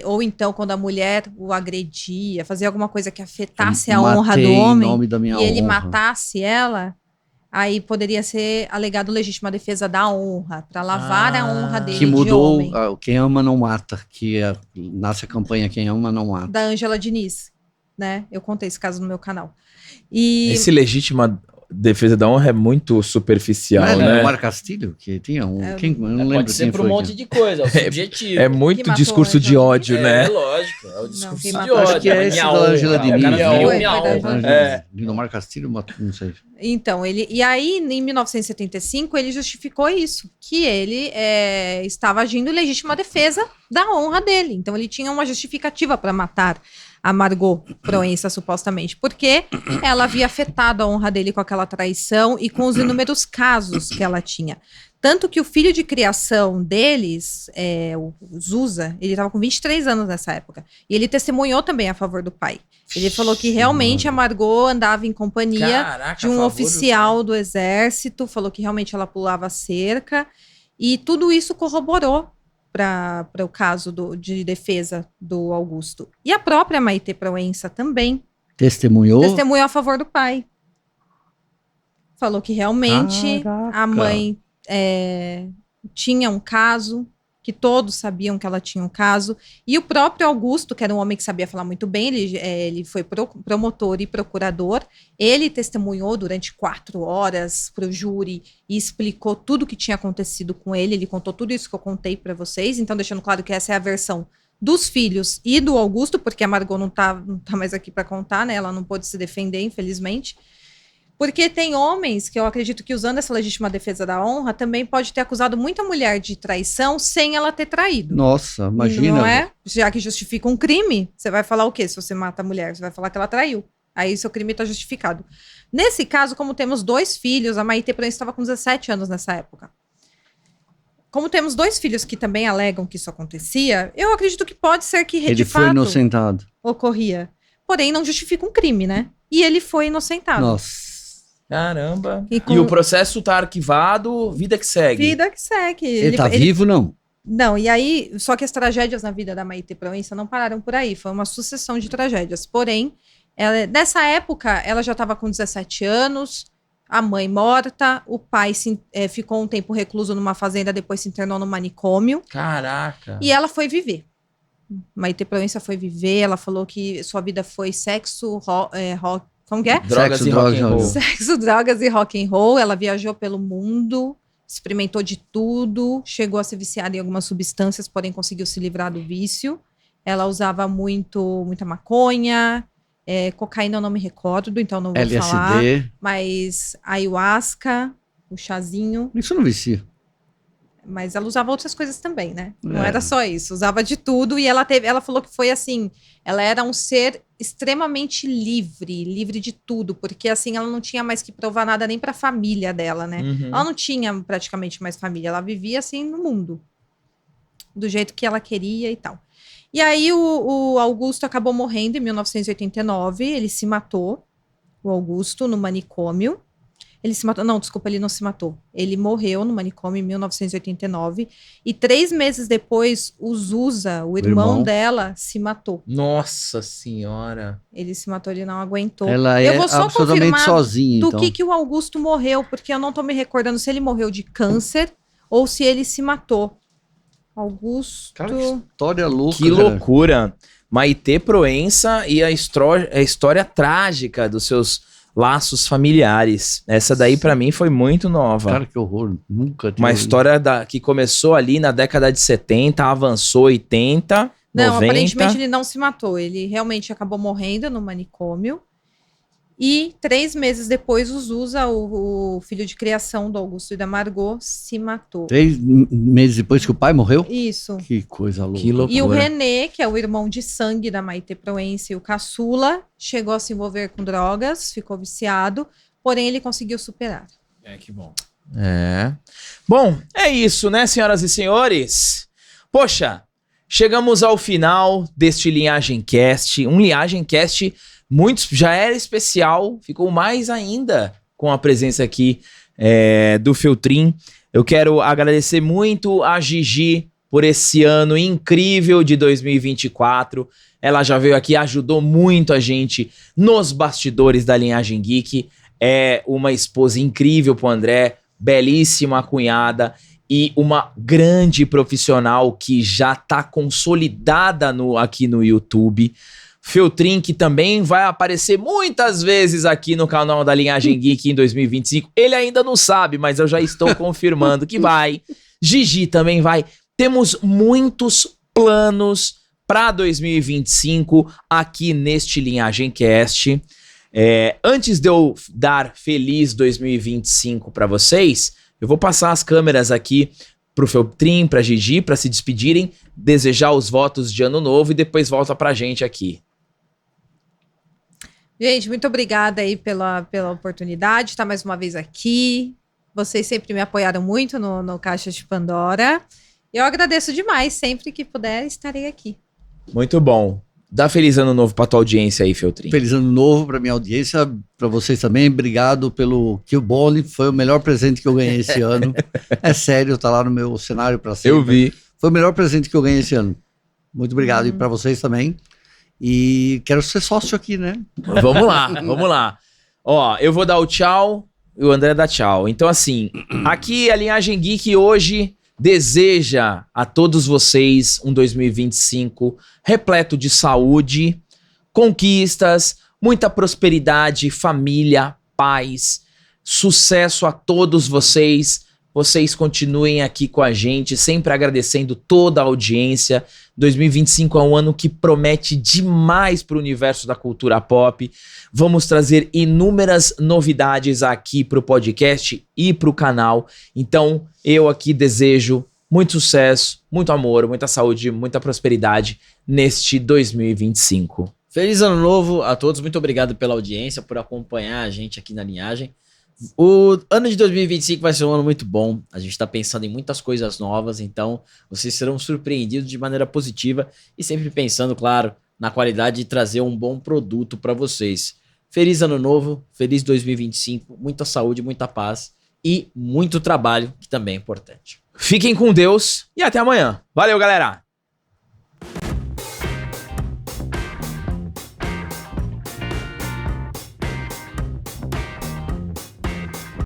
ou então quando a mulher o agredia, fazia alguma coisa que afetasse a honra do Matei em homem, nome da minha e ele honra. matasse ela, aí poderia ser alegado legítima defesa da honra, para lavar a honra dele Que de mudou homem. Quem Ama Não Mata, que nasce a campanha Quem Ama Não Mata. Da Ângela Diniz, né? Eu contei esse caso no meu canal. E Esse legítima defesa da honra é muito superficial, Não era né? o Mar Castilho que tinha um. Quem, eu não lembro Pode ser quem por foi. um monte de coisa, é o subjetivo. É muito Que matou discurso a de ódio, né? É lógico, é o discurso quem de matou- ódio. Acho que é esse minha da honra, Angela o cara Diniz. viu Foi, minha foi da honra. Angela Lindomar Castilho, não sei. Então, e aí, em 1975, ele justificou isso, que ele estava agindo em legítima defesa da honra dele. Então, ele tinha uma justificativa para matar a Margot Proença, supostamente, porque ela havia afetado a honra dele com aquela traição e com os inúmeros casos que ela tinha. Tanto que o filho de criação deles, o Zusa, ele estava com 23 anos nessa época. E ele testemunhou também a favor do pai. Ele falou que realmente a Margot andava em companhia Caraca, de a um favor oficial do exército, falou que realmente ela pulava a cerca. E tudo isso corroborou para o caso de defesa do Augusto. E a própria Maite Proença também Testemunhou? testemunhou a favor do pai. Falou que realmente Caraca. a mãe tinha um caso, que todos sabiam que ela tinha um caso, e o próprio Augusto, que era um homem que sabia falar muito bem, ele foi promotor e procurador, ele testemunhou durante 4 horas para o júri e explicou tudo o que tinha acontecido com ele, ele contou tudo isso que eu contei para vocês, então deixando claro que essa é a versão dos filhos e do Augusto, porque a Margot não tá mais aqui para contar, né, ela não pôde se defender, infelizmente. Porque tem homens que eu acredito que usando essa legítima defesa da honra também pode ter acusado muita mulher de traição sem ela ter traído. Nossa, imagina. Não é? Já que justifica um crime, você vai falar o quê se você mata a mulher? Você vai falar que ela traiu. Aí seu crime está justificado. Nesse caso, como temos 2 filhos, a Maite Proença estava com 17 anos nessa época. Como temos 2 filhos que também alegam que isso acontecia, eu acredito que pode ser que Ele de foi fato inocentado. ocorria. Porém, não justifica um crime, né? E ele foi inocentado. Nossa. Caramba. E com- E o processo tá arquivado, vida que segue. Vida que segue. Ele tá vivo, não? Não, e aí, só que as tragédias na vida da Maite Proença não pararam por aí, foi uma sucessão de tragédias. Porém, nessa época, ela já estava com 17 anos, a mãe morta, o pai ficou um tempo recluso numa fazenda, depois se internou no manicômio, Caraca. e ela foi viver. Maite Proença foi viver, ela falou que sua vida foi sexo, rock, como que é? Drogas Sexo, e rock and drogas, roll. Sexo, drogas e rock and roll. Ela viajou pelo mundo, experimentou de tudo, chegou a ser viciada em algumas substâncias, porém conseguiu se livrar do vício. Ela usava muita maconha, cocaína eu não me recordo, então não vou falar. LSD. Mas ayahuasca, o chazinho, Isso não vicia. mas ela usava outras coisas também, né? Não É. era só isso, usava de tudo e ela falou que foi assim, ela era um ser extremamente livre de tudo, porque assim, ela não tinha mais que provar nada nem para a família dela, né? Uhum. Ela não tinha praticamente mais família, ela vivia assim no mundo, do jeito que ela queria e tal. E aí o Augusto acabou morrendo em 1989, ele se matou, o Augusto, no manicômio. Ele se matou, não, desculpa, ele não se matou. Ele morreu no manicômio em 1989 e 3 meses depois o Zusa, o irmão dela, se matou. Nossa senhora. Ele se matou, ele não aguentou. Ela Eu é vou só absolutamente confirmar sozinha, do então. que o Augusto morreu, porque eu não tô me recordando se ele morreu de câncer ou se ele se matou. Augusto... Cara, que história louca, Que cara. loucura. Maite Proença e a história trágica dos seus laços familiares. Essa daí pra mim foi muito nova. Cara, que horror. Nunca tinha Uma ouvido. história que começou ali na década de 70, avançou 80, Não, 90. aparentemente ele não se matou. Ele realmente acabou morrendo no manicômio. E 3 meses depois, o Zusa, o filho de criação do Augusto e da Margot, se matou. 3 meses depois que o pai morreu? Isso. Que coisa louca. Que loucura. E o René, que é o irmão de sangue da Maite Proença e o caçula, chegou a se envolver com drogas, ficou viciado, porém ele conseguiu superar. Que bom. É. Bom, é isso, né, senhoras e senhores? Poxa, chegamos ao final deste Linhagem Cast. Um Linhagem Cast já era especial, ficou mais ainda com a presença aqui do Feltrin. Eu quero agradecer muito a Gigi por esse ano incrível de 2024. Ela já veio aqui, ajudou muito a gente nos bastidores da Linhagem Geek. É uma esposa incrível pro André, belíssima cunhada e uma grande profissional que já tá consolidada aqui no YouTube. Feltrin, que também vai aparecer muitas vezes aqui no canal da Linhagem Geek em 2025. Ele ainda não sabe, mas eu já estou confirmando que vai. Gigi também vai. Temos muitos planos para 2025 aqui neste Linhagem Cast. Antes de eu dar feliz 2025 para vocês, eu vou passar as câmeras aqui pro Feltrin, pra Gigi, para se despedirem, desejar os votos de ano novo e depois volta pra gente aqui. Gente, muito obrigada aí pela oportunidade de estar mais uma vez aqui. Vocês sempre me apoiaram muito no Caixa de Pandora. Eu agradeço demais, sempre que puder estarei aqui. Muito bom. Dá feliz ano novo pra tua audiência aí, Feltrin. Feliz ano novo pra minha audiência, pra vocês também. Obrigado pelo Killbone, foi o melhor presente que eu ganhei esse ano. É sério, tá lá no meu cenário pra sempre. Eu vi. Foi o melhor presente que eu ganhei esse ano. Muito obrigado e pra vocês também. E quero ser sócio aqui, né? Vamos lá, vamos lá. Ó, eu vou dar o tchau e o André dá tchau. Então assim, aqui a Linhagem Geek hoje deseja a todos vocês um 2025 repleto de saúde, conquistas, muita prosperidade, família, paz, sucesso a todos vocês. Vocês continuem aqui com a gente, sempre agradecendo toda a audiência. 2025 é um ano que promete demais para o universo da cultura pop. Vamos trazer inúmeras novidades aqui para o podcast e para o canal. Então, eu aqui desejo muito sucesso, muito amor, muita saúde, muita prosperidade neste 2025. Feliz ano novo a todos, muito obrigado pela audiência, por acompanhar a gente aqui na Linhagem. O ano de 2025 vai ser um ano muito bom, a gente tá pensando em muitas coisas novas, então vocês serão surpreendidos de maneira positiva e sempre pensando, claro, na qualidade de trazer um bom produto para vocês. Feliz ano novo, feliz 2025, muita saúde, muita paz e muito trabalho, que também é importante. Fiquem com Deus e até amanhã. Valeu, galera!